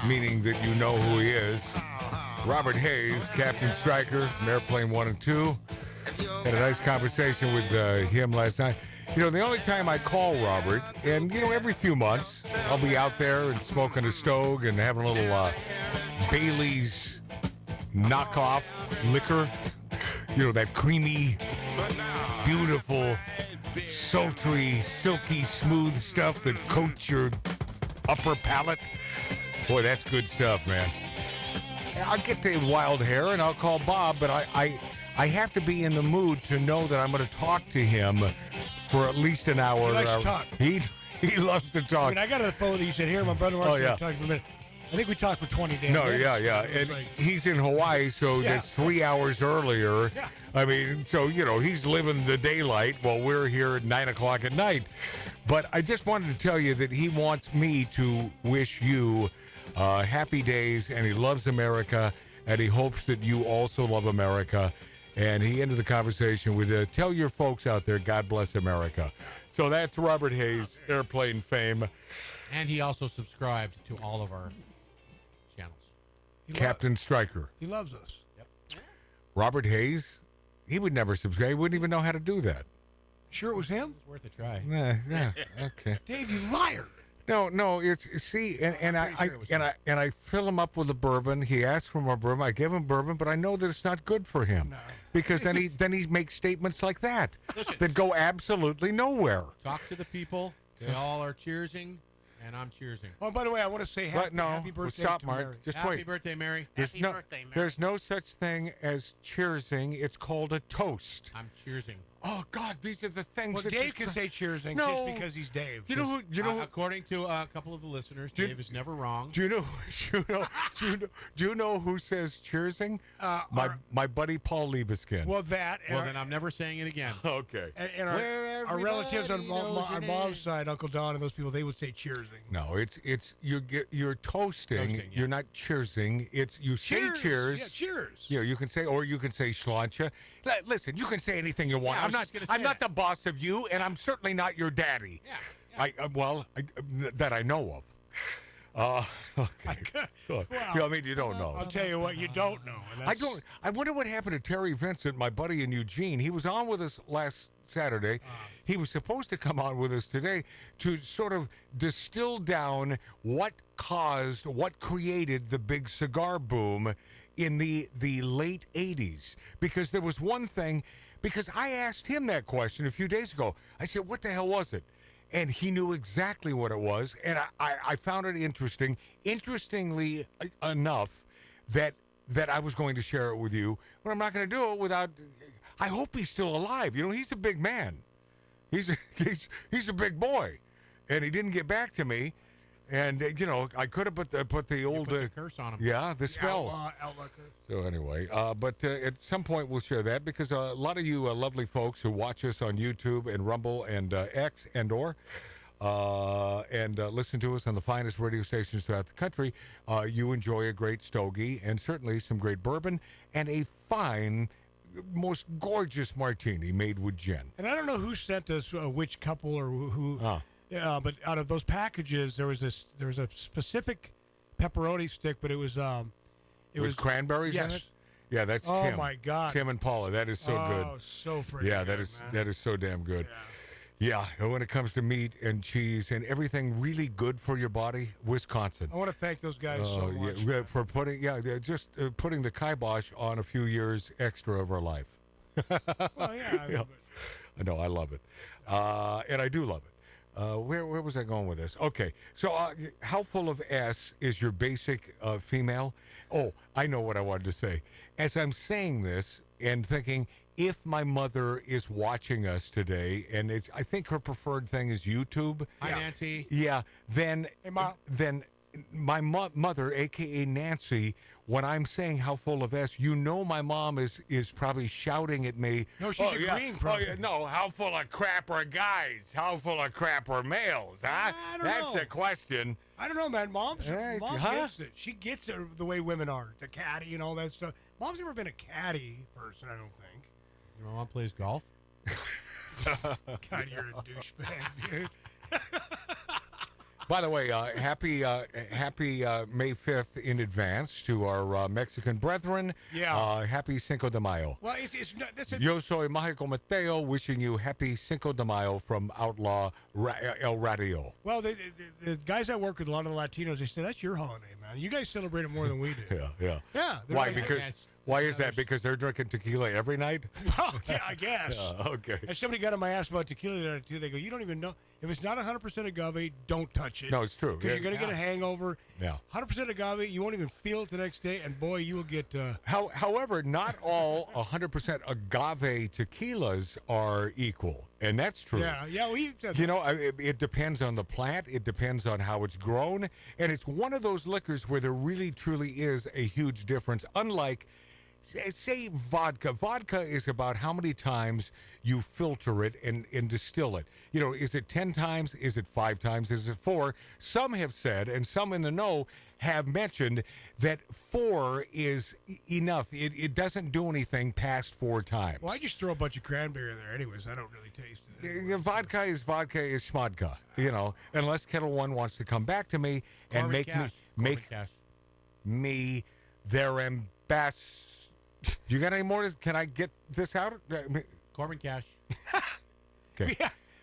[SPEAKER 6] meaning that you know who he is, Robert Hayes, Captain Stryker from Airplane 1 and 2. Had a nice conversation with him last night. You know, the only time I call Robert, and, you know, every few months, I'll be out there and smoking a stogue and having a little Bailey's knockoff liquor. You know, that creamy, beautiful, sultry, silky, smooth stuff that coats your upper palate. Boy, that's good stuff, man. I'll get the wild hair and I'll call Bob, but I have to be in the mood to know that I'm going to talk to him for at least an hour.
[SPEAKER 10] He likes to talk.
[SPEAKER 6] He loves to talk.
[SPEAKER 10] I mean, I got a phone. He said, "Here, my brother wants to talk for a minute." I think we talked for 20 days.
[SPEAKER 6] No, yeah. And he's in Hawaii, so that's 3 hours earlier.
[SPEAKER 10] Yeah.
[SPEAKER 6] I mean, so, you know, he's living the daylight while we're here at 9 o'clock at night. But I just wanted to tell you that he wants me to wish you happy days, and he loves America, and he hopes that you also love America. And he ended the conversation with, tell your folks out there, God bless America. So that's Robert Hayes, Airplane fame.
[SPEAKER 9] And he also subscribed to all of our channels.
[SPEAKER 6] Captain Stryker.
[SPEAKER 10] He loves us.
[SPEAKER 9] Yep.
[SPEAKER 6] Robert Hayes, he would never subscribe. He wouldn't even know how to do that.
[SPEAKER 10] Sure it was him?
[SPEAKER 9] It's worth a try.
[SPEAKER 6] Yeah, okay.
[SPEAKER 10] Dave, you liar.
[SPEAKER 6] No, it's see, and I fill him up with a bourbon. He asks for more bourbon. I give him bourbon, but I know that it's not good for him.
[SPEAKER 10] No.
[SPEAKER 6] Because then he makes statements like that that go absolutely nowhere.
[SPEAKER 9] Talk to the people. They all are cheersing, and I'm cheersing.
[SPEAKER 10] Oh, by the way, I want to say happy birthday
[SPEAKER 6] stop,
[SPEAKER 10] to
[SPEAKER 6] Mark.
[SPEAKER 10] Mary.
[SPEAKER 6] Just
[SPEAKER 9] Happy
[SPEAKER 6] wait.
[SPEAKER 9] birthday, Mary.
[SPEAKER 6] There's no such thing as cheersing. It's called a toast.
[SPEAKER 9] I'm cheersing.
[SPEAKER 6] Oh God, these are the things.
[SPEAKER 10] Well,
[SPEAKER 6] that
[SPEAKER 10] Dave can say cheersing just because he's Dave.
[SPEAKER 6] You know who?
[SPEAKER 9] According to a couple of the listeners, Dave is never wrong.
[SPEAKER 6] Do you know who says cheersing? My buddy Paul Liebeskin.
[SPEAKER 10] Well,
[SPEAKER 9] then I'm never saying it again.
[SPEAKER 6] Okay.
[SPEAKER 10] And our relatives on mom's side, Uncle Don and those people, they would say cheersing.
[SPEAKER 6] No, you're toasting.
[SPEAKER 9] Yeah.
[SPEAKER 6] You're not cheersing. It's you say cheers.
[SPEAKER 10] Yeah, cheers.
[SPEAKER 6] You know, you can say sláinte. Listen, you can say anything you want.
[SPEAKER 9] Yeah,
[SPEAKER 6] I'm not the boss of you, and I'm certainly not your daddy.
[SPEAKER 9] Yeah.
[SPEAKER 6] That I know of. Okay.
[SPEAKER 10] Well,
[SPEAKER 6] I mean, you don't know.
[SPEAKER 10] I'll tell you what, you don't know. And
[SPEAKER 6] I wonder what happened to Terry Vincent, my buddy in Eugene. He was on with us last Saturday. He was supposed to come on with us today to sort of distill down what created the big cigar boom in the late 80s. Because there was one thing, because I asked him that question a few days ago. I said, what the hell was it? And he knew exactly what it was. And I found it interestingly enough, that I was going to share it with you. But I'm not going to do it without, I hope he's still alive. You know, he's a big man. He's a big boy. And he didn't get back to me. And, you know, I could have put the old...
[SPEAKER 9] put the curse on him.
[SPEAKER 6] Yeah, the spell.
[SPEAKER 10] outlaw curse.
[SPEAKER 6] So anyway, but at some point we'll share that because a lot of you lovely folks who watch us on YouTube and Rumble and X and listen to us on the finest radio stations throughout the country, you enjoy a great stogie and certainly some great bourbon and a fine, most gorgeous martini made with gin.
[SPEAKER 10] And I don't know who sent us which couple or who... but out of those packages, there was a specific pepperoni stick, but it was
[SPEAKER 6] cranberries in it. Yeah, that's Tim.
[SPEAKER 10] Oh my God,
[SPEAKER 6] Tim and Paula. That is so good.
[SPEAKER 10] Oh, so freaking
[SPEAKER 6] yeah,
[SPEAKER 10] good,
[SPEAKER 6] that is so damn good. Yeah, and when it comes to meat and cheese and everything really good for your body, Wisconsin.
[SPEAKER 10] I want to thank those guys so much.
[SPEAKER 6] Yeah, for putting, they're just putting the kibosh on a few years extra of our life.
[SPEAKER 10] Well, yeah.
[SPEAKER 6] I know, I love it. And I do love it. Where was I going with this? Okay, so how full of S is your basic female? Oh, I know what I wanted to say. As I'm saying this and thinking, if my mother is watching us today, and I think her preferred thing is YouTube.
[SPEAKER 9] Hi, Nancy.
[SPEAKER 6] Yeah, then my mother, a.k.a. Nancy, when I'm saying how full of S, my mom is probably shouting at me.
[SPEAKER 10] No, she's agreeing, probably.
[SPEAKER 6] No, how full of crap are guys? How full of crap are males? Huh?
[SPEAKER 10] I don't
[SPEAKER 6] That's
[SPEAKER 10] know.
[SPEAKER 6] the question.
[SPEAKER 10] I don't know, man. Mom
[SPEAKER 6] Huh?
[SPEAKER 10] gets it. She gets it the way women are. The caddy and all that stuff. Mom's never been a caddy person, I don't think.
[SPEAKER 9] Your mom plays golf?
[SPEAKER 10] God, you're a douchebag, dude.
[SPEAKER 6] By the way, happy May 5th in advance to our Mexican brethren.
[SPEAKER 10] Yeah.
[SPEAKER 6] Happy Cinco de Mayo.
[SPEAKER 10] Well, it's not. That's a,
[SPEAKER 6] Yo soy Mágico Mateo, wishing you happy Cinco de Mayo from Outlaw El Radio.
[SPEAKER 10] well, the guys I work with, a lot of the Latinos, they say, that's your holiday, man. You guys celebrate it more than we do.
[SPEAKER 6] Yeah.
[SPEAKER 10] Yeah. they're
[SPEAKER 6] Why?
[SPEAKER 10] like-
[SPEAKER 6] Because why is that? Because they're drinking tequila every night?
[SPEAKER 10] Well, yeah, I guess.
[SPEAKER 6] Okay.
[SPEAKER 10] And somebody got on my ass about tequila the other day, too. They go, you don't even know. If it's not 100% agave, don't touch it.
[SPEAKER 6] No, it's true.
[SPEAKER 10] Because you're going to get a hangover.
[SPEAKER 6] Yeah.
[SPEAKER 10] 100% agave, you won't even feel it the next day, and boy, you will get...
[SPEAKER 6] However, not all 100% agave tequilas are equal, and that's true.
[SPEAKER 10] Yeah, we...
[SPEAKER 6] It depends on the plant. It depends on how it's grown, and it's one of those liquors where there really, truly is a huge difference. Unlike, say, vodka. Vodka is about how many times you filter it and distill it. Is it 10 times? Is it 5 times? Is it 4? Some have said, and some in the know have mentioned, that 4 is enough. It doesn't do anything past 4 times.
[SPEAKER 10] Well, I just throw a bunch of cranberry in there anyways. I don't really taste it.
[SPEAKER 6] Vodka is schmodka, unless Kettle One wants to come back to me and
[SPEAKER 9] Corbin
[SPEAKER 6] make
[SPEAKER 9] Cash.
[SPEAKER 6] me their ambassador. You got any more? Can I get this out?
[SPEAKER 9] Corbin Cash.
[SPEAKER 6] Okay.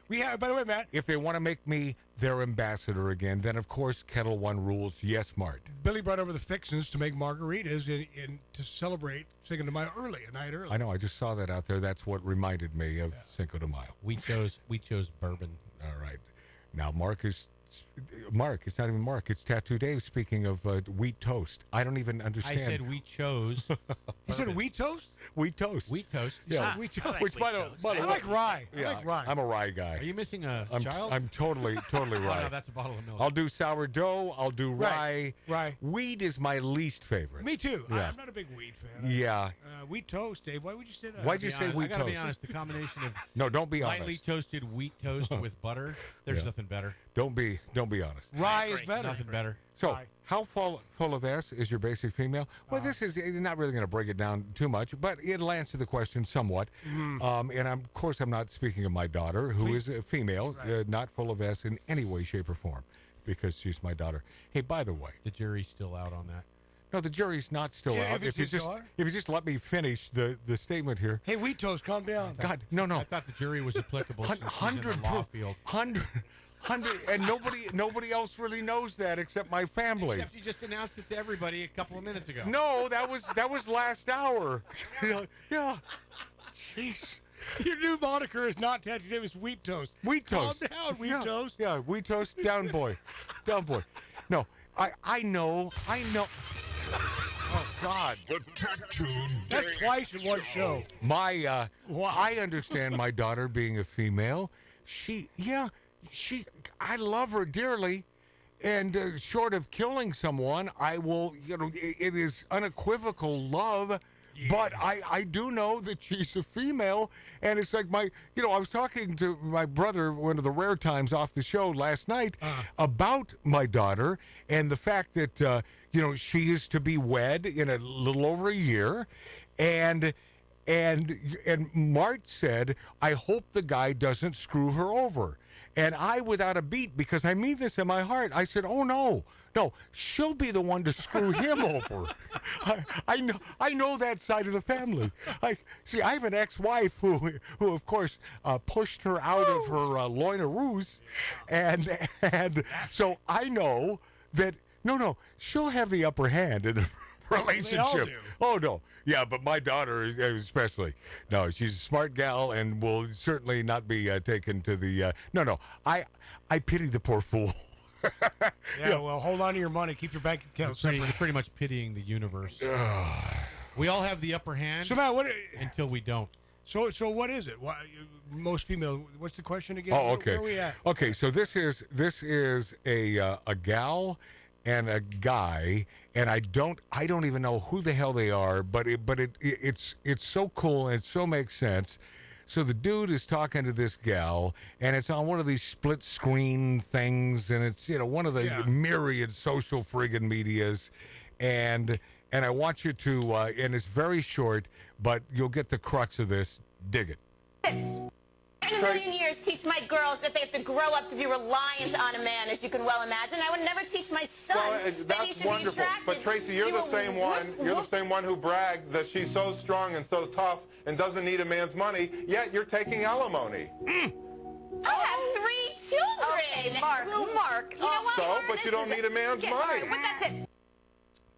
[SPEAKER 10] We have, by the way, Matt.
[SPEAKER 6] If they want to make me their ambassador again, then of course Kettle One rules. Yes, Mart.
[SPEAKER 10] Billy brought over the fixins to make margaritas in to celebrate Cinco de Mayo a night early.
[SPEAKER 6] I know. I just saw that out there. That's what reminded me of Cinco de Mayo.
[SPEAKER 9] We chose bourbon.
[SPEAKER 6] All right. Now, Mark, it's not even Mark. It's Tattoo Dave speaking of wheat toast. I don't even understand.
[SPEAKER 9] I said we chose.
[SPEAKER 10] You said wheat toast?
[SPEAKER 6] Wheat toast.
[SPEAKER 9] Wheat toast.
[SPEAKER 6] Yeah.
[SPEAKER 10] Wheat toast.
[SPEAKER 6] Which, by the way,
[SPEAKER 10] I like rye.
[SPEAKER 6] Yeah,
[SPEAKER 10] I like rye.
[SPEAKER 6] I'm a rye guy.
[SPEAKER 9] Are you missing a
[SPEAKER 6] I'm
[SPEAKER 9] child?
[SPEAKER 6] I'm totally
[SPEAKER 9] Oh,
[SPEAKER 6] rye.
[SPEAKER 9] no, that's a bottle of milk.
[SPEAKER 6] I'll do sourdough. I'll do rye.
[SPEAKER 10] Rye.
[SPEAKER 6] Wheat is my least favorite.
[SPEAKER 10] Me too.
[SPEAKER 6] Yeah.
[SPEAKER 10] I'm not a big wheat fan.
[SPEAKER 6] Yeah.
[SPEAKER 10] Wheat toast, Dave. Why would you say that?
[SPEAKER 6] Why'd you say wheat
[SPEAKER 9] I gotta
[SPEAKER 6] toast?
[SPEAKER 9] be honest. The combination of
[SPEAKER 6] No, don't be
[SPEAKER 9] lightly
[SPEAKER 6] honest.
[SPEAKER 9] toasted wheat toast with butter. There's
[SPEAKER 6] Yeah.
[SPEAKER 9] nothing better.
[SPEAKER 6] Don't be honest.
[SPEAKER 10] Rye is better.
[SPEAKER 9] Nothing better.
[SPEAKER 6] So,
[SPEAKER 10] Rye.
[SPEAKER 6] how full of S is your basic female? Well, this is not really going to break it down too much, but it'll answer the question somewhat. And of course, I'm not speaking of my daughter, who is a female, not full of S in any way, shape, or form, because she's my daughter. Hey, by the way,
[SPEAKER 9] The jury's still out on that.
[SPEAKER 6] no, the jury's not still
[SPEAKER 10] Yeah,
[SPEAKER 6] out.
[SPEAKER 10] if it's his daughter?
[SPEAKER 6] If you just let me finish the statement here.
[SPEAKER 10] Hey, wheat toast, calm down.
[SPEAKER 6] God, no.
[SPEAKER 9] I thought the jury was applicable since she's in the
[SPEAKER 6] 100
[SPEAKER 9] law field.
[SPEAKER 6] 100, and nobody else really knows that except my family.
[SPEAKER 9] Except you just announced it to everybody a couple of minutes ago.
[SPEAKER 6] No, that was last hour. Yeah. Jeez.
[SPEAKER 10] Your new moniker is not Tattoo Dave, it's wheat toast.
[SPEAKER 6] Wheat toast.
[SPEAKER 10] Calm down, wheat
[SPEAKER 6] Yeah.
[SPEAKER 10] toast.
[SPEAKER 6] Yeah, wheat toast, down boy. Down boy. No, I know. Oh, God.
[SPEAKER 17] The Tattoo
[SPEAKER 10] That's
[SPEAKER 17] Dave
[SPEAKER 10] twice in one show.
[SPEAKER 6] I understand my daughter being a female. I love her dearly. And short of killing someone, I will, it is unequivocal love. Yeah. But I do know that she's a female, and it's like I was talking to my brother one of the rare times off the show last night about my daughter and the fact that, she is to be wed in a little over a year, and Mart said, I hope the guy doesn't screw her over. And I, without a beat, because I mean this in my heart, I said, oh, No, she'll be the one to screw him over. I know that side of the family. I have an ex-wife who of course pushed her out of her loin-a-roos, and so I know that no, she'll have the upper hand in the relationship.
[SPEAKER 10] They all do.
[SPEAKER 6] Oh no, yeah, but my daughter especially. No, she's a smart gal and will certainly not be taken to the. No, I pity the poor fool.
[SPEAKER 10] Yeah, well, hold on to your money. Keep your bank account separate.
[SPEAKER 9] You're pretty much pitying the universe. We all have the upper hand.
[SPEAKER 10] So, Matt,
[SPEAKER 9] until we don't.
[SPEAKER 10] So what is it? Why, most female. What's the question again?
[SPEAKER 6] Oh, okay.
[SPEAKER 10] Where are we at?
[SPEAKER 6] Okay, so this is a gal and a guy, and I don't even know who the hell they are, but it's so cool and it so makes sense. So the dude is talking to this gal, and it's on one of these split screen things, and it's one of the myriad social friggin' medias, and I want you to, and it's very short, but you'll get the crux of this. Dig it.
[SPEAKER 12] In a million years, teach my girls that they have to grow up to be reliant on a man, as you can well imagine. I would never teach my son that he should be attracted.
[SPEAKER 1] But Tracy, you're the same one. You're the same one who bragged that she's so strong and so tough and doesn't need a man's money. Yet you're taking alimony.
[SPEAKER 12] I have 3 children. Okay, Mark. You know what?
[SPEAKER 1] So, but you don't need a man's money.
[SPEAKER 12] All right, but that's it.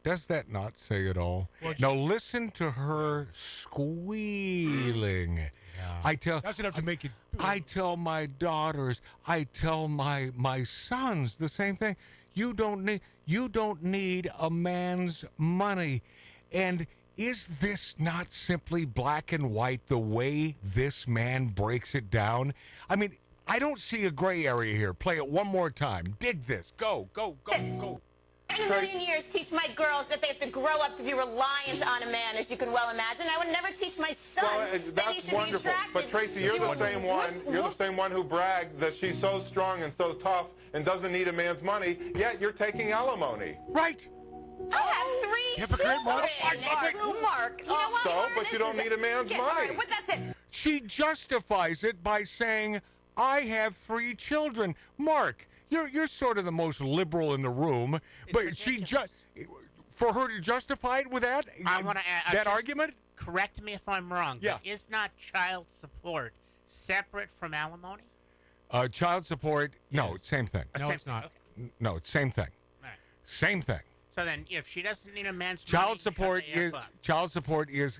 [SPEAKER 6] Does that not say it all? Now listen to her squealing.
[SPEAKER 10] That's enough to make you.
[SPEAKER 6] I tell my daughters, I tell my sons the same thing. You don't need a man's money. And is this not simply black and white the way this man breaks it down? I mean, I don't see a gray area here. Play it one more time. Dig this. Go.
[SPEAKER 12] In a million years, teach my girls that they have to grow up to be reliant on a man, as you can well imagine. I would never teach my son that he should be attracted.
[SPEAKER 1] But Tracy, you're the same one. You're the same one who bragged that she's so strong and so tough and doesn't need a man's money. Yet you're taking alimony.
[SPEAKER 6] Right.
[SPEAKER 12] I have 3 children. Mark. You know what?
[SPEAKER 1] So, but you don't need a man's money.
[SPEAKER 12] All right, but that's it.
[SPEAKER 6] She justifies it by saying, I have 3 children. Mark, you're sort of the most liberal in the room, but for her to justify it with that,
[SPEAKER 11] I want to add
[SPEAKER 6] that argument?
[SPEAKER 11] Correct me if I'm wrong.
[SPEAKER 6] Yeah.
[SPEAKER 11] But is not child support separate from alimony?
[SPEAKER 6] Child support, no, same thing.
[SPEAKER 11] No, it's not. Okay.
[SPEAKER 6] No, it's same thing.
[SPEAKER 11] All right.
[SPEAKER 6] Same thing.
[SPEAKER 11] So then, if she doesn't need a man's
[SPEAKER 6] Child
[SPEAKER 11] money,
[SPEAKER 6] support
[SPEAKER 11] shut the
[SPEAKER 6] is
[SPEAKER 11] F up.
[SPEAKER 6] child support is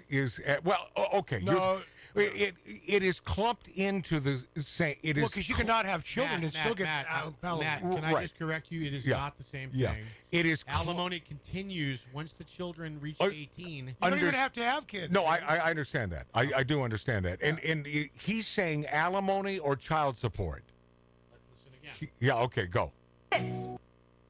[SPEAKER 6] well, okay.
[SPEAKER 10] No.
[SPEAKER 6] It is clumped into the same. It is
[SPEAKER 10] Well, because you cannot have children and still get
[SPEAKER 9] Matt,
[SPEAKER 10] alimony.
[SPEAKER 9] can I just correct you? It is not the same thing.
[SPEAKER 6] Yeah. It is
[SPEAKER 9] alimony continues once the children reach 18.
[SPEAKER 10] You don't even have to have kids.
[SPEAKER 6] No, I understand that. I do understand that. And he's saying alimony or child support.
[SPEAKER 9] Let's listen again.
[SPEAKER 6] Yeah. Okay. Go.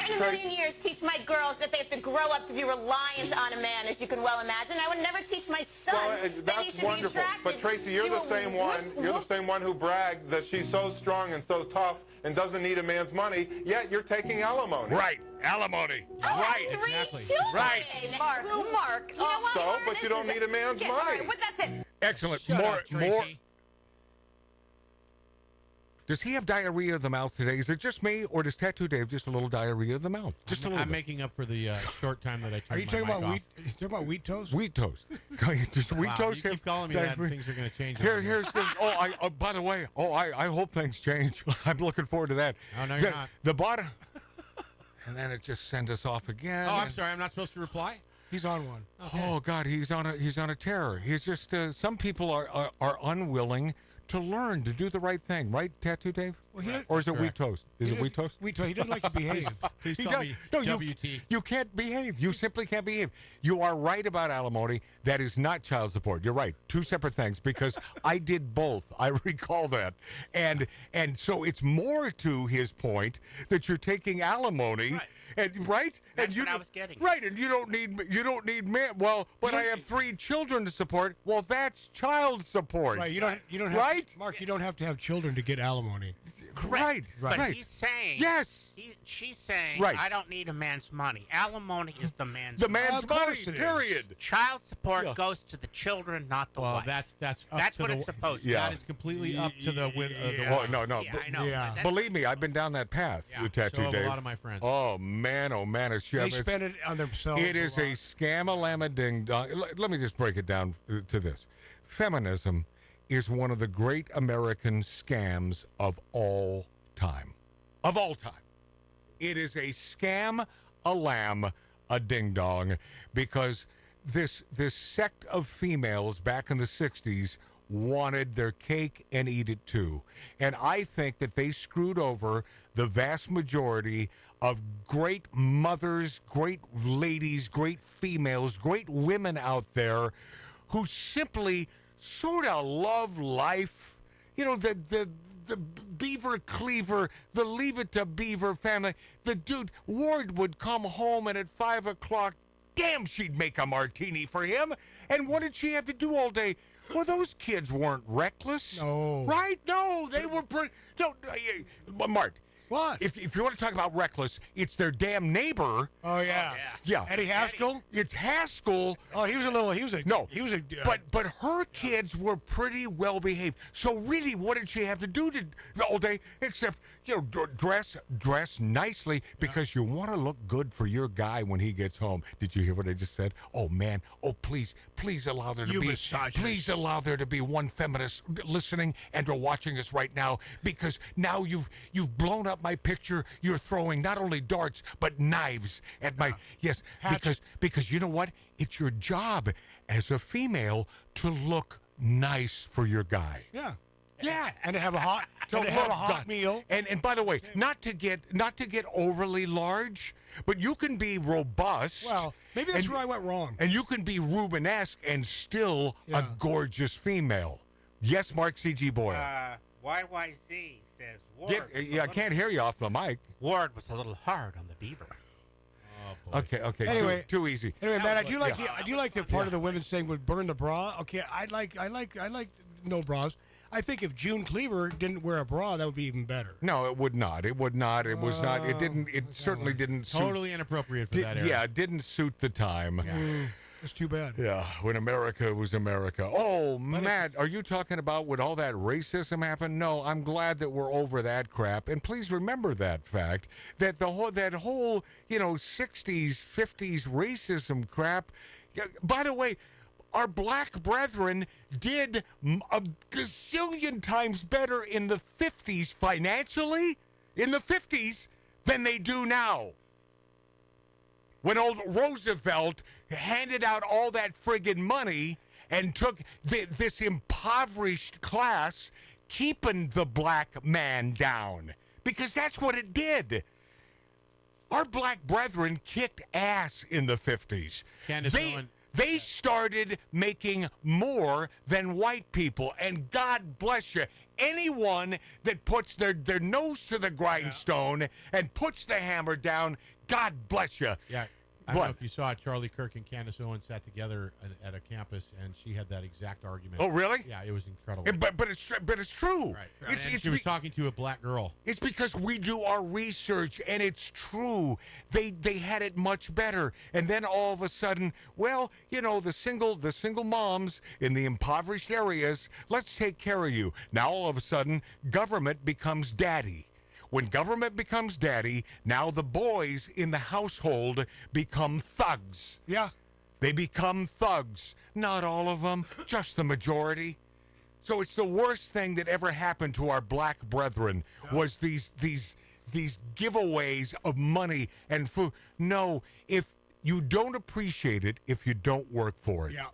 [SPEAKER 12] In a million years, teach my girls that they have to grow up to be reliant on a man, as you can well imagine. I would never teach my son that he should be attracted.
[SPEAKER 1] But Tracy, you're the same one. You're the same one who bragged that she's so strong and so tough and doesn't need a man's money. Yet you're taking alimony.
[SPEAKER 6] Right. Alimony.
[SPEAKER 12] Right. 3 children.
[SPEAKER 6] Right.
[SPEAKER 12] Mark. You know what?
[SPEAKER 1] So, but you don't need a man's
[SPEAKER 12] All
[SPEAKER 1] money.
[SPEAKER 12] right, but that's it.
[SPEAKER 6] Excellent.
[SPEAKER 9] Shut up, Tracy.
[SPEAKER 6] Does he have diarrhea of the mouth today? Is it just me, or does Tattoo Dave just a little diarrhea of the mouth? Just a little.
[SPEAKER 9] I'm making up for the short time that I turned
[SPEAKER 10] Are you
[SPEAKER 9] my
[SPEAKER 10] talking
[SPEAKER 9] mic
[SPEAKER 10] about
[SPEAKER 9] off.
[SPEAKER 10] wheat? Are you talking about wheat toast?
[SPEAKER 6] Wheat toast. Just wheat
[SPEAKER 9] Wow,
[SPEAKER 6] toast.
[SPEAKER 9] you keep calling me that, and things are going to change.
[SPEAKER 6] Here's the. By the way, I hope things change. I'm looking forward to that.
[SPEAKER 9] Oh, no, you're not.
[SPEAKER 6] The bottom. And then it just sent us off again.
[SPEAKER 9] Oh, I'm sorry. I'm not supposed to reply.
[SPEAKER 10] He's on one.
[SPEAKER 9] Okay.
[SPEAKER 6] Oh God, he's on a terror. He's just. Some people are unwilling to learn to do the right thing, right, Tattoo Dave?
[SPEAKER 10] Well,
[SPEAKER 6] or is it wheat toast? Is it wheat toast?
[SPEAKER 10] Wheat toast. He doesn't like to behave.
[SPEAKER 9] Please
[SPEAKER 6] He
[SPEAKER 9] call
[SPEAKER 6] does-
[SPEAKER 9] me
[SPEAKER 6] no,
[SPEAKER 9] WT.
[SPEAKER 6] You can't behave. You simply can't behave. You are right about alimony. That is not child support. You're right. 2 separate things because I did both. I recall that. And so it's more to his point that you're taking alimony.
[SPEAKER 11] Right.
[SPEAKER 6] And right?
[SPEAKER 11] That's
[SPEAKER 6] and you
[SPEAKER 11] what I was getting.
[SPEAKER 6] Right, and you don't need men. Well, but I have 3 children to support. Well, that's child support.
[SPEAKER 10] Right. You don't have
[SPEAKER 6] Right?
[SPEAKER 10] Mark, you don't have to have children to get alimony.
[SPEAKER 6] Right.
[SPEAKER 11] But
[SPEAKER 6] Right.
[SPEAKER 11] he's saying.
[SPEAKER 6] Yes.
[SPEAKER 11] She's saying.
[SPEAKER 6] Right.
[SPEAKER 11] I don't need a man's money. Alimony is the man's.
[SPEAKER 6] The
[SPEAKER 11] money.
[SPEAKER 6] man's
[SPEAKER 10] Of course
[SPEAKER 6] money.
[SPEAKER 10] it is.
[SPEAKER 6] Period.
[SPEAKER 11] Child support
[SPEAKER 6] Yeah.
[SPEAKER 11] goes to the children, not the
[SPEAKER 9] Well,
[SPEAKER 11] wife.
[SPEAKER 9] that's up
[SPEAKER 11] That's
[SPEAKER 9] to
[SPEAKER 11] what
[SPEAKER 9] the,
[SPEAKER 11] it's supposed to.
[SPEAKER 6] Yeah.
[SPEAKER 9] That is completely up to the
[SPEAKER 6] Oh
[SPEAKER 9] wife.
[SPEAKER 6] no.
[SPEAKER 11] Yeah, I know.
[SPEAKER 10] Yeah.
[SPEAKER 11] but that's-
[SPEAKER 6] Believe me, I've been down that path.
[SPEAKER 9] Yeah,
[SPEAKER 6] with Tattoo
[SPEAKER 9] so have
[SPEAKER 6] Dave.
[SPEAKER 9] a lot of my friends.
[SPEAKER 6] Oh man, it's
[SPEAKER 10] They spend it on themselves.
[SPEAKER 6] It is a scam-a-lama ding-dong. Let me just break it down to this. Feminism is one of the great American scams of all time. Of all time. It is a scam, a lamb, a ding-dong, because this sect of females back in the 60s wanted their cake and eat it too. And I think that they screwed over the vast majority of great mothers, great ladies, great females, great women out there who simply sort of love life. You know, the Beaver Cleaver, the Leave It to Beaver family. The dude, Ward would come home and at 5 o'clock, damn, she'd make a martini for him. And what did she have to do all day? Well, those kids weren't reckless.
[SPEAKER 10] No.
[SPEAKER 6] Right? No, they were Mart.
[SPEAKER 10] What?
[SPEAKER 6] If you want to talk about reckless, it's their damn neighbor.
[SPEAKER 10] Oh yeah.
[SPEAKER 6] Yeah.
[SPEAKER 10] Eddie Haskell.
[SPEAKER 6] It's Haskell.
[SPEAKER 10] Oh, he was a.
[SPEAKER 6] But her kids were pretty well behaved. So really, what did she have to do all day except dress nicely because you want to look good for your guy when he gets home? Did you hear what I just said? Oh man. Oh please allow there to please allow there to be one feminist listening and or watching us right now, because now you've blown up my picture. You're throwing not only darts but knives at my because you know what? It's your job as a female to look nice for your guy.
[SPEAKER 10] Yeah.
[SPEAKER 6] Yeah,
[SPEAKER 10] and to have a hot meal.
[SPEAKER 6] And by the way, not to get overly large, but you can be robust.
[SPEAKER 10] Well, maybe that's where I went wrong.
[SPEAKER 6] And you can be Rubenesque and still a gorgeous female. Yes, Mark C.G. Boyle.
[SPEAKER 11] YYZ says Ward.
[SPEAKER 6] I can't hear you off the mic.
[SPEAKER 11] Ward was a little hard on the beaver.
[SPEAKER 6] Okay.
[SPEAKER 10] Anyway,
[SPEAKER 6] too easy.
[SPEAKER 10] Anyway, man, I do like the part of the women saying would burn the bra. Okay, I like no bras. I think if June Cleaver didn't wear a bra, that would be even better.
[SPEAKER 6] No, it would not. It would not. It was not. It didn't. It certainly didn't.
[SPEAKER 9] Totally inappropriate for that era.
[SPEAKER 6] Yeah, it didn't suit the time.
[SPEAKER 10] Yeah. It's too bad.
[SPEAKER 6] Yeah, when America was America. Oh, Matt, are you talking about when all that racism happened? No, I'm glad that we're over that crap. And please remember that fact that that whole 60s, 50s racism crap. By the way, our black brethren did a gazillion times better in the 50s financially, than they do now. When old Roosevelt handed out all that friggin' money and took this impoverished class, keeping the black man down. Because that's what it did. Our black brethren kicked ass in the 50s. They started making more than white people, and God bless you. Anyone that puts their nose to the grindstone and puts the hammer down, God bless you.
[SPEAKER 9] Yeah. I don't know if you saw it. Charlie Kirk and Candace Owens sat together at a campus, and she had that exact argument.
[SPEAKER 6] Oh, really?
[SPEAKER 9] Yeah, it was incredible.
[SPEAKER 6] But it's true.
[SPEAKER 9] Right. She was talking to a black girl.
[SPEAKER 6] It's because we do our research, and it's true. They had it much better, and then all of a sudden, the single moms in the impoverished areas, let's take care of you. Now all of a sudden, government becomes daddy. When government becomes daddy, now the boys in the household become thugs.
[SPEAKER 10] Yeah.
[SPEAKER 6] They become thugs. Not all of them, just the majority. So it's the worst thing that ever happened to our black brethren was these giveaways of money and food. No, if you don't appreciate it, if you don't work for it.
[SPEAKER 10] Yeah.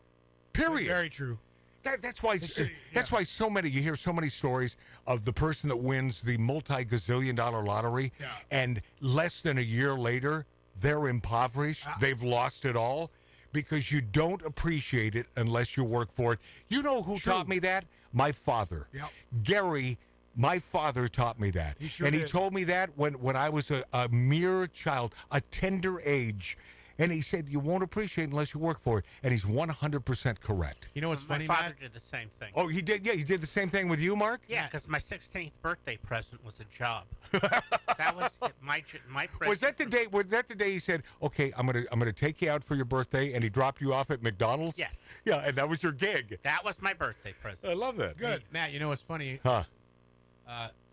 [SPEAKER 6] Period.
[SPEAKER 10] Very true.
[SPEAKER 6] That's why you hear so many stories of the person that wins the multi-gazillion-dollar lottery, and less than a year later, they're impoverished. They've lost it all because you don't appreciate it unless you work for it. You know who taught me that? My father.
[SPEAKER 10] Yep.
[SPEAKER 6] Gary, my father taught me that.
[SPEAKER 10] He sure
[SPEAKER 6] and he
[SPEAKER 10] did.
[SPEAKER 6] told me that when I was a mere child, a tender age. And he said, you won't appreciate it unless you work for it. And he's 100% correct.
[SPEAKER 9] You know what's funny,
[SPEAKER 11] My father
[SPEAKER 9] Matt?
[SPEAKER 11] did the same thing.
[SPEAKER 6] Oh, he did? Yeah, he did the same thing with you, Mark?
[SPEAKER 11] Yeah, because my 16th birthday present was a job. That was my present.
[SPEAKER 6] Was that the day he said, okay, I'm gonna take you out for your birthday, and he dropped you off at McDonald's?
[SPEAKER 11] Yes.
[SPEAKER 6] Yeah, and that was your gig.
[SPEAKER 11] That was my birthday present.
[SPEAKER 6] I love that.
[SPEAKER 9] Good. Hey, Matt, you know what's funny?
[SPEAKER 6] Huh.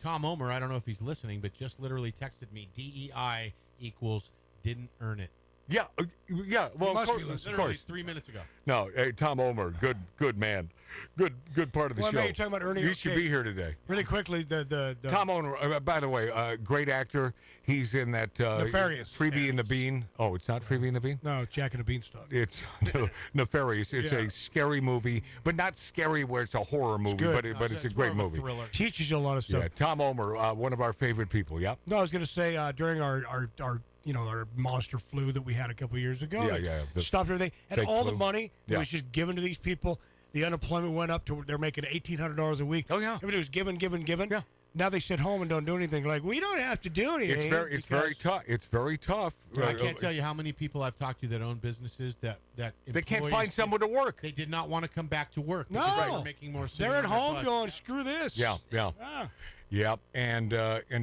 [SPEAKER 9] Tom Omer, I don't know if he's listening, but just literally texted me DEI equals
[SPEAKER 8] didn't earn it.
[SPEAKER 6] Yeah, yeah. Well,
[SPEAKER 9] must be
[SPEAKER 6] of
[SPEAKER 9] listening.
[SPEAKER 6] course.
[SPEAKER 8] Literally 3 minutes ago.
[SPEAKER 6] No, hey, Tom Omer, good man, good part of the
[SPEAKER 9] Well,
[SPEAKER 6] show.
[SPEAKER 9] now you're talking about earning.
[SPEAKER 6] You should be here today.
[SPEAKER 9] Really quickly, the
[SPEAKER 6] Tom Omer, by the way, great actor. He's in that
[SPEAKER 9] Nefarious.
[SPEAKER 6] Freebie and the Bean. Oh, it's not Freebie and the Bean.
[SPEAKER 9] No, Jack and the Beanstalk.
[SPEAKER 6] It's Nefarious. It's
[SPEAKER 9] Yeah.
[SPEAKER 6] a scary movie, but not scary where it's a horror movie,
[SPEAKER 9] good.
[SPEAKER 6] but it's a great movie.
[SPEAKER 9] Teaches you a lot of stuff.
[SPEAKER 6] Yeah, Tom Omer, one of our favorite people. Yeah.
[SPEAKER 9] No, I was going to say during our our monster flu that we had a couple years ago.
[SPEAKER 6] Yeah, yeah, the
[SPEAKER 9] Stopped everything. And
[SPEAKER 6] fake
[SPEAKER 9] all
[SPEAKER 6] flu.
[SPEAKER 9] the money that
[SPEAKER 6] Yeah.
[SPEAKER 9] was just given to these people, the unemployment went up to they're making $1,800 a week.
[SPEAKER 6] Oh, yeah.
[SPEAKER 9] Everybody was given.
[SPEAKER 6] Yeah.
[SPEAKER 9] Now they sit home and don't do anything. Like, we don't have to do anything.
[SPEAKER 6] It's very tough. It's very tough.
[SPEAKER 8] I can't tell you how many people I've talked to that own businesses that
[SPEAKER 6] They can't
[SPEAKER 8] employees
[SPEAKER 6] find someone to work.
[SPEAKER 8] They did not want to come back to work
[SPEAKER 9] No.
[SPEAKER 8] because they were making more.
[SPEAKER 9] They're at
[SPEAKER 8] sitting on their
[SPEAKER 9] home
[SPEAKER 8] butts.
[SPEAKER 9] going, screw this.
[SPEAKER 6] Yeah.
[SPEAKER 9] Ah.
[SPEAKER 6] Yep, and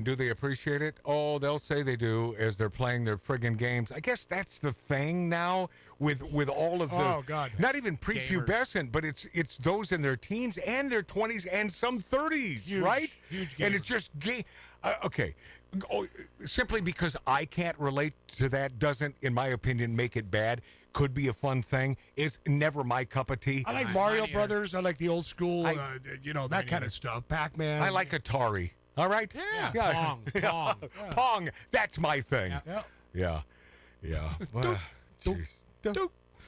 [SPEAKER 6] do they appreciate it? Oh, they'll say they do as they're playing their friggin' games. I guess that's the thing now with all of the
[SPEAKER 9] Oh, God.
[SPEAKER 6] not even prepubescent, but it's those in their teens and their 20s and some 30s,
[SPEAKER 9] Huge,
[SPEAKER 6] right?
[SPEAKER 9] huge
[SPEAKER 6] And it's just okay. Oh, simply because I can't relate to that doesn't, in my opinion, make it bad. Could be a fun thing. It's never my cup of tea.
[SPEAKER 9] I like Mario Brothers. I like the old school, that kind of stuff. Pac-Man.
[SPEAKER 6] I like Atari. All right?
[SPEAKER 9] Yeah.
[SPEAKER 8] Pong.
[SPEAKER 6] Yeah. Pong. That's my thing.
[SPEAKER 9] Yeah.
[SPEAKER 6] Yeah. Well, jeez.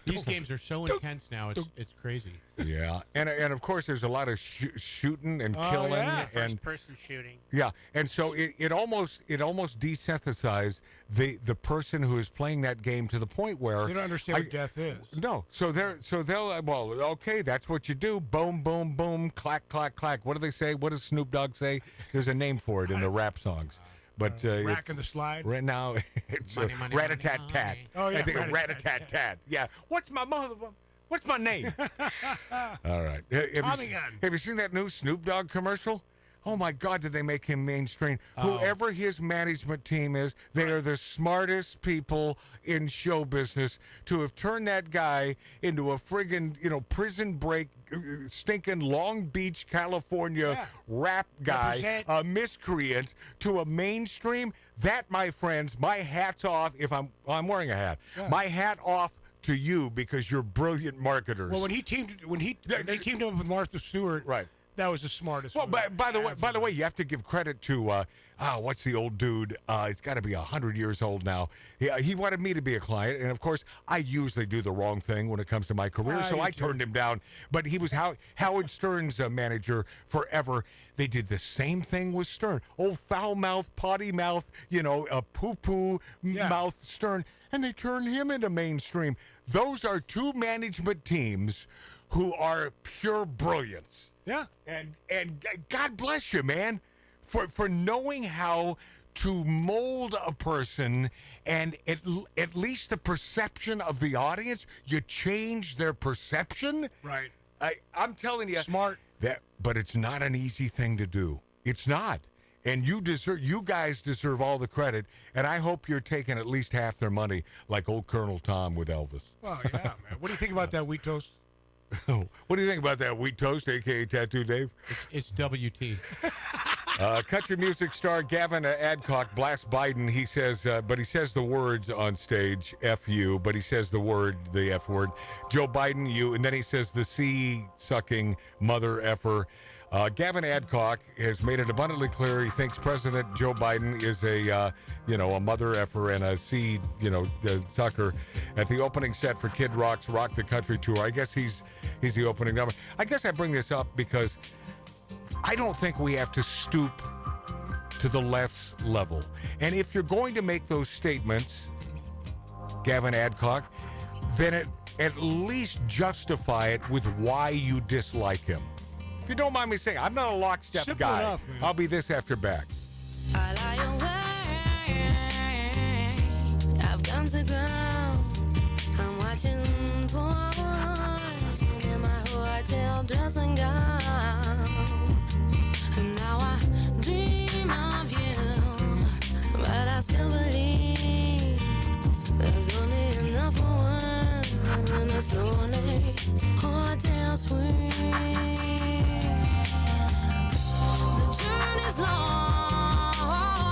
[SPEAKER 8] These games are so intense now. It's crazy.
[SPEAKER 6] Yeah, and of course there's a lot of shooting and killing and
[SPEAKER 11] First-person shooting.
[SPEAKER 6] yeah, and so it almost desensitized the person who is playing that game to the point where
[SPEAKER 9] They don't understand what death is.
[SPEAKER 6] No, so they'll well, okay, that's what you do. Boom, boom, boom, clack, clack, clack. What do they say? What does Snoop Dogg say? There's a name for it in the rap songs. But
[SPEAKER 9] Rack
[SPEAKER 6] it's,
[SPEAKER 9] and the slide.
[SPEAKER 6] Right now, it's
[SPEAKER 8] Money, money,
[SPEAKER 6] rat-a-tat-tat.
[SPEAKER 9] Oh, yeah,
[SPEAKER 6] I think
[SPEAKER 9] rat-a-tat-tat.
[SPEAKER 6] Yeah. What's my mother? What's my name? All right.
[SPEAKER 9] Tommy gun.
[SPEAKER 6] Have you seen that new Snoop Dogg commercial? Oh, my God, did they make him mainstream? Whoever his management team is, they are the smartest people in show business to have turned that guy into a friggin', prison break, stinking Long Beach, California rap guy,
[SPEAKER 9] Represent.
[SPEAKER 6] a miscreant, to a mainstream. That, my friends, my hat's off. If I'm wearing a hat.
[SPEAKER 9] Yeah.
[SPEAKER 6] My hat off to you because you're brilliant marketers.
[SPEAKER 9] Well, when they teamed him up with Martha Stewart,
[SPEAKER 6] right.
[SPEAKER 9] That was the smartest.
[SPEAKER 6] Well,
[SPEAKER 9] move.
[SPEAKER 6] by the way, you have to give credit to what's the old dude? He's got to be 100 years old now. He wanted me to be a client, and of course, I usually do the wrong thing when it comes to my career, so I turned him down. But he was Howard Stern's manager forever. They did the same thing with Stern. Old foul mouth, potty mouth, a poo poo mouth Stern, and they turned him into mainstream. Those are two management teams who are pure brilliance.
[SPEAKER 9] Yeah.
[SPEAKER 6] And God bless you, man, for knowing how to mold a person and at least the perception of the audience. You change their perception.
[SPEAKER 9] Right.
[SPEAKER 6] I'm telling you.
[SPEAKER 9] Smart.
[SPEAKER 6] But it's not an easy thing to do. It's not. And you guys deserve all the credit, and I hope you're taking at least half their money like old Colonel Tom with Elvis.
[SPEAKER 9] Well, yeah, man. What do you think about that wheat toast?
[SPEAKER 6] What do you think about that wheat toast, a.k.a. Tattoo Dave?
[SPEAKER 8] It's WT.
[SPEAKER 6] Country music star Gavin Adcock blasts Biden. He says, but he says the words on stage, F you, but he says the F word. Joe Biden, you, and then he says the C-sucking mother effer. Gavin Adcock has made it abundantly clear he thinks President Joe Biden is a mother effer and a seed, sucker at the opening set for Kid Rock's Rock the Country tour. I guess he's the opening number. I guess I bring this up because I don't think we have to stoop to the left's level. And if you're going to make those statements, Gavin Adcock, then at least justify it with why you dislike him. If you don't mind me saying, I'm not a lockstep
[SPEAKER 9] Simple
[SPEAKER 6] guy.
[SPEAKER 9] enough, man.
[SPEAKER 6] I'll be this after back.
[SPEAKER 7] I lie awake, I've gone to ground. I'm watching porn in my hotel dressing gown. And now I dream of you, but I still believe there's only enough for one in this lonely hotel suite. The journey's long.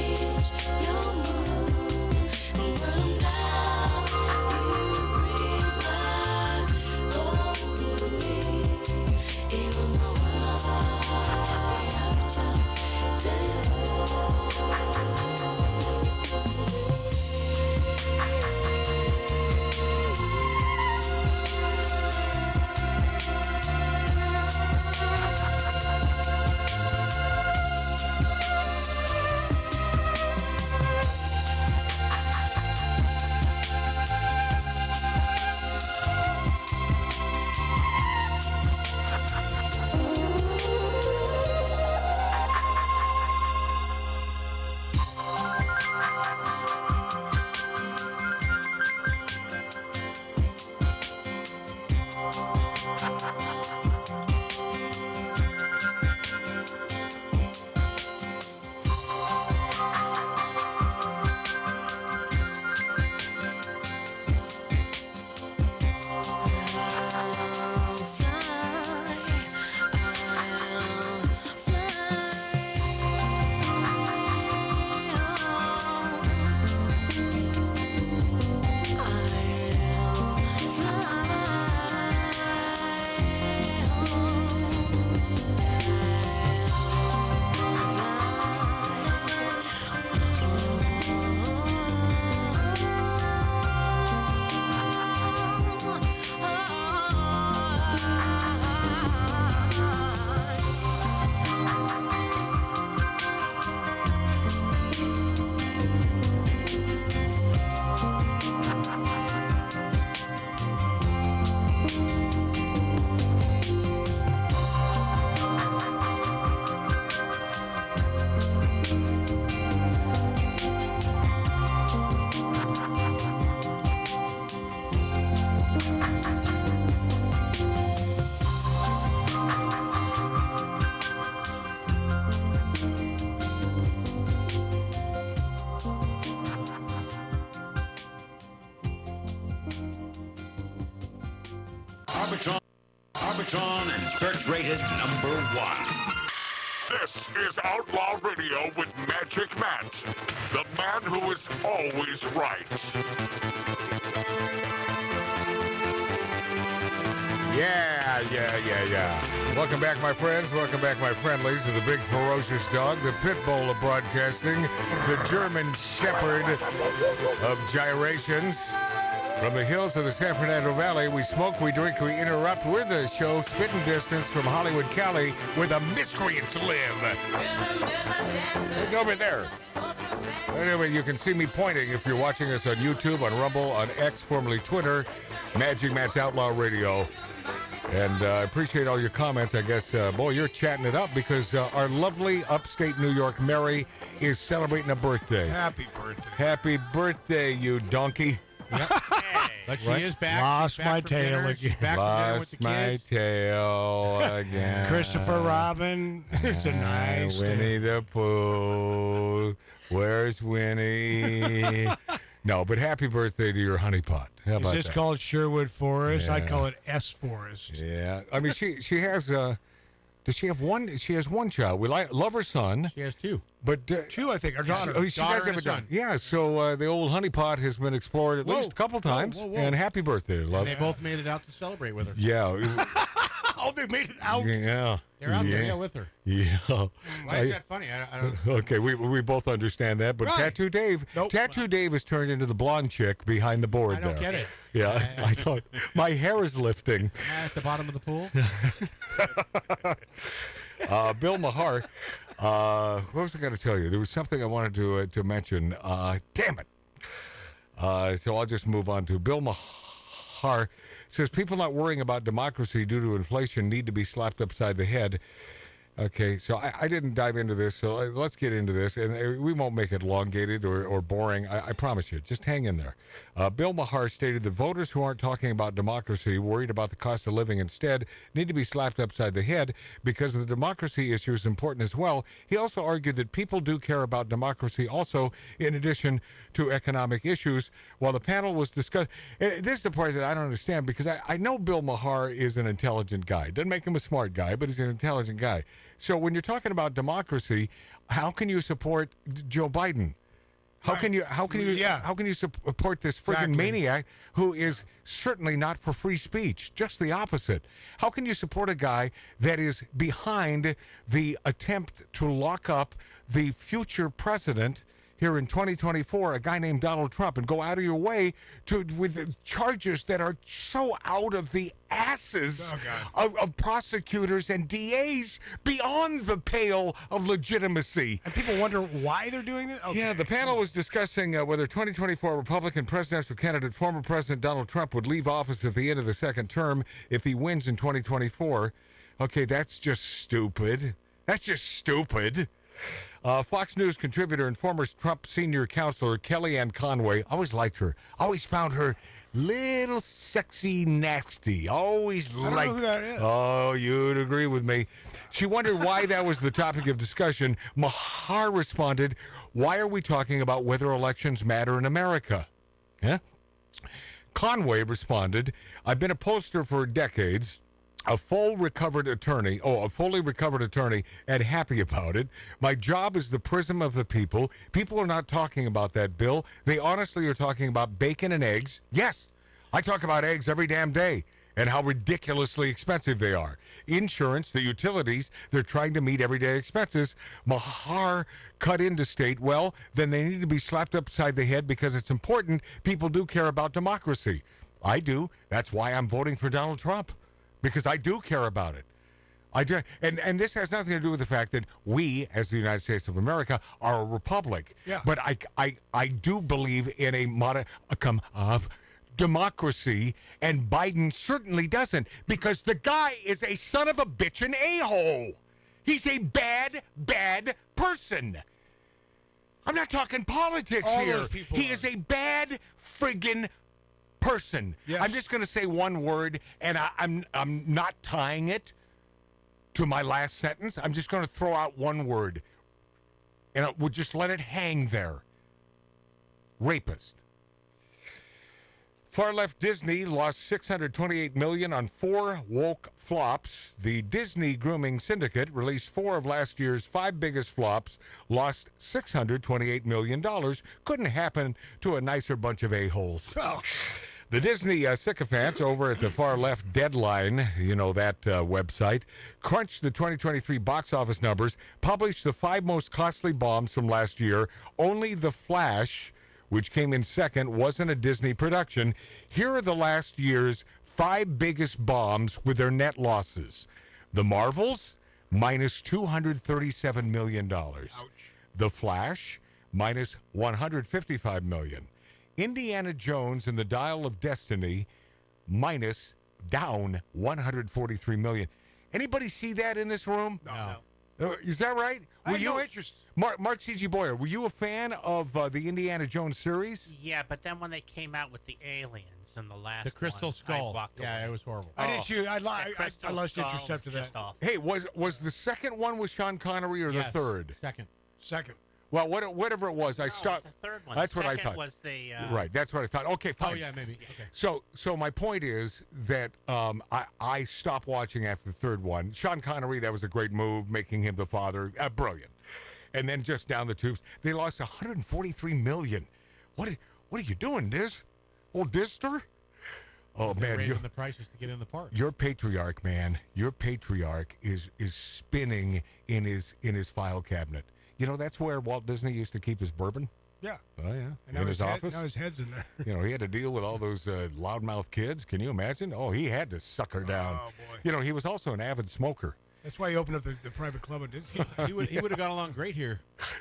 [SPEAKER 7] reach your moon. And when I'm down, you breathe life over me. Even my world's apart, I'm just
[SPEAKER 13] Arbitron and search rated number 1.
[SPEAKER 17] This is Outlaw Radio with Magic Matt, the man who is always right.
[SPEAKER 6] Yeah. Welcome back, my friends. Welcome back, my friendlies, to the big ferocious dog, the pit bull of broadcasting, the German shepherd of gyrations. From the hills of the San Fernando Valley, we smoke, we drink, we interrupt. We're the show spitting distance from Hollywood, Cali, where the miscreants live. Look over there. Anyway, you can see me pointing if you're watching us on YouTube, on Rumble, on X, formerly Twitter, Magic Matt's Outlaw Radio. And I appreciate all your comments. I guess, boy, you're chatting it up because our lovely upstate New York Mary is celebrating a birthday.
[SPEAKER 9] Happy birthday.
[SPEAKER 6] Happy birthday, you donkey.
[SPEAKER 9] Yep. But she
[SPEAKER 6] Right?
[SPEAKER 9] is back.
[SPEAKER 10] Lost
[SPEAKER 9] She's back
[SPEAKER 10] my
[SPEAKER 9] from
[SPEAKER 10] tail
[SPEAKER 9] dinner. She's
[SPEAKER 10] again.
[SPEAKER 9] back from dinner with the
[SPEAKER 6] Lost my
[SPEAKER 9] kids.
[SPEAKER 6] tail again.
[SPEAKER 10] Christopher Robin. It's a nice
[SPEAKER 6] Winnie
[SPEAKER 10] day.
[SPEAKER 6] the Pooh. Where's Winnie? No, but happy birthday to your honeypot. How
[SPEAKER 10] Is
[SPEAKER 6] about
[SPEAKER 10] this
[SPEAKER 6] that?
[SPEAKER 10] called Sherwood Forest? I
[SPEAKER 6] Yeah.
[SPEAKER 10] call it S Forest.
[SPEAKER 6] Yeah. I mean, she has, does she have one? She has one child. We love her son.
[SPEAKER 9] She has two.
[SPEAKER 6] But
[SPEAKER 10] Two, I think. Our daughter.
[SPEAKER 6] She
[SPEAKER 9] Daughter
[SPEAKER 6] does have
[SPEAKER 9] and
[SPEAKER 6] a
[SPEAKER 9] son.
[SPEAKER 6] daughter. Yeah, so the old honeypot has been explored at
[SPEAKER 9] Whoa.
[SPEAKER 6] least a couple times.
[SPEAKER 9] Whoa.
[SPEAKER 6] And happy birthday, love.
[SPEAKER 9] And they both made it out to celebrate with her.
[SPEAKER 6] Yeah.
[SPEAKER 10] Oh, they made it out.
[SPEAKER 6] Yeah.
[SPEAKER 9] They're out there, yeah, with her.
[SPEAKER 6] Yeah.
[SPEAKER 9] Why is that funny? I don't.
[SPEAKER 6] Okay, we both understand that, but
[SPEAKER 9] Right.
[SPEAKER 6] Tattoo Dave,
[SPEAKER 9] Nope.
[SPEAKER 6] Tattoo Dave has turned into the blonde chick behind the board
[SPEAKER 9] I don't
[SPEAKER 6] there.
[SPEAKER 9] get it.
[SPEAKER 6] Yeah, I thought my hair is lifting.
[SPEAKER 9] At the bottom of the pool.
[SPEAKER 6] Bill Maher, what was I going to tell you? There was something I wanted to mention. Damn it. So I'll just move on to Bill Maher. Says people not worrying about democracy due to inflation need to be slapped upside the head. Okay, so I didn't dive into this, so let's get into this, and we won't make it elongated or boring. I promise you. Just hang in there. Bill Maher stated that voters who aren't talking about democracy, worried about the cost of living instead, need to be slapped upside the head because the democracy issue is important as well. He also argued that people do care about democracy also, in addition to economic issues. While the panel was discussed, this is the part that I don't understand because I know Bill Maher is an intelligent guy. Doesn't make him a smart guy, but he's an intelligent guy. So when you're talking about democracy, how can you support Joe Biden? How can you support this friggin' maniac who is certainly not for free speech? Just the opposite. How can you support a guy that is behind the attempt to lock up the future president here in 2024, a guy named Donald Trump, and go out of your way with charges that are so out of the asses of prosecutors and DAs beyond the pale of legitimacy?
[SPEAKER 10] And people wonder why they're doing this? Okay.
[SPEAKER 6] Yeah, the panel was discussing whether 2024 Republican presidential candidate, former President Donald Trump, would leave office at the end of the second term if he wins in 2024. Okay, that's just stupid. That's just stupid. Fox News contributor and former Trump senior counselor Kellyanne Conway, always liked her, always found her little sexy nasty, always liked.
[SPEAKER 10] I don't know who that is.
[SPEAKER 6] Oh, you'd agree with me. She wondered why that was the topic of discussion. Mahar responded, "Why are we talking about whether elections matter in America?" Yeah. Conway responded, "I've been a pollster for decades. A fully recovered attorney, and happy about it. My job is the prism of the people. People are not talking about that, Bill. They honestly are talking about bacon and eggs. Yes, I talk about eggs every damn day and how ridiculously expensive they are. Insurance, the utilities, they're trying to meet everyday expenses." Mahar cut in to state, well, then they need to be slapped upside the head because it's important. People do care about democracy. I do. That's why I'm voting for Donald Trump. Because I do care about it. I do, and this has nothing to do with the fact that we, as the United States of America, are a republic.
[SPEAKER 10] Yeah.
[SPEAKER 6] But I do believe in a modicum of democracy, and Biden certainly doesn't, because the guy is a son of a bitch and a-hole. He's a bad, bad person. I'm not talking politics
[SPEAKER 10] All
[SPEAKER 6] here.
[SPEAKER 10] those people
[SPEAKER 6] He
[SPEAKER 10] are.
[SPEAKER 6] is a bad friggin' person.
[SPEAKER 10] Yes.
[SPEAKER 6] I'm just going to say one word, and I'm not tying it to my last sentence. I'm just going to throw out one word, and we'll just let it hang there. Rapist. Far left Disney lost $628 million on 4 woke flops. The Disney grooming syndicate released 4 of last year's 5 biggest flops, lost $628 million. Couldn't happen to a nicer bunch of a-holes.
[SPEAKER 10] Oh.
[SPEAKER 6] The Disney sycophants over at the far left Deadline, you know that website, crunched the 2023 box office numbers, published the 5 most costly bombs from last year. Only The Flash, which came in second, wasn't a Disney production. Here are the last year's 5 biggest bombs with their net losses. The Marvels, minus $237 million. Ouch. The Flash, minus $155 million. Indiana Jones and the Dial of Destiny, minus down $143 million. Anybody see that in this room?
[SPEAKER 10] No.
[SPEAKER 6] Is that right?
[SPEAKER 10] I have no interest.
[SPEAKER 6] Mark C.G. Boyer, were you a fan of the Indiana Jones series?
[SPEAKER 11] Yeah, but then when they came out with the aliens in the last
[SPEAKER 9] The Crystal
[SPEAKER 11] one,
[SPEAKER 9] Skull.
[SPEAKER 11] I walked
[SPEAKER 9] Yeah,
[SPEAKER 11] away.
[SPEAKER 9] it was horrible.
[SPEAKER 10] I did too. I
[SPEAKER 11] Crystal
[SPEAKER 10] lost
[SPEAKER 11] Skull
[SPEAKER 10] interest after
[SPEAKER 11] was
[SPEAKER 10] that.
[SPEAKER 11] just awful.
[SPEAKER 6] Hey, was the second one with Sean Connery or
[SPEAKER 9] Yes,
[SPEAKER 6] the third?
[SPEAKER 9] Second.
[SPEAKER 10] Second.
[SPEAKER 6] Well, whatever it was, I stopped.
[SPEAKER 11] It's the third one.
[SPEAKER 6] That's
[SPEAKER 11] The
[SPEAKER 6] what I
[SPEAKER 11] second
[SPEAKER 6] thought.
[SPEAKER 11] was the
[SPEAKER 6] Right, that's what I thought. Okay, fine.
[SPEAKER 9] Oh, yeah, maybe. Okay.
[SPEAKER 6] So my point is that I stopped watching after the third one. Sean Connery, that was a great move, making him the father. Brilliant. And then just down the tubes, they lost $143 million. What are you doing, Diz? Old Dister? Oh,
[SPEAKER 9] They're
[SPEAKER 6] man.
[SPEAKER 9] raising the prices to get in the park.
[SPEAKER 6] Your patriarch, man. Your patriarch is spinning in his file cabinet. You know, that's where Walt Disney used to keep his bourbon.
[SPEAKER 10] Yeah.
[SPEAKER 6] Oh, yeah.
[SPEAKER 10] And
[SPEAKER 6] In his office.
[SPEAKER 10] Now his head's in there.
[SPEAKER 6] You know, he had to deal with all those loudmouth kids. Can you imagine? Oh, he had to suck her down.
[SPEAKER 10] Oh, boy.
[SPEAKER 6] You know, he was also an avid smoker.
[SPEAKER 10] That's why he opened up the private club and did.
[SPEAKER 9] He would have got along great here.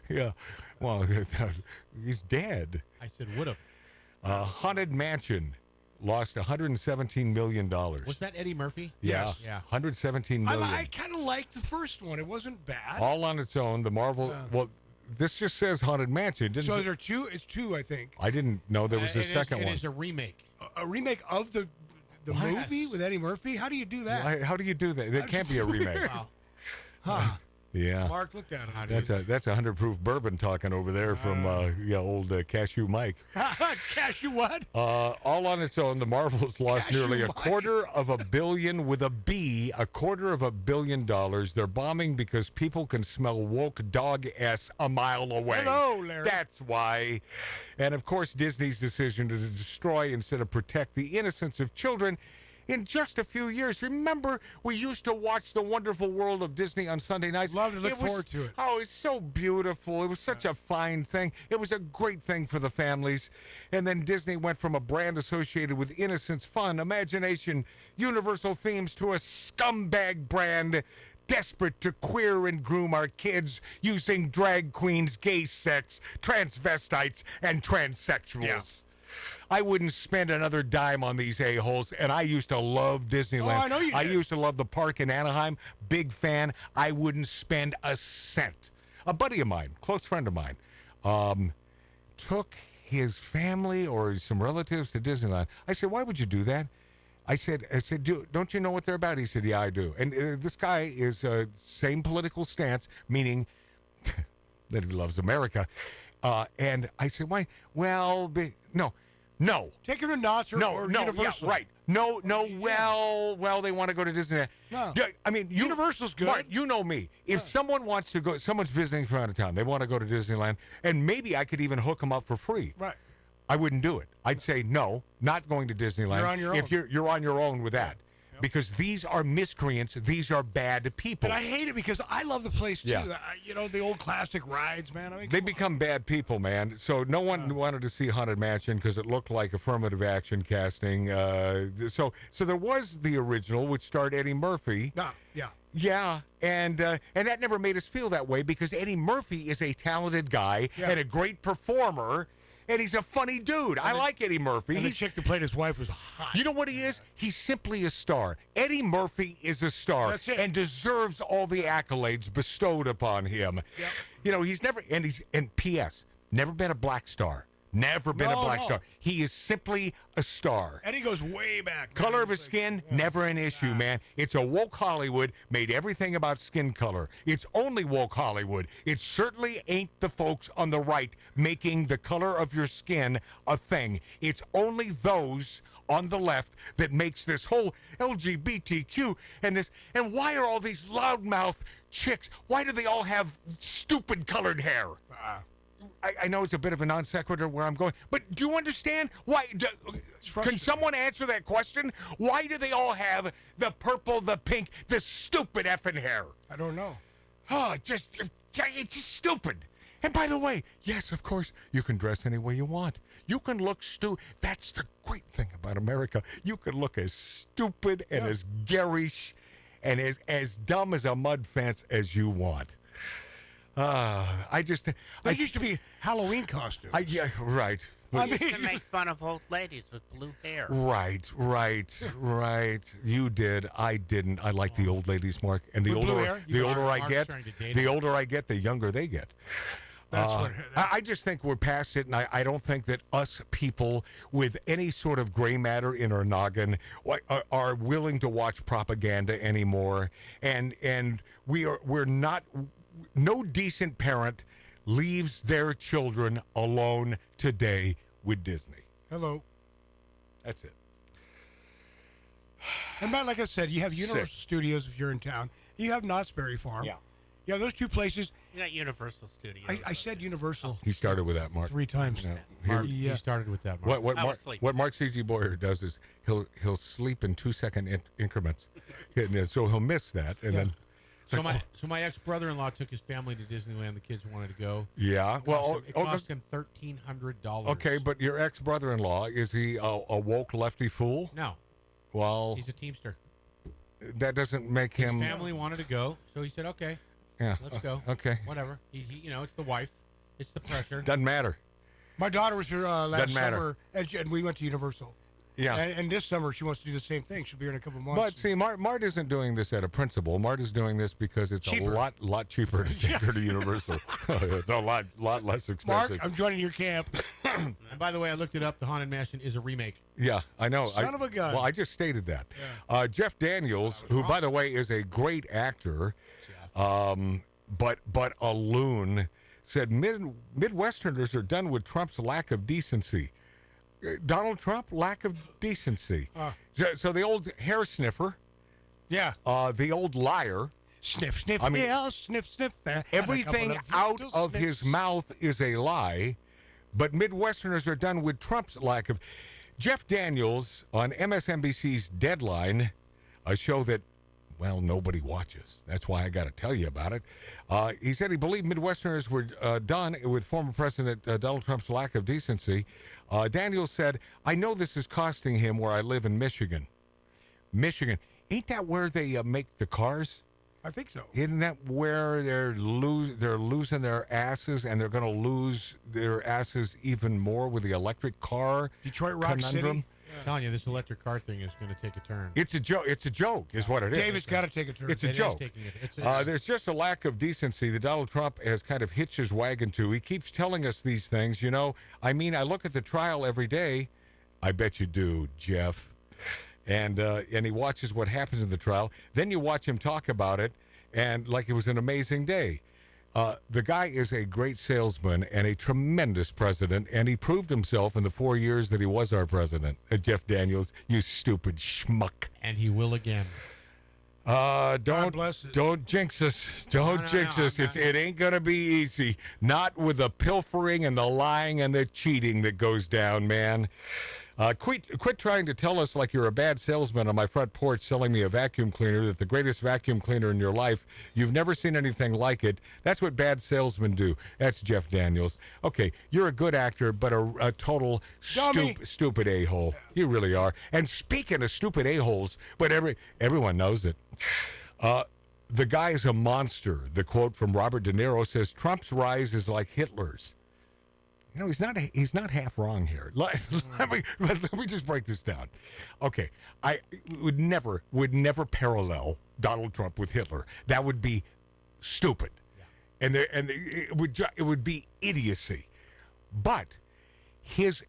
[SPEAKER 6] Yeah. Well, he's dead.
[SPEAKER 9] I said would have.
[SPEAKER 6] Haunted Mansion lost $117 million.
[SPEAKER 9] Was that Eddie Murphy?
[SPEAKER 6] Yeah.
[SPEAKER 9] Yes. Yeah.
[SPEAKER 6] $117 million.
[SPEAKER 10] I kind of liked the first one. It wasn't bad.
[SPEAKER 6] All on its own. The Marvel. Well, this just says Haunted Mansion. It didn't
[SPEAKER 10] So
[SPEAKER 6] say-
[SPEAKER 10] there are two. It's 2, I think.
[SPEAKER 6] I didn't know there was a second
[SPEAKER 9] It
[SPEAKER 6] one.
[SPEAKER 9] is a remake.
[SPEAKER 10] A remake of the
[SPEAKER 6] What?
[SPEAKER 10] movie with Eddie Murphy. How do you do that?
[SPEAKER 6] How do you do that? It can't be a remake.
[SPEAKER 9] Wow.
[SPEAKER 10] Huh.
[SPEAKER 6] Yeah.
[SPEAKER 10] Mark, look at him.
[SPEAKER 6] That's a 100 proof bourbon talking over there from old Cashew Mike.
[SPEAKER 10] Cashew what?
[SPEAKER 6] All on its own, the Marvels lost
[SPEAKER 10] Cashew
[SPEAKER 6] nearly
[SPEAKER 10] Mike.
[SPEAKER 6] $250 million with a B, $250 million. They're bombing because people can smell woke dog S a mile away.
[SPEAKER 10] Hello, Larry.
[SPEAKER 6] That's why. And of course, Disney's decision to destroy instead of protect the innocence of children. In just a few years, remember we used to watch The Wonderful World of Disney on Sunday nights.
[SPEAKER 10] Love to look forward to it.
[SPEAKER 6] Oh, it's so beautiful. It was such a fine thing. It was a great thing for the families. And then Disney went from a brand associated with innocence, fun, imagination, universal themes to a scumbag brand desperate to queer and groom our kids using drag queens, gay sex, transvestites, and transsexuals.
[SPEAKER 10] Yeah.
[SPEAKER 6] I wouldn't spend another dime on these a-holes, and I used to love Disneyland.
[SPEAKER 10] Oh, I know you did.
[SPEAKER 6] used to love the park in Anaheim. Big fan. I wouldn't spend a cent. A buddy of mine, close friend of mine, took his family or some relatives to Disneyland. I said, why would you do that? I said, don't you know what they're about? He said, yeah, I do. And this guy is same political stance, meaning that he loves America. And I said, why? Well, no.
[SPEAKER 10] Take him to Knott's or Universal.
[SPEAKER 6] Yeah, right. No. Well, they want to go to Disneyland.
[SPEAKER 10] No.
[SPEAKER 6] Yeah, I mean,
[SPEAKER 10] Universal's good.
[SPEAKER 6] Mark, you know me. If someone wants to go, someone's visiting from out of town, they want to go to Disneyland, and maybe I could even hook them up for free.
[SPEAKER 10] Right.
[SPEAKER 6] I wouldn't do it. I'd say no, not going to Disneyland.
[SPEAKER 10] You're on your
[SPEAKER 6] If
[SPEAKER 10] own.
[SPEAKER 6] you're on your own with that. Because these are miscreants. These are bad people.
[SPEAKER 10] And I hate it because I love the place too.
[SPEAKER 6] Yeah.
[SPEAKER 10] The old classic rides, man. I mean,
[SPEAKER 6] They become bad people, man. So no one wanted to see Haunted Mansion because it looked like affirmative action casting. So there was the original, which starred Eddie Murphy.
[SPEAKER 10] Yeah.
[SPEAKER 6] Yeah, and that never made us feel that way because Eddie Murphy is a talented guy and a great performer. And he's a funny dude. I like Eddie Murphy.
[SPEAKER 10] And the chick that played his wife was hot.
[SPEAKER 6] You know what he is? He's simply a star. Eddie Murphy is a star
[SPEAKER 10] That's it.
[SPEAKER 6] and deserves all the accolades bestowed upon him.
[SPEAKER 10] Yep.
[SPEAKER 6] He's never and P.S. never been a black star. Never been a black
[SPEAKER 10] No.
[SPEAKER 6] star. He is simply a star.
[SPEAKER 10] And he goes way back.
[SPEAKER 6] Color of his skin, never an issue, man. It's a woke Hollywood, made everything about skin color. It's only woke Hollywood. It certainly ain't the folks on the right making the color of your skin a thing. It's only those on the left that makes this whole LGBTQ and this. And why are all these loudmouth chicks, why do they all have stupid colored hair? I know it's a bit of a non sequitur where I'm going, but do you understand why? Can someone answer that question? Why do they all have the purple, the pink, the stupid effing hair?
[SPEAKER 10] I don't know.
[SPEAKER 6] Oh, it's just stupid. And by the way, yes, of course, you can dress any way you want. You can look That's the great thing about America. You can look as stupid and as garish and as dumb as a mud fence as you want. I
[SPEAKER 10] used to be Halloween costumes.
[SPEAKER 6] Yeah, right.
[SPEAKER 11] We used to make fun of old ladies with blue hair.
[SPEAKER 6] Right. You did. I didn't. I like the old ladies, Mark. And the
[SPEAKER 10] With blue
[SPEAKER 6] older,
[SPEAKER 10] hair?
[SPEAKER 6] the older I
[SPEAKER 10] Mark's
[SPEAKER 6] get,
[SPEAKER 10] trying to date
[SPEAKER 6] the
[SPEAKER 10] him.
[SPEAKER 6] older I get, the younger they get. I just think we're past it, and I don't think that us people with any sort of gray matter in our noggin are willing to watch propaganda anymore. And we're not. No decent parent leaves their children alone today with Disney.
[SPEAKER 10] Hello.
[SPEAKER 6] That's it.
[SPEAKER 10] And Matt, like I said, you have Universal
[SPEAKER 6] Sick.
[SPEAKER 10] Studios if you're in town. You have Knott's Berry Farm.
[SPEAKER 6] Yeah.
[SPEAKER 10] Yeah, those two places.
[SPEAKER 11] You got Universal Studios.
[SPEAKER 10] I said Universal.
[SPEAKER 6] He started with that, Mark.
[SPEAKER 10] 3 times.
[SPEAKER 6] Yeah.
[SPEAKER 8] Mark, he started with that, Mark.
[SPEAKER 6] What Mark C.G. Boyer does is he'll sleep in 2-second increments, so he'll miss that, and then.
[SPEAKER 8] So my ex-brother-in-law took his family to Disneyland. The kids wanted to go.
[SPEAKER 6] Yeah,
[SPEAKER 8] It cost him $1,300.
[SPEAKER 6] Okay, but your ex-brother-in-law, is he a woke lefty fool?
[SPEAKER 8] No.
[SPEAKER 6] Well,
[SPEAKER 8] He's a Teamster.
[SPEAKER 6] that doesn't make
[SPEAKER 8] His
[SPEAKER 6] him.
[SPEAKER 8] family wanted to go, so he said, "Okay,
[SPEAKER 6] Yeah.
[SPEAKER 8] let's go."
[SPEAKER 6] Okay.
[SPEAKER 8] Whatever. He it's the wife. It's the pressure.
[SPEAKER 6] Doesn't matter.
[SPEAKER 10] My daughter was here last
[SPEAKER 6] Doesn't matter.
[SPEAKER 10] summer, and we went to Universal.
[SPEAKER 6] Yeah.
[SPEAKER 10] And this summer, she wants to do the same thing. She'll be here in a couple months.
[SPEAKER 6] But see, Mart isn't doing this out of principle. Mart is doing this because it's
[SPEAKER 10] Cheaper.
[SPEAKER 6] a lot cheaper to take her to Universal. It's a lot less expensive.
[SPEAKER 10] Mark, I'm joining your camp.
[SPEAKER 8] And by the way, I looked it up. The Haunted Mansion is a remake.
[SPEAKER 6] Yeah, I know.
[SPEAKER 10] Son of a gun.
[SPEAKER 6] Well, I just stated that. Jeff Daniels, who, by the way, is a great actor, but a loon said Midwesterners are done with Trump's lack of decency. Donald Trump, lack of decency. So the old hair sniffer.
[SPEAKER 10] Yeah.
[SPEAKER 6] The old liar.
[SPEAKER 10] Sniff, sniff,
[SPEAKER 6] I mean,
[SPEAKER 10] yeah, sniff, sniff there.
[SPEAKER 6] Everything out of his mouth is a lie, but Midwesterners are done with Trump's lack of... Jeff Daniels on MSNBC's Deadline, a show that, well, nobody watches. That's why I got to tell you about it. He said he believed Midwesterners were done with former President Donald Trump's lack of decency. Daniels said, I know this is costing him where I live in Michigan. Michigan. Ain't that where they make the cars?
[SPEAKER 10] I think so.
[SPEAKER 6] Isn't that where they're losing their asses, and they're going to lose their asses even more with the electric car
[SPEAKER 10] Detroit Rock
[SPEAKER 6] conundrum?
[SPEAKER 10] City?
[SPEAKER 8] I'm telling you, this electric car thing is going to take a turn.
[SPEAKER 6] It's a joke. It's a joke, is what it is.
[SPEAKER 10] David's got to take a turn.
[SPEAKER 6] It's a joke. There's just a lack of decency that Donald Trump has kind of hitched his wagon to. He keeps telling us these things. You know, I mean, I look at the trial every day. I bet you do, Jeff. And he watches what happens in the trial. Then you watch him talk about it, and like it was an amazing day. The guy is a great salesman and a tremendous president, and he proved himself in the 4 years that he was our president. Jeff Daniels, you stupid schmuck.
[SPEAKER 8] And he will again.
[SPEAKER 6] Don't jinx us. Don't jinx us. It ain't going to be easy. Not with the pilfering and the lying and the cheating that goes down, man. Quit trying to tell us like you're a bad salesman on my front porch selling me a vacuum cleaner, that the greatest vacuum cleaner in your life. You've never seen anything like it. That's what bad salesmen do. That's Jeff Daniels. Okay, you're a good actor, but a total stupid a-hole. You really are. And speaking of stupid a-holes, but everyone knows it. The guy is a monster. The quote from Robert De Niro says, Trump's rise is like Hitler's. You know, he's not half wrong here. Let me just break this down. Okay, I would never parallel Donald Trump with Hitler. That would be stupid, and it would be idiocy. But his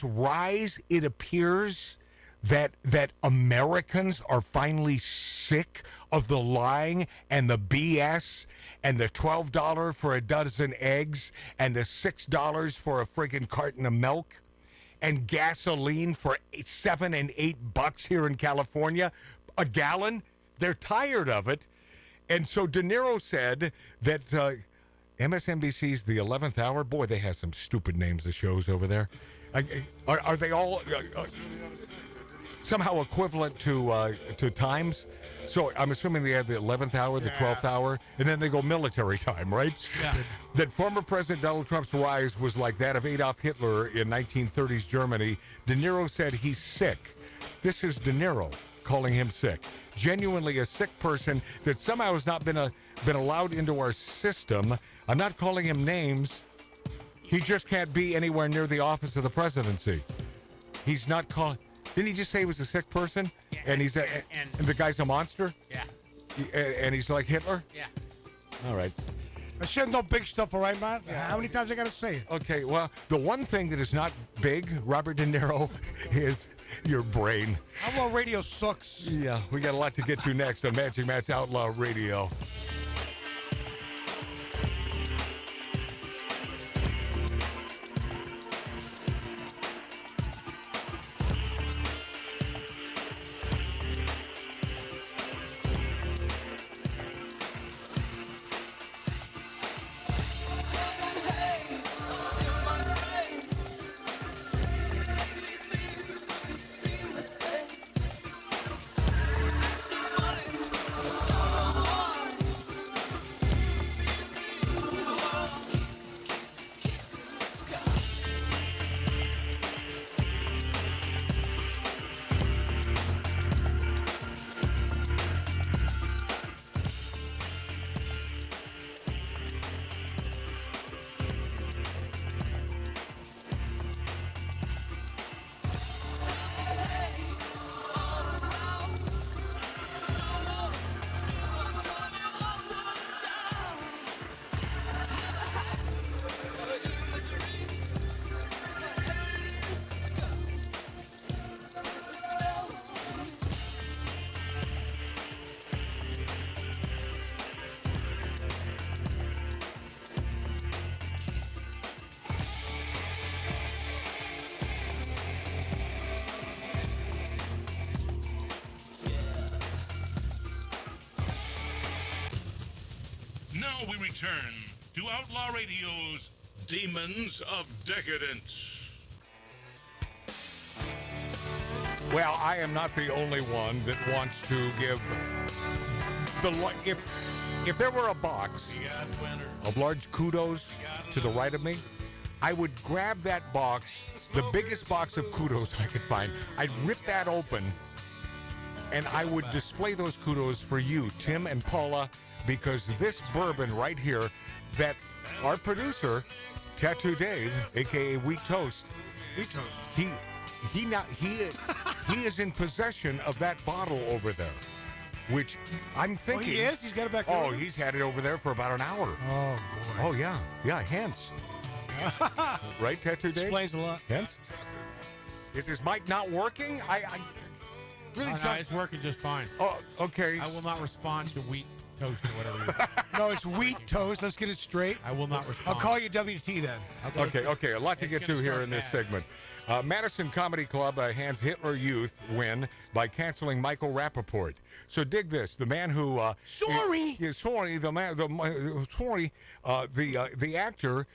[SPEAKER 6] rise, it appears that Americans are finally sick of the lying and the BS. And the $12 for a dozen eggs, and the $6 for a friggin' carton of milk, and gasoline for $7 and $8 here in California, a gallon. They're tired of it, and so De Niro said that MSNBC's The 11th Hour. Boy, they have some stupid names of shows over there. Are they all somehow equivalent to times? So I'm assuming they have the 11th hour, the 12th hour, and then they go military time, right?
[SPEAKER 10] Yeah.
[SPEAKER 6] That former President Donald Trump's rise was like that of Adolf Hitler in 1930s Germany. De Niro said he's sick. This is De Niro calling him sick. Genuinely a sick person that somehow has not been allowed into our system. I'm not calling him names. He just can't be anywhere near the office of the presidency. He's not calling... Didn't he just say he was a sick person?
[SPEAKER 11] Yeah.
[SPEAKER 6] And he's and the guy's a monster?
[SPEAKER 11] Yeah.
[SPEAKER 6] And he's like Hitler?
[SPEAKER 11] Yeah.
[SPEAKER 6] All right.
[SPEAKER 10] I said no big stuff, all right, man? How many times I got to say it?
[SPEAKER 6] Okay, well, the one thing that is not big, Robert De Niro, is your brain.
[SPEAKER 10] Outlaw Radio sucks.
[SPEAKER 6] Yeah, we got a lot to get to next on Magic Matt's Outlaw Radio.
[SPEAKER 14] return to Outlaw Radio's Demons of Decadence.
[SPEAKER 6] Well, I am not the only one that wants to give if there were a box of large kudos to the right of me, I would grab that box, the biggest box of kudos I could find. I'd rip that open, and I would display those kudos for you, Tim and Paula, because this bourbon right here that our producer, Tattoo Dave, aka Wheat Toast, he is in possession of that bottle over there, which I'm thinking.
[SPEAKER 10] Oh, he is? He's got it back there?
[SPEAKER 6] Oh, he's had it over there for about an hour.
[SPEAKER 10] Oh, boy.
[SPEAKER 6] Oh, yeah. Yeah, hence. Right, Tattoo Dave?
[SPEAKER 10] Explains a lot.
[SPEAKER 6] Hence? Is his mic not working? I really
[SPEAKER 9] no, it's working just fine.
[SPEAKER 6] Oh, okay.
[SPEAKER 9] I will not respond to wheat toast or whatever.
[SPEAKER 10] No, it's wheat toast. Let's get it straight.
[SPEAKER 9] I will not respond.
[SPEAKER 10] I'll call you WT then.
[SPEAKER 6] Okay. A lot to get to here in this segment. Madison Comedy Club hands Hitler Youth win by canceling Michael Rappaport. So dig this: the man who the actor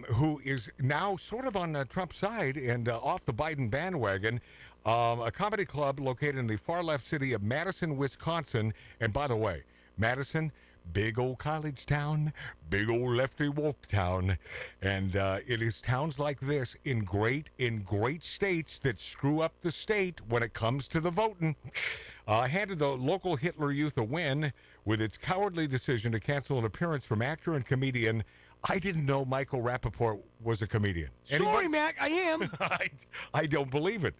[SPEAKER 6] who is now sort of on Trump's side and off the Biden bandwagon. A comedy club located in the far left city of Madison, Wisconsin. And by the way, Madison, big old college town, big old lefty woke town, and it is towns like this in great states that screw up the state when it comes to the voting. Handed the local Hitler Youth a win with its cowardly decision to cancel an appearance from actor and comedian. I didn't know Michael Rappaport was a comedian.
[SPEAKER 10] Sorry, Mac, I am.
[SPEAKER 6] I don't believe it.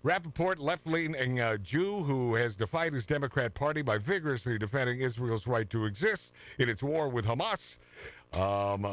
[SPEAKER 6] Rappaport, left-leaning Jew who has defied his Democrat Party by vigorously defending Israel's right to exist in its war with Hamas.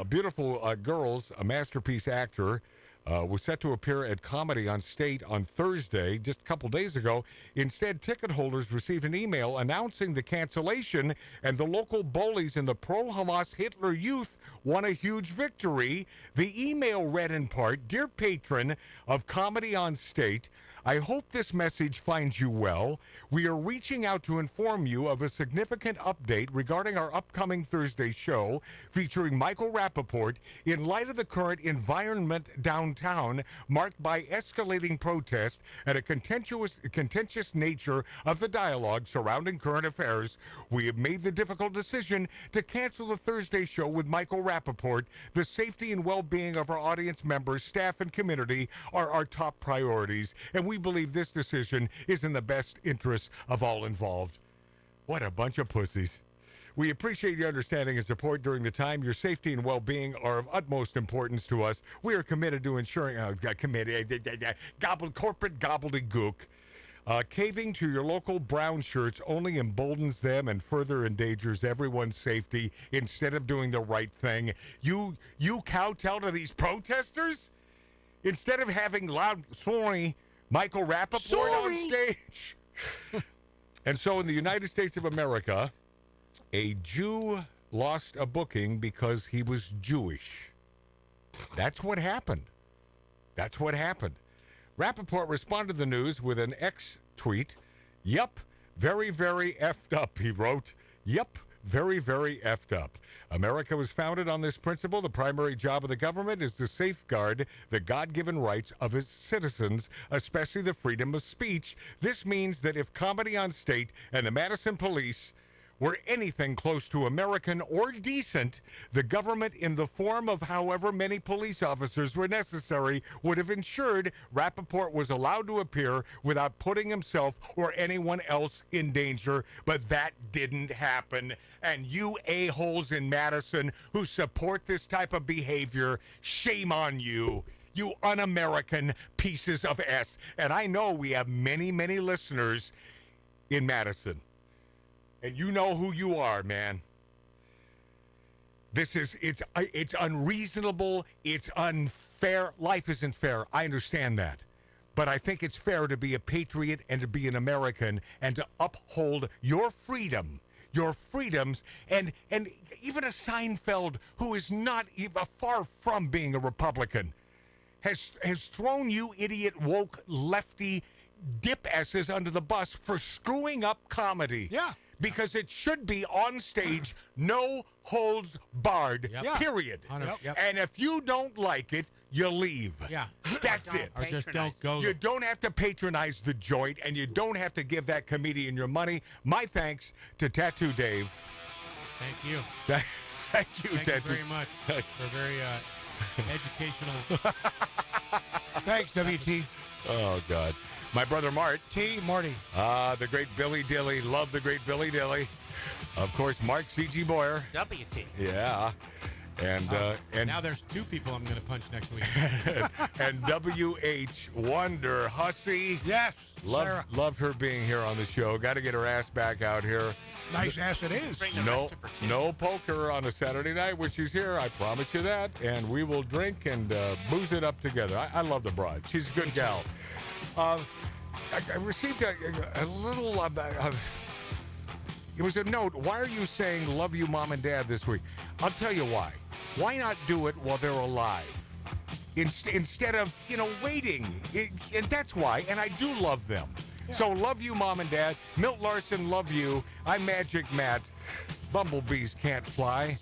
[SPEAKER 6] Beautiful Girls, a masterpiece actor, was set to appear at Comedy on State on Thursday, just a couple days ago. Instead, ticket holders received an email announcing the cancellation, and the local bullies in the pro-Hamas Hitler Youth won a huge victory. The email read in part, "Dear patron of Comedy on State, I hope this message finds you well. We are reaching out to inform you of a significant update regarding our upcoming Thursday show featuring Michael Rappaport in light of the current environment downtown marked by escalating protest and a contentious nature of the dialogue surrounding current affairs. We have made the difficult decision to cancel the Thursday show with Michael Rappaport. The safety and well-being of our audience members, staff, and community are our top priorities, and we believe this decision is in the best interest of all involved." What a bunch of pussies. We appreciate your understanding and support during the time. Your safety and well-being are of utmost importance to us. We are committed to ensuring corporate gobbledygook. Caving to your local brown shirts only emboldens them and further endangers everyone's safety instead of doing the right thing. You kowtow to these protesters? Instead of having loud, sorry, Michael Rappaport on stage. And so in the United States of America, a Jew lost a booking because he was Jewish. That's what happened. That's what happened. Rappaport responded to the news with an X tweet. "Yup, very, very effed up," he wrote. "Yup, very, very effed up. America was founded on this principle. The primary job of the government is to safeguard the God-given rights of its citizens, especially the freedom of speech. This means that if Comedy on State and the Madison Police were anything close to American or decent, the government, in the form of however many police officers were necessary, would have ensured Rappaport was allowed to appear without putting himself or anyone else in danger. But that didn't happen. And you a-holes in Madison who support this type of behavior, shame on you. You un-American pieces of S. And I know we have many, many listeners in Madison. And you know who you are, man. It's unreasonable. It's unfair. Life isn't fair. I understand that. But I think it's fair to be a patriot and to be an American and to uphold your freedom, your freedoms, and even a Seinfeld who is not far from being a Republican has thrown you idiot woke lefty dip asses under the bus for screwing up comedy.
[SPEAKER 10] Yeah.
[SPEAKER 6] because it should be on stage, no holds barred,
[SPEAKER 9] Yep.
[SPEAKER 6] period.
[SPEAKER 9] Yep.
[SPEAKER 6] And if you don't like it, you leave.
[SPEAKER 9] Yeah.
[SPEAKER 6] That's it.
[SPEAKER 9] Or just don't go.
[SPEAKER 6] You don't have to patronize the joint, and you don't have to give that comedian your money. My thanks to Tattoo Dave.
[SPEAKER 9] Thank you.
[SPEAKER 6] Thank you,
[SPEAKER 9] Thank
[SPEAKER 6] Tattoo.
[SPEAKER 9] you very much for a very educational.
[SPEAKER 10] Thanks, WT.
[SPEAKER 6] Oh, God. My brother Mart.
[SPEAKER 10] Marty.
[SPEAKER 6] The great Billy Dilly. Love the great Billy Dilly. Of course, Mark C.G. Boyer.
[SPEAKER 11] WT.
[SPEAKER 6] Yeah. And
[SPEAKER 9] now there's two people I'm going to punch next week.
[SPEAKER 6] and W.H. Wonderhussy.
[SPEAKER 10] Yes. Sarah.
[SPEAKER 6] Loved her being here on the show. Got to get her ass back out here.
[SPEAKER 10] Nice ass it is.
[SPEAKER 6] No poker on a Saturday night when she's here. I promise you that. And we will drink and booze it up together. I love the broad. She's a good gal. I received a little. It was a note. Why are you saying "love you, mom and dad" this week? I'll tell you why. Why not do it while they're alive? Instead of, waiting. And that's why. And I do love them. Yeah. So love you, mom and dad. Milt Larson, love you. I'm Magic Matt. Bumblebees can't fly.